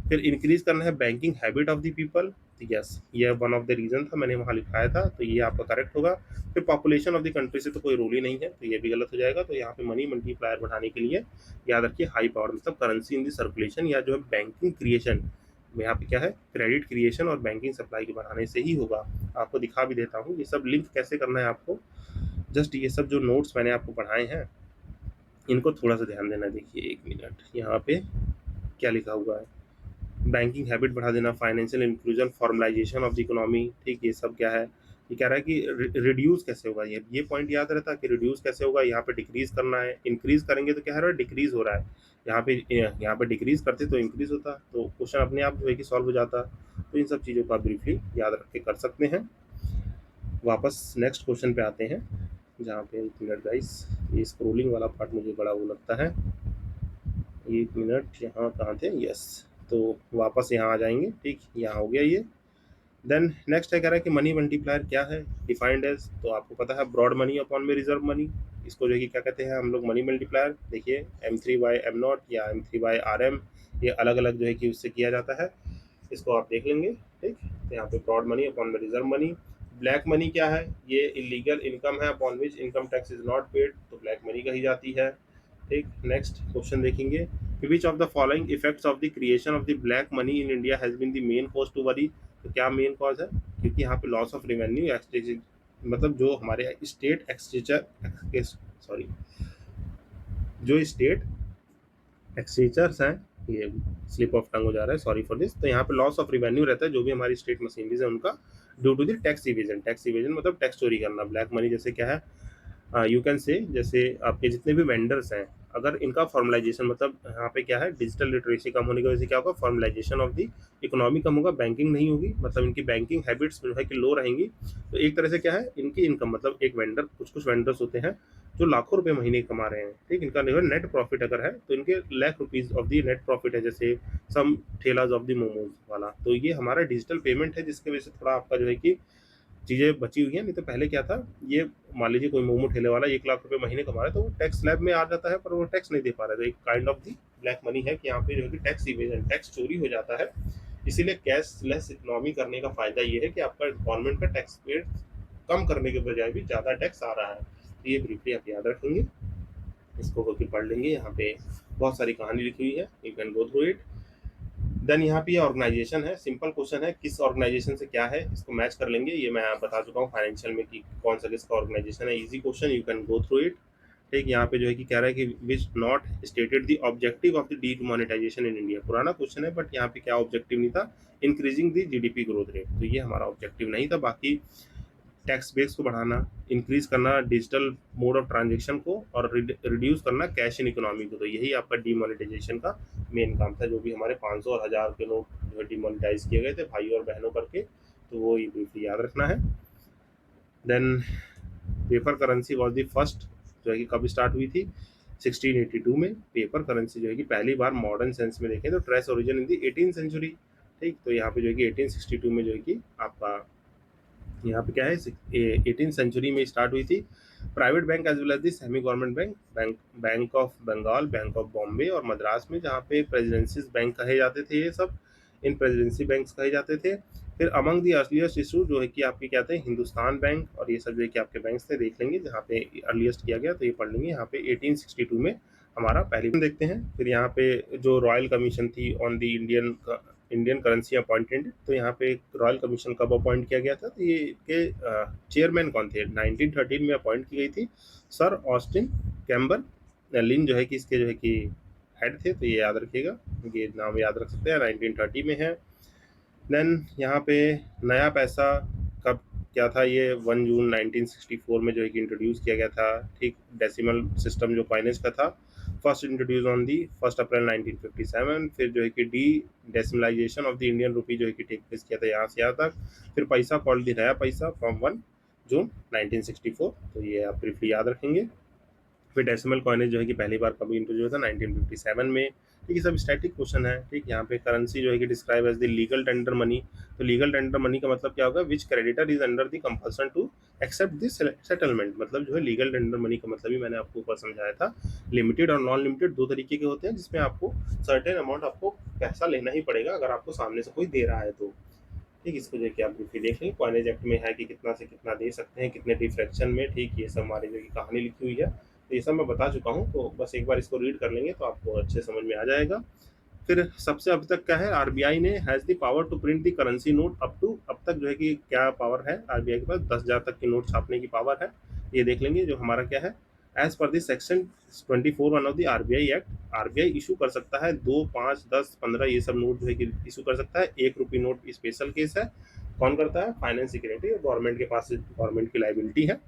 फिर इंक्रीज करना है banking habit of the people, तो यस ये वन ऑफ द रीजन था, मैंने वहाँ लिखाया था, तो ये आपका करेक्ट होगा। फिर पॉपुलेशन ऑफ द कंट्री से तो कोई रूल ही नहीं है, तो ये भी गलत हो जाएगा। तो यहाँ पे मनी मल्टीप्लायर बढ़ाने के लिए याद रखिए हाई पावर मतलब करेंसी इन द सर्कुलेशन, या जो है बैंकिंग क्रिएशन, यहाँ पे क्या है, क्रेडिट क्रिएशन और बैंकिंग सप्लाई के बढ़ाने से ही होगा। आपको दिखा भी देता हूँ ये सब लिंक कैसे करना है आपको। जस्ट ये सब जो नोट्स मैंने आपको पढ़ाए हैं इनको थोड़ा सा ध्यान देना। देखिए 1 मिनट, यहाँ पे क्या लिखा हुआ है, बैंकिंग हैबिट बढ़ा देना, financial inclusion, formalisation of the economy. ठीक, ये सब क्या है, ये कह रहा है कि रिड्यूस कैसे होगा, ये पॉइंट याद रहता है कि रिड्यूस कैसे होगा। यहाँ पे डिक्रीज करना है, इंक्रीज करेंगे तो क्या है, डिक्रीज हो रहा है। यहाँ पे डिक्रीज करते तो इंक्रीज होता, तो क्वेश्चन अपने आप जो है कि सॉल्व हो जाता। तो इन सब चीज़ों को आप ब्रीफली याद रख के कर सकते हैं। वापस नेक्स्ट क्वेश्चन पे आते हैं, जहाँ पे 1 मिनट गाइस, ये स्क्रोलिंग वाला पार्ट मुझे बड़ा वो लगता है। 1 मिनट, यहाँ कहाँ थे, यस। तो वापस यहाँ आ जाएंगे। ठीक, यहाँ हो गया ये। देन नेक्स्ट है, कह रहा है कि मनी मल्टीप्लायर क्या है, डिफाइंड एज, तो आपको पता है ब्रॉड मनी अपॉन में रिजर्व मनी, इसको जो है कि क्या कहते हैं हम लोग मनी मल्टीप्लायर। देखिए M3/M0 या M3/RM, ये अलग अलग जो है कि उससे किया जाता है, इसको आप देख लेंगे। ठीक, तो यहाँ पे ब्रॉड मनी अपॉन में रिजर्व मनी। ब्लैक मनी क्या है, ये इलीगल इनकम है upon which income tax is not paid, तो ब्लैक मनी कही जाती है। ठीक, नेक्स्ट क्वेश्चन देखेंगे, which of the following effects of the creation of the black money in India has been the main cause to worry, तो क्या main cause है, क्योंकि यहाँ पे लॉस ऑफ रेवेन्यू एक्सचेंज, मतलब जो हमारे स्टेट एक्सचेंजर, सॉरी, जो स्टेट एक्सचेंजर्स हैं, ये स्लिप ऑफ टंग हो जा रहा है, सॉरी फॉर दिस, तो यहाँ पे लॉस ऑफ रिवेन्यू रहता है जो भी हमारी स्टेट मशीनरीज है उनका, due to the tax evasion. Tax evasion मतलब टैक्स चोरी करना। ब्लैक मनी जैसे क्या है, यू कैन से, जैसे आपके जितने भी वेंडर्स हैं, अगर इनका फॉर्मलाइजेशन, मतलब यहाँ पे क्या है, डिजिटल लिटरेसी कम होने की वजह से क्या होगा, फॉर्मलाइजेशन ऑफ दी इकोनॉमी कम होगा, बैंकिंग नहीं होगी, मतलब इनकी बैंकिंग हैबिट्स जो है कि लो रहेंगी, तो एक तरह से क्या है, इनकी इनकम, मतलब एक वेंडर, कुछ कुछ वेंडर्स होते हैं जो लाखों रुपए महीने कमा रहे हैं, ठीक, इनका नेट प्रॉफिट अगर है तो इनके lakh rupees of the net profit है, जैसे सम ठेलाज ऑफ दी मोमोज वाला, तो ये हमारा डिजिटल पेमेंट है जिसकी वजह से थोड़ा आपका जो है कि चीज़ें बची हुई हैं। नहीं तो पहले क्या था, ये मान लीजिए कोई मोमो ठेले वाला 1 लाख रुपए महीने कमा रहा है, तो वो टैक्स स्लैब में आ जाता है, पर वो टैक्स नहीं दे पा रहा है, तो एक kind of the black money है कि यहाँ पे जो है कि टैक्स इवेजन, टैक्स चोरी हो जाता है। इसीलिए कैशलेस इकोनॉमी करने का फायदा ये है कि आपका गवर्नमेंट का टैक्स पे कम करने के बजाय भी ज़्यादा टैक्स आ रहा है, तो ये ब्रीफली आप याद रखेंगे, इसको होकर पढ़ लेंगे। यहाँ पे बहुत सारी कहानी लिखी हुई है, you can go through it. Then यहाँ पे ऑर्गेनाइजेशन है, सिंपल क्वेश्चन है, किस ऑर्गेनाइजेशन से क्या है, इसको मैच कर लेंगे, ये मैं बता चुका हूँ फाइनेंशियल में कि कौन सा किसका ऑर्गेनाइजेशन है, easy question, you can go through it. ठीक, यहाँ पे जो है कि कह रहा है कि which not stated the objective of the demonetisation in India, पुराना क्वेश्चन है बट यहाँ पे क्या ऑब्जेक्टिव नहीं था, increasing the GDP growth rate, तो ये हमारा ऑब्जेक्टिव नहीं था। बाकी टैक्स बेस को बढ़ाना, इंक्रीज करना डिजिटल मोड ऑफ ट्रांजेक्शन को, और रिड्यूस करना कैश इन इकोनॉमी को, तो यही आपका डीमोनेटाइजेशन का मेन काम था, जो भी हमारे 500 और 1000 के नोट जो है डीमोनेटाइज किए गए थे भाई और बहनों करके, तो वो ये ब्रीफली याद रखना है। Then paper currency was the first, जो है कि कब स्टार्ट हुई थी, 1682 में पेपर करेंसी जो है कि पहली बार मॉडर्न सेंस में देखें तो trace origin in the 18th century. ठीक, तो यहाँ पे जो है कि 1862 में जो है कि आपका यहाँ पे क्या है, 18th सेंचुरी में स्टार्ट हुई थी। Private bank as well as the semi government bank, bank of Bengal, bank of Bombay और मद्रास में, जहाँ पे प्रेसिडेंसीज बैंक कहे जाते थे, ये सब इन प्रेसिडेंसी बैंक्स कहे जाते थे। फिर अमंग दी अर्लीस्ट इशू जो है कि आपके क्या थे, हिंदुस्तान बैंक और ये सब जो है कि आपके बैंक्स थे, देख लेंगे जहाँ पे अर्लीस्ट किया गया, तो ये पढ़ लेंगे। यहाँ पे 1862 में हमारा पहली देखते हैं। फिर यहाँ पे जो रॉयल कमीशन थी on the Indian currency appointed, तो यहाँ पे रॉयल कमीशन कब अपॉइंट किया गया था, तो ये के चेयरमैन कौन थे, 1913 में अपॉइंट की गई थी, सर ऑस्टिन कैम्बर लिन जो है कि इसके जो है कि हेड थे, तो ये याद रखिएगा, ये नाम याद रख सकते हैं, 1930 में है। देन यहाँ पे नया पैसा कब क्या था, ये 1 जून 1964 में जो है कि इंट्रोड्यूस किया गया था। ठीक, डेसिमल सिस्टम जो फाइनेंस का था, first introduce on the 1 April 1957। फिर जो है कि the decimalisation of the Indian rupee जो है कि टेक प्लेस किया था यहाँ से यहाँ तक। फिर पैसा कॉल्ड द नया पैसा फ्रॉम 1 जून 1964, तो ये आप ब्रीफली याद रखेंगे। फिर डेसिमल कॉइनेज जो है कि पहली बार कभी इंट्रोड्यूस हुआ था, 1957 में। ठीक है, सब स्टैटिक क्वेश्चन है। ठीक, यहाँ पे करेंसी जो है कि describe as the legal tender money, तो लीगल टेंडर मनी का मतलब क्या होगा, which creditor is under the compulsion to accept this settlement, मतलब जो है लीगल टेंडर मनी का मतलब ही मैंने आपको ऊपर समझाया था। लिमिटेड और नॉन लिमिटेड दो तरीके के होते हैं, जिसमें आपको सर्टेन अमाउंट आपको पैसा लेना ही पड़ेगा अगर आपको सामने से कोई दे रहा है तो। ठीक, इसको जो है कि आप ब्रीफली देख लेंगे, कॉइनेज एक्ट में है कि कितना से कितना दे सकते हैं, कितने डिफ्रैक्शन में। ठीक, ये सब हमारी जो कि कहानी लिखी हुई है, तो ये सब मैं बता चुका हूँ, तो बस एक बार इसको रीड कर लेंगे तो आपको अच्छे समझ में आ जाएगा। फिर सबसे अब तक क्या है, आरबीआई ने has the power to print the currency note up to, अब तक जो है कि क्या पावर है आरबीआई के पास, 10,000 तक की नोट छापने की पावर है। ये देख लेंगे जो हमारा क्या है, as per the section 24(1) of the RBI act, RBI issue कर सकता है 2, 5, 10, 15 ये सब नोट जो है कि इशू कर सकता है। 1 रुपये नोट स्पेशल केस है, कौन करता है, फाइनेंस सिक्योरिटी, गवर्नमेंट के पास गवर्नमेंट की लाइबिलिटी है,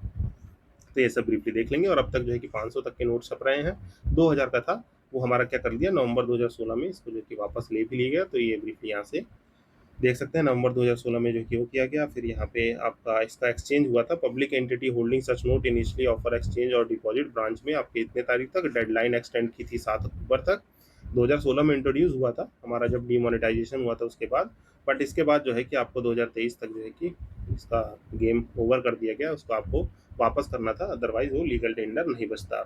तो ये सब ब्रीफली देख लेंगे। और अब तक जो है कि 500 तक के नोट छप रहे हैं, 2000 का था वो हमारा क्या कर दिया, नवंबर 2016 में इसको जो कि वापस ले भी लिया गया, तो ये ब्रीफली यहाँ से देख सकते हैं, नवंबर 2016 में जो कि वो किया गया। फिर यहाँ पे आपका इसका एक्सचेंज हुआ था, पब्लिक एंटिटी होल्डिंग सच नोट इनिशियली ऑफर एक्सचेंज और डिपॉजिट ब्रांच में, आपके इतने तारीख तक डेडलाइन एक्सटेंड की थी 7 अक्टूबर तक। 2016 में इंट्रोड्यूस हुआ था हमारा, जब डीमोनेटाइजेशन हुआ था उसके बाद, बट इसके बाद जो है कि आपको 2023 तक जो है कि इसका गेम ओवर कर दिया गया, उसको आपको वापस करना था, अदरवाइज वो लीगल टेंडर नहीं बचता।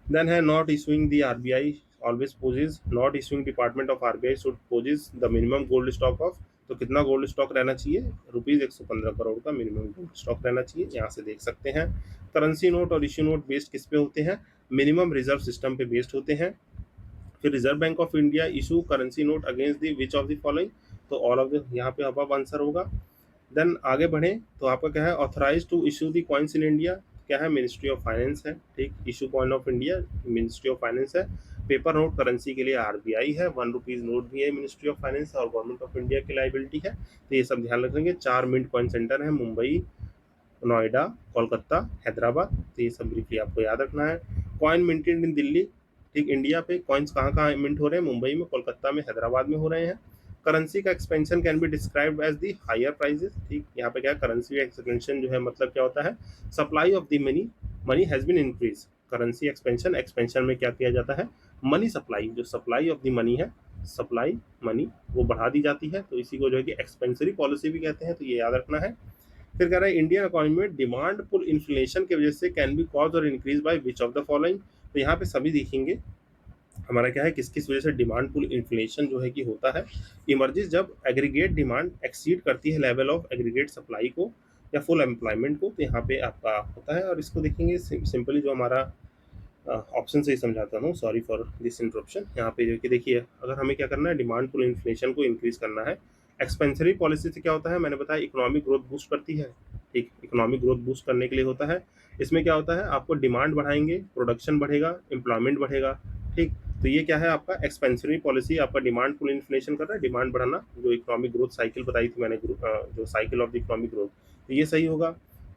देन है note issuing the RBI always possess, note issuing department of RBI should possess the minimum gold stock of, तो कितना गोल्ड स्टॉक रहना चाहिए, रुपीज 115 करोड़ का मिनिमम गोल्ड स्टॉक रहना चाहिए, यहाँ से देख सकते हैं। करेंसी नोट और इश्यू नोट बेस्ड किस पे होते हैं, मिनिमम रिजर्व सिस्टम पे बेस्ड होते हैं। फिर reserve bank of India issue currency note against the which of the following, तो ऑल ऑफ द यहाँ पे अब आंसर होगा। देन आगे बढ़ें तो आपका क्या है, authorise to issue the coins in India, क्या है, मिनिस्ट्री ऑफ फाइनेंस है, ठीक, issue coin of India ministry of finance है। पेपर नोट करेंसी के लिए आरबीआई है, 1 रुपीज नोट भी है मिनिस्ट्री ऑफ फाइनेंस और गवर्नमेंट ऑफ इंडिया की लाइबिलिटी है, तो ये सब ध्यान रखेंगे। 4 मिंट कॉइन सेंटर है, मुंबई, नोएडा, कोलकाता, हैदराबाद, तो ये सब ब्रीफली आपको याद रखना है। कॉइन मिंटेड इन दिल्ली, ठीक, इंडिया पे कॉइन्स कहाँ कहाँ मिंट हो रहे हैं, मुंबई में, कोलकाता में, हैदराबाद में हो रहे हैं। करेंसी का expansion can be described as the higher prices, ठीक, यहाँ पे क्या है, करेंसी का एक्सपेंशन जो है मतलब क्या होता है, supply of the money, money has been increase. Currency expansion, expansion में क्या किया जाता है, मनी सप्लाई, जो सप्लाई ऑफ द मनी है, सप्लाई मनी वो बढ़ा दी जाती है, तो इसी को जो है कि एक्सपेंसरी पॉलिसी भी कहते हैं, तो ये याद रखना है। फिर कह रहा है इंडियन इकोनॉमी में डिमांड पुल इन्फ्लेशन की वजह से कैन बी कॉज और increase by which of the following, तो यहाँ पे सभी देखेंगे हमारा क्या है, किस किस वजह से डिमांड पुल इन्फ्लेशन जो है कि होता है, इमर्जेस जब एग्रीगेट डिमांड एक्सीड करती है लेवल ऑफ एग्रीगेट सप्लाई को या फुल एम्प्लॉयमेंट को, तो यहाँ पे आपका होता है। और इसको देखेंगे सिंपली, जो हमारा ऑप्शन से ही समझाता हूँ, सॉरी फॉर दिस इंटरप्शन। यहाँ पे जो कि देखिए, अगर हमें क्या करना है, डिमांड पुल इन्फ्लेशन को इंक्रीज करना है। एक्सपेंसरी पॉलिसी से क्या होता है, मैंने बताया इकोनॉमिक ग्रोथ बूस्ट करती है, ठीक, इकोनॉमिक ग्रोथ बूस्ट करने के लिए होता है। इसमें क्या होता है, आपको डिमांड बढ़ाएंगे, प्रोडक्शन बढ़ेगा, एम्प्लॉयमेंट बढ़ेगा, ठीक, तो ये क्या है आपका एक्सपेंसरी पॉलिसी, आपका डिमांड पुल इन्फ्लेशन कर रहा है, डिमांड बढ़ाना, जो इकोनॉमिक ग्रोथ साइकिल बताई थी मैंने, जो cycle of the economic growth, तो ये सही होगा।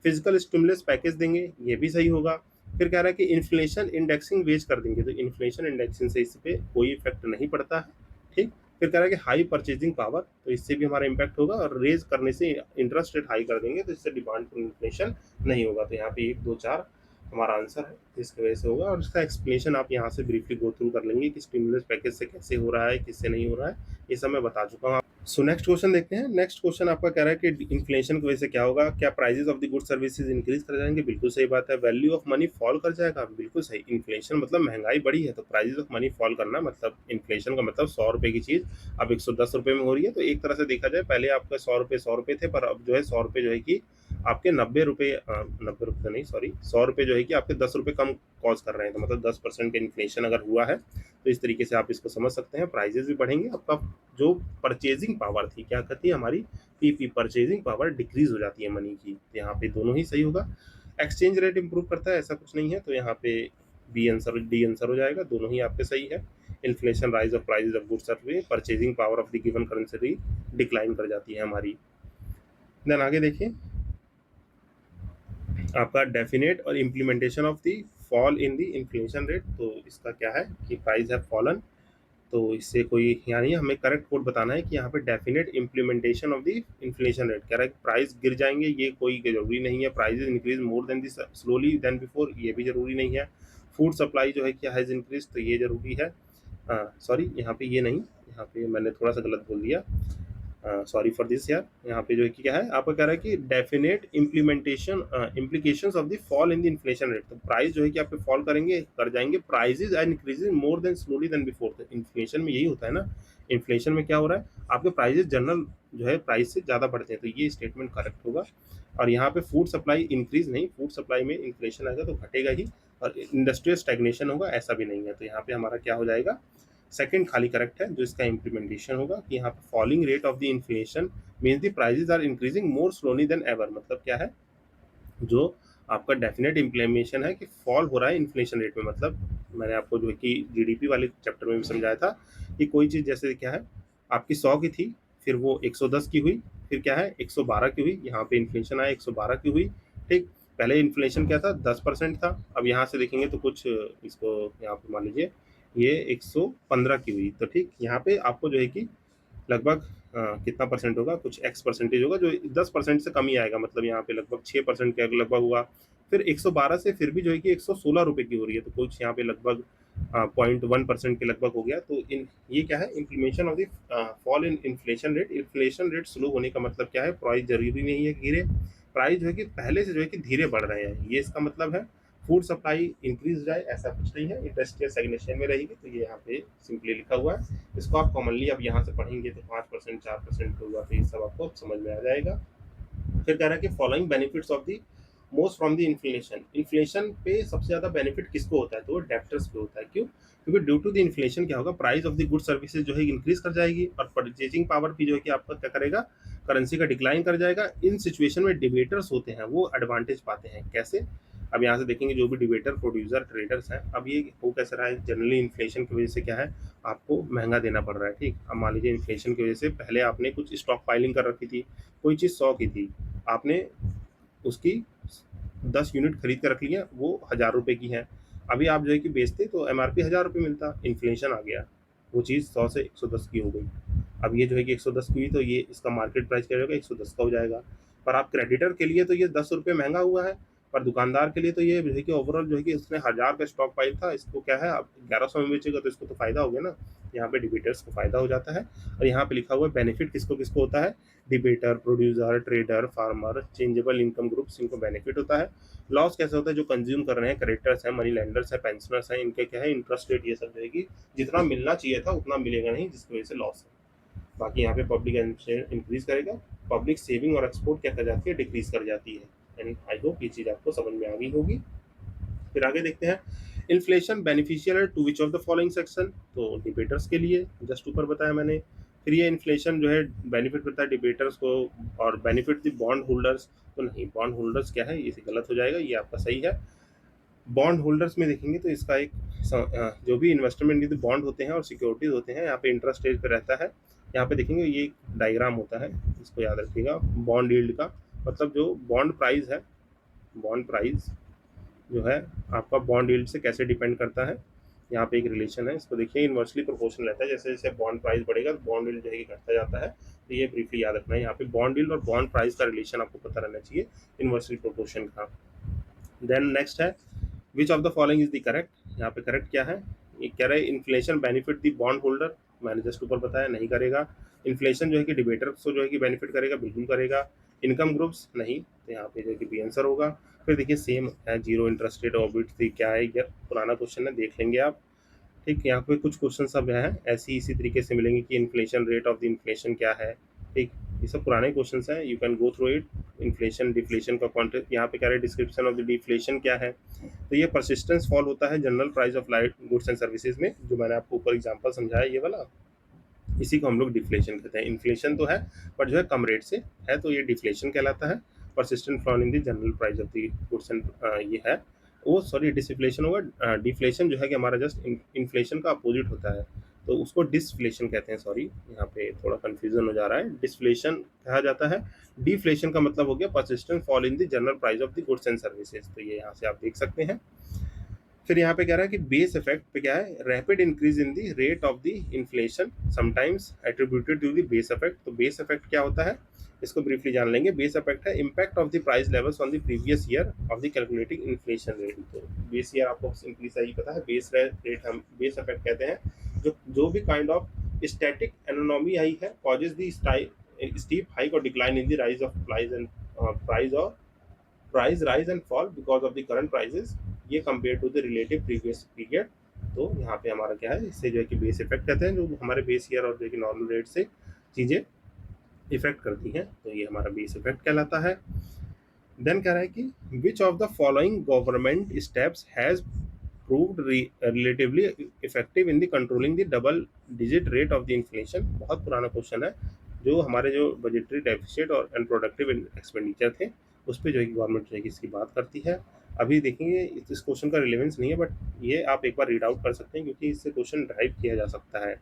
फिजिकल स्टिमुलस पैकेज देंगे, ये भी सही होगा। फिर कह रहा है कि इन्फ्लेशन इंडेक्सिंग वेज कर देंगे, तो इन्फ्लेशन इंडेक्सिंग से इस पे कोई इफेक्ट नहीं पड़ता है, ठीक। फिर कह रहा है कि हाई परचेजिंग पावर, तो इससे भी हमारा इम्पैक्ट होगा, और रेज करने से इंटरेस्ट रेट हाई कर देंगे, तो इससे डिमांड पर इन्फ्लेशन नहीं होगा, तो यहाँ पे 1 2 4 हमारा आंसर है, जिसकी वजह से होगा। और इसका एक्सप्लेनेशन आप यहाँ से ब्रीफली गो थ्रू कर लेंगे कि स्टिमुलस पैकेज से कैसे हो रहा है, किससे नहीं हो रहा है, ये सब मैं बता चुका हूँ। सो नेक्स्ट क्वेश्चन देखते हैं। नेक्स्ट क्वेश्चन आपका कह रहा है कि इन्फ्लेशन की वजह से क्या होगा, क्या prices of the good services increase कर जाएंगे, बिल्कुल सही बात है। वैल्यू ऑफ मनी फॉल कर जाएगा, बिल्कुल सही। इन्फ्लेशन मतलब महंगाई बढ़ी है, तो प्राइसेस ऑफ मनी फॉल करना मतलब इन्फ्लेशन का मतलब 100 रुपए की चीज़ अब 110 रुपए में हो रही है, तो एक तरह से देखा जाए पहले आपके 100 रुपए थे, पर अब जो है 100 रुपए जो है कि आपके 90 रुपए, 90 रुपए नहीं सॉरी 100 रुपए जो है कि आपके 10 रुपए कम कॉज कर रहे हैं, तो मतलब 10% का इन्फ्लेशन अगर हुआ है, तो इस तरीके से आप इसको समझ सकते हैं। प्राइजेस भी बढ़ेंगे, आपका जो परचेजिंग पावर थी, क्या कहती है हमारी, पीपी, परचेजिंग पावर डिक्रीज हो जाती है मनी की, तो यहाँ पे दोनों ही सही होगा। एक्सचेंज रेट इंप्रूव करता है, ऐसा कुछ नहीं है, तो यहाँ पे बी आंसर, डी आंसर हो जाएगा, दोनों ही आपके सही है। Inflation, rise of prices of goods survey, purchasing power of the given currency decline कर जाती है हमारी। देन आगे देखिए आपका डेफिनेट और implementation of the fall in the inflation rate, तो इसका क्या है कि प्राइस हैव फॉलन, तो इससे कोई यानी हमें करेक्ट कोड बताना है कि यहाँ पे definite implementation of the inflation rate, कह रहा है प्राइस गिर जाएंगे, ये कोई जरूरी नहीं है। Prices increase more than this slowly than before, ये भी जरूरी नहीं है। फूड सप्लाई जो है क्या हैज इंक्रीज, तो ये जरूरी है। सॉरी यहाँ पे ये नहीं, यहाँ पे मैंने थोड़ा सा गलत बोल दिया, सॉरी फॉर दिस यार। यहाँ पे जो है कि क्या है आपका कह रहा है कि definite implementation implications of the fall in the inflation rate, तो प्राइस जो है कि आप पे फॉल करेंगे, कर जाएंगे, prices are increasing more than slowly than before, तो इन्फ्लेशन में यही होता है ना। इन्फ्लेशन में क्या हो रहा है, आपके प्राइजेज जनरल जो है प्राइस से ज़्यादा बढ़ते हैं, तो ये स्टेटमेंट करेक्ट होगा। और यहाँ पे फूड सप्लाई इंक्रीज नहीं, फूड सप्लाई में इन्फ्लेशन आएगा तो घटेगा ही, और इंडस्ट्रियल स्टैग्नेशन होगा ऐसा भी नहीं है, तो यहाँ पे हमारा क्या हो जाएगा, सेकंड खाली करेक्ट है, जो इसका इम्प्लीमेंटेशन होगा कि यहाँ पे falling rate of the inflation means the prices are increasing more slowly than ever, मतलब क्या है, जो आपका डेफिनेट इम्प्लीमेशन है कि फॉल हो रहा है इन्फ्लेशन रेट में, मतलब मैंने आपको जो है कि जीडीपी वाले चैप्टर में भी समझाया था कि कोई चीज़ जैसे क्या है आपकी 100 की थी, फिर वो 110 की हुई, फिर क्या है 112 की हुई, यहाँ पे इन्फ्लेशन आया 112 की हुई, ठीक। पहले इन्फ्लेशन क्या था, 10% था, अब यहाँ से देखेंगे तो कुछ इसको यहाँ पे मान लीजिए ये 115 की हुई, तो ठीक यहाँ पे आपको जो है कि लगभग कितना परसेंट होगा, कुछ एक्स परसेंटेज होगा जो 10% से कम ही आएगा, मतलब यहाँ पे लगभग 6% के लगभग हुआ। फिर 112 से फिर भी जो है कि 116 रुपये की हो रही है, तो कुछ यहाँ पे लगभग 0.1% के लगभग हो गया। तो इन ये क्या है, implementation of the fall in inflation rate. Inflation rate slow होने का मतलब क्या है, प्राइस जरूरी नहीं है गिरे, प्राइस जो है कि पहले से जो है कि धीरे बढ़ रहे हैं, ये इसका मतलब है। फूड सप्लाई इंक्रीज जाए ऐसा कुछ नहीं है, इंडस्ट्रियल सेग्रेगेशन में रहेगी, तो ये यहाँ पे सिंपली लिखा हुआ है। इसको आप कॉमनली अब यहाँ से पढ़ेंगे तो 5% 4% होगा, तो ये सब आपको अब समझ में आ जाएगा। फिर कह रहा है कि following benefits of the most from the inflation. Inflation पे सबसे ज्यादा बेनिफिट किसको होता है, तो वो डेप्टर्स पे होता है। क्यों? क्योंकि ड्यू टू द इन्फ्लेशन क्या होगा, price of the good services जो है इंक्रीज कर जाएगी, और परचेजिंग पावर भी जो है कि आपका क्या करेगा, करेंसी का डिक्लाइन कर जाएगा। इन सिचुएशन में डिबेटर्स होते हैं वो एडवांटेज पाते हैं। कैसे? अब यहाँ से देखेंगे जो भी डिबेटर, प्रोड्यूसर, ट्रेडर्स हैं, अब ये हो कैसे रहा है, जनरली इन्फ्लेशन की वजह से क्या है, आपको महंगा देना पड़ रहा है। ठीक, अब मान लीजिए इन्फ्लेशन की वजह से पहले आपने कुछ स्टॉक फाइलिंग कर रखी थी, कोई चीज़ 100 की थी, आपने उसकी 10 यूनिट खरीद कर रख लिया, वो 1000 रुपये की है। अभी आप जो है कि बेचते तो एमआरपी 1000 रुपये मिलता, इन्फ्लेशन आ गया, वो चीज़ 100 से 110 की हो गई। अब ये जो है कि 110 की हुई, तो ये इसका मार्केट प्राइस क्या होगा, 110 का हो जाएगा। पर आप क्रेडिटर के लिए तो ये 10 रुपये महंगा हुआ है, पर दुकानदार के लिए तो ये जो है कि ओवरऑल जो है कि उसने 1000 का स्टॉक पाइल था, इसको क्या है, अब 1100 में बेचेगा तो इसको तो फायदा हो गया ना। यहाँ पे डिबेटर्स को फायदा हो जाता है। और यहाँ पे लिखा हुआ है बेनिफिट किसको किसको होता है, debater, producer, trader, farmer, changeable income groups, इनको बेनिफिट होता है। लॉस कैसे होता है, जो कंज्यूम कर रहे हैं, क्रेडिटर्स हैं, मनी लेंडर्स हैं, पेंशनर्स हैं, इनके क्या है, इंटरेस्ट रेट, ये सब जो है कि जितना मिलना चाहिए था उतना मिलेगा नहीं, जिसकी वजह से लॉस है। बाकी यहाँ पे पब्लिक इंक्रीज करेगा, पब्लिक सेविंग और एक्सपोर्ट क्या कर जाती है, डिक्रीज कर जाती है। एंड आई होप ये चीज़ आपको समझ में आ गई होगी। फिर आगे देखते हैं, इन्फ्लेशन बेनिफिशियल है to which of the following section, तो डिबेटर्स के लिए, जस्ट ऊपर बताया मैंने। फिर ये इन्फ्लेशन जो है बेनिफिट करता है डिबेटर्स को, और बेनिफिट द बॉन्ड होल्डर्स, तो नहीं, बॉन्ड होल्डर्स क्या है, ये गलत हो जाएगा, ये आपका सही है। बॉन्ड होल्डर्स में देखेंगे तो इसका एक जो भी इन्वेस्टमेंट बॉन्ड होते हैं और सिक्योरिटीज होते हैं, यहाँ पे इंटरेस्ट रेट पे रहता है। यहाँ पे देखेंगे ये एक डायग्राम होता है, इसको याद रखिएगा, बॉन्ड यील्ड का मतलब जो बॉन्ड प्राइस है, बॉन्ड प्राइस जो है आपका बॉन्ड यील्ड से कैसे डिपेंड करता है। यहाँ पे एक रिलेशन है, इसको देखिए, इन्वर्सली प्रोपोर्शनल रहता है, जैसे जैसे बॉन्ड प्राइस बढ़ेगा तो बॉन्ड यील्ड जो है कि घटता जाता है। तो ये ब्रीफली याद रखना है, यहाँ पे बॉन्ड यील्ड और बॉन्ड प्राइस का रिलेशन आपको पता रहना चाहिए, इन्वर्सली प्रोपोर्शन का। देन नेक्स्ट है, विच of the following is the correct, यहाँ पे करेक्ट क्या है, ये कह रहे हैं inflation benefit the bond holder, मैंने जस्ट ऊपर बताया नहीं करेगा। इन्फ्लेशन जो है कि डिबेटर को जो है कि बेनिफिट करेगा, बिल्कुल करेगा। इनकम ग्रुप्स नहीं, तो यहाँ पे जो है कि बी आंसर होगा। फिर देखिए सेम है, जीरो इंटरेस्ट रेट ऑबिट थी, क्या है, ये पुराना क्वेश्चन है, देख लेंगे आप। ठीक, यहाँ पे कुछ क्वेश्चन सब हैं ऐसे ही इसी तरीके से मिलेंगे कि inflation rate of the inflation क्या है। ठीक, ये सब पुराने क्वेश्चंस हैं, you can go through it. Inflation deflation का कॉन्टेक्ट यहाँ पे क्या है, डिस्क्रिप्शन ऑफ द डिफ्लेशन क्या है, तो ये परसिस्टेंस फॉल होता है general price of light goods and services में, जो मैंने आपको ऊपर एग्जांपल समझाया ये वाला, इसी को हम लोग डिफ्लेशन कहते हैं। इन्फ्लेशन तो है पर जो है कम रेट से है, तो ये डिफ्लेशन कहलाता है। Persistent fall in the general price of the goods and ये है, वो सॉरी डिसइन्फ्लेशन होगा। डिफ्लेशन जो है कि हमारा जस्ट इन्फ्लेशन का अपोजिट होता है, तो उसको डिसफ्लेशन कहते हैं। सॉरी, यहाँ पे थोड़ा कंफ्यूजन हो जा रहा है, डिसफ्लेशन कहा जाता है। डिफ्लेशन का मतलब हो गया persistent fall in the general price of the goods and services, तो ये यहाँ से आप देख सकते हैं। फिर यहाँ पे कह रहा है कि बेस इफेक्ट पे क्या है, rapid increase in the rate of the inflation sometimes attributed to the base effect. तो बेस इफेक्ट क्या होता है, इसको ब्रीफली जान लेंगे। बेस इफेक्ट है impact of the price levels on the previous year of the calculating inflation rate. तो base year आपको सिंपली सही पता है, बेस रेट हम बेस इफेक्ट कहते हैं। जो भी काइंड ऑफ स्टैटिक एनोनॉमी आई है कॉजेज द स्टीप हाइक और decline in the rise of price and price और price rise and fall because of the current prices, ये compare to the relative previous period. तो यहाँ पे हमारा क्या है, इससे जो है कि बेस इफेक्ट कहते हैं, जो हमारे बेस ईयर और जो कि नॉर्मल रेट से चीज़ें इफेक्ट करती हैं, तो ये हमारा बेस इफेक्ट कहलाता है। देन कह रहा है कि which of the following government steps has proved relatively effective in the controlling the double digit rate of the inflation. बहुत पुराना क्वेश्चन है, जो हमारे जो बजटरी डेफिसिट और अनप्रोडक्टिव एक्सपेंडिचर थे उस पर जो है गवर्नमेंट जो है इसकी बात करती है। अभी देखेंगे इस क्वेश्चन का रिलेवेंस नहीं है, बट ये आप एक बार रीड आउट कर सकते हैं क्योंकि इससे क्वेश्चन ड्राइव किया जा सकता है।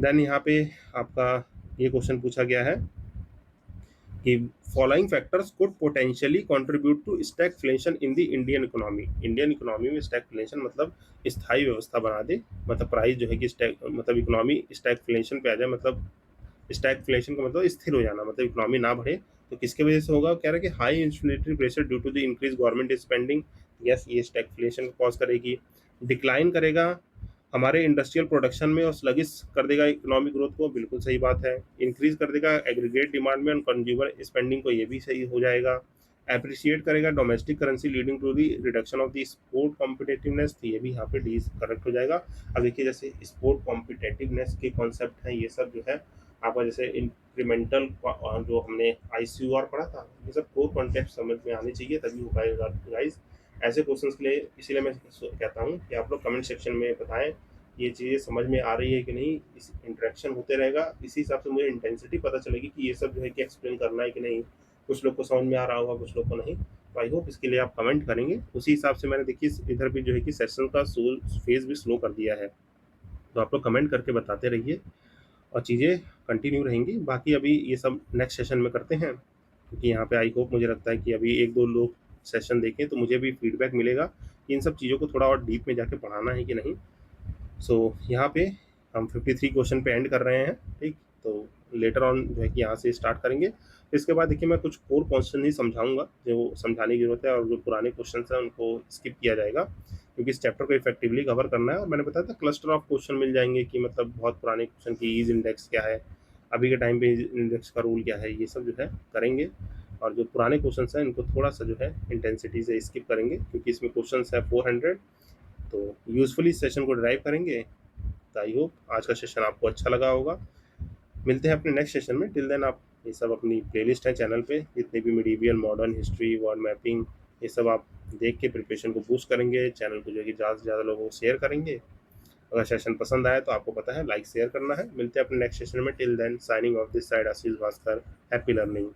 देन यहाँ पे आपका ये क्वेश्चन पूछा गया है कि following factors could potentially contribute to stagflation in the Indian economy. Indian economy में स्टैगफ्लेशन मतलब स्थायी व्यवस्था बना दे, मतलब प्राइस जो है कि मतलब इकोनॉमी स्टैगफ्लेशन पे आ जाए, मतलब स्टैगफ्लेशन का मतलब स्थिर हो जाना, मतलब इकोनॉमी ना बढ़े। तो किसके वजह से होगा, कह रहा है कि high inflationary pressure due to the increase government spending. Yes, ये स्टैगफ्लेशन को कॉज करेगी। डिक्लाइन करेगा हमारे इंडस्ट्रियल प्रोडक्शन में और स्लगिश कर देगा इकोनॉमिक ग्रोथ को, बिल्कुल सही बात है। इंक्रीज कर देगा एग्रीगेट डिमांड में और कंज्यूमर स्पेंडिंग को, ये भी सही हो जाएगा। एप्रिशिएट करेगा domestic currency leading to the reduction of the export competitiveness, तो ये भी यहाँ पे डी करेक्ट हो जाएगा। अब देखिए जैसे स्पोर्ट कॉम्पिटेटिवनेस के कॉन्सेप्ट हैं, ये सब जो है आपका जैसे इंक्रीमेंटल जो हमने ICUR पढ़ा था, ये सब कोर कॉन्सेप्ट समझ में आने चाहिए, तभी हो पाएगा गाइस ऐसे क्वेश्चंस के लिए। इसीलिए मैं कहता हूँ कि आप लोग कमेंट सेक्शन में बताएं ये चीज़ें समझ में आ रही है कि नहीं, इस इंटरेक्शन होते रहेगा, इसी हिसाब से मुझे इंटेंसिटी पता चलेगी कि ये सब जो है कि एक्सप्लेन करना है कि नहीं। कुछ लोग को समझ में आ रहा होगा, कुछ लोग को नहीं, तो आई होप इसके लिए आप कमेंट करेंगे। उसी हिसाब से मैंने देखिए इधर भी जो है कि सेशन का फेज भी स्लो कर दिया है, तो आप लोग कमेंट करके बताते रहिए और चीज़ें कंटिन्यू रहेंगी। बाकी अभी ये सब नेक्स्ट सेशन में करते हैं, क्योंकि यहाँ पे आई होप मुझे लगता है कि अभी एक दो लोग सेशन देखें तो मुझे भी फीडबैक मिलेगा कि इन सब चीज़ों को थोड़ा और डीप में जाके पढ़ाना है कि नहीं। सो यहाँ पे हम 53 क्वेश्चन पे एंड कर रहे हैं, ठीक। तो लेटर ऑन जो है कि यहाँ से स्टार्ट करेंगे। इसके बाद देखिए मैं कुछ कोर क्वेश्चन ही समझाऊंगा जो समझाने की जरूरत है, और जो पुराने क्वेश्चन हैं उनको स्किप किया जाएगा, क्योंकि इस चैप्टर को इफेक्टिवली कवर करना है। और मैंने बताया था क्लस्टर ऑफ क्वेश्चन मिल जाएंगे कि मतलब बहुत पुराने क्वेश्चन की ईज इंडेक्स क्या है, अभी के टाइम पे इंडेक्स का रूल क्या है, ये सब जो है करेंगे। और जो पुराने क्वेश्चन हैं इनको थोड़ा सा जो है इंटेंसिटी से स्किप करेंगे, क्योंकि इसमें क्वेश्चन है 400, तो यूजफुली सेशन को ड्राइव करेंगे। तो आई होप आज का सेशन आपको अच्छा लगा होगा। मिलते हैं अपने नेक्स्ट सेशन में। टिल देन आप ये सब अपनी प्लेलिस्ट है चैनल पे, जितने भी medieval modern history word mapping, ये सब आप देख के प्रिपरेशन को बूस्ट करेंगे। चैनल को जो है कि ज़्यादा से ज़्यादा लोगों को शेयर करेंगे। अगर सेशन पसंद आए तो आपको पता है लाइक शेयर करना है। मिलते हैं अपने नेक्स्ट सेशन में। Till then signing off this side Ashish Bhaskar. Happy learning.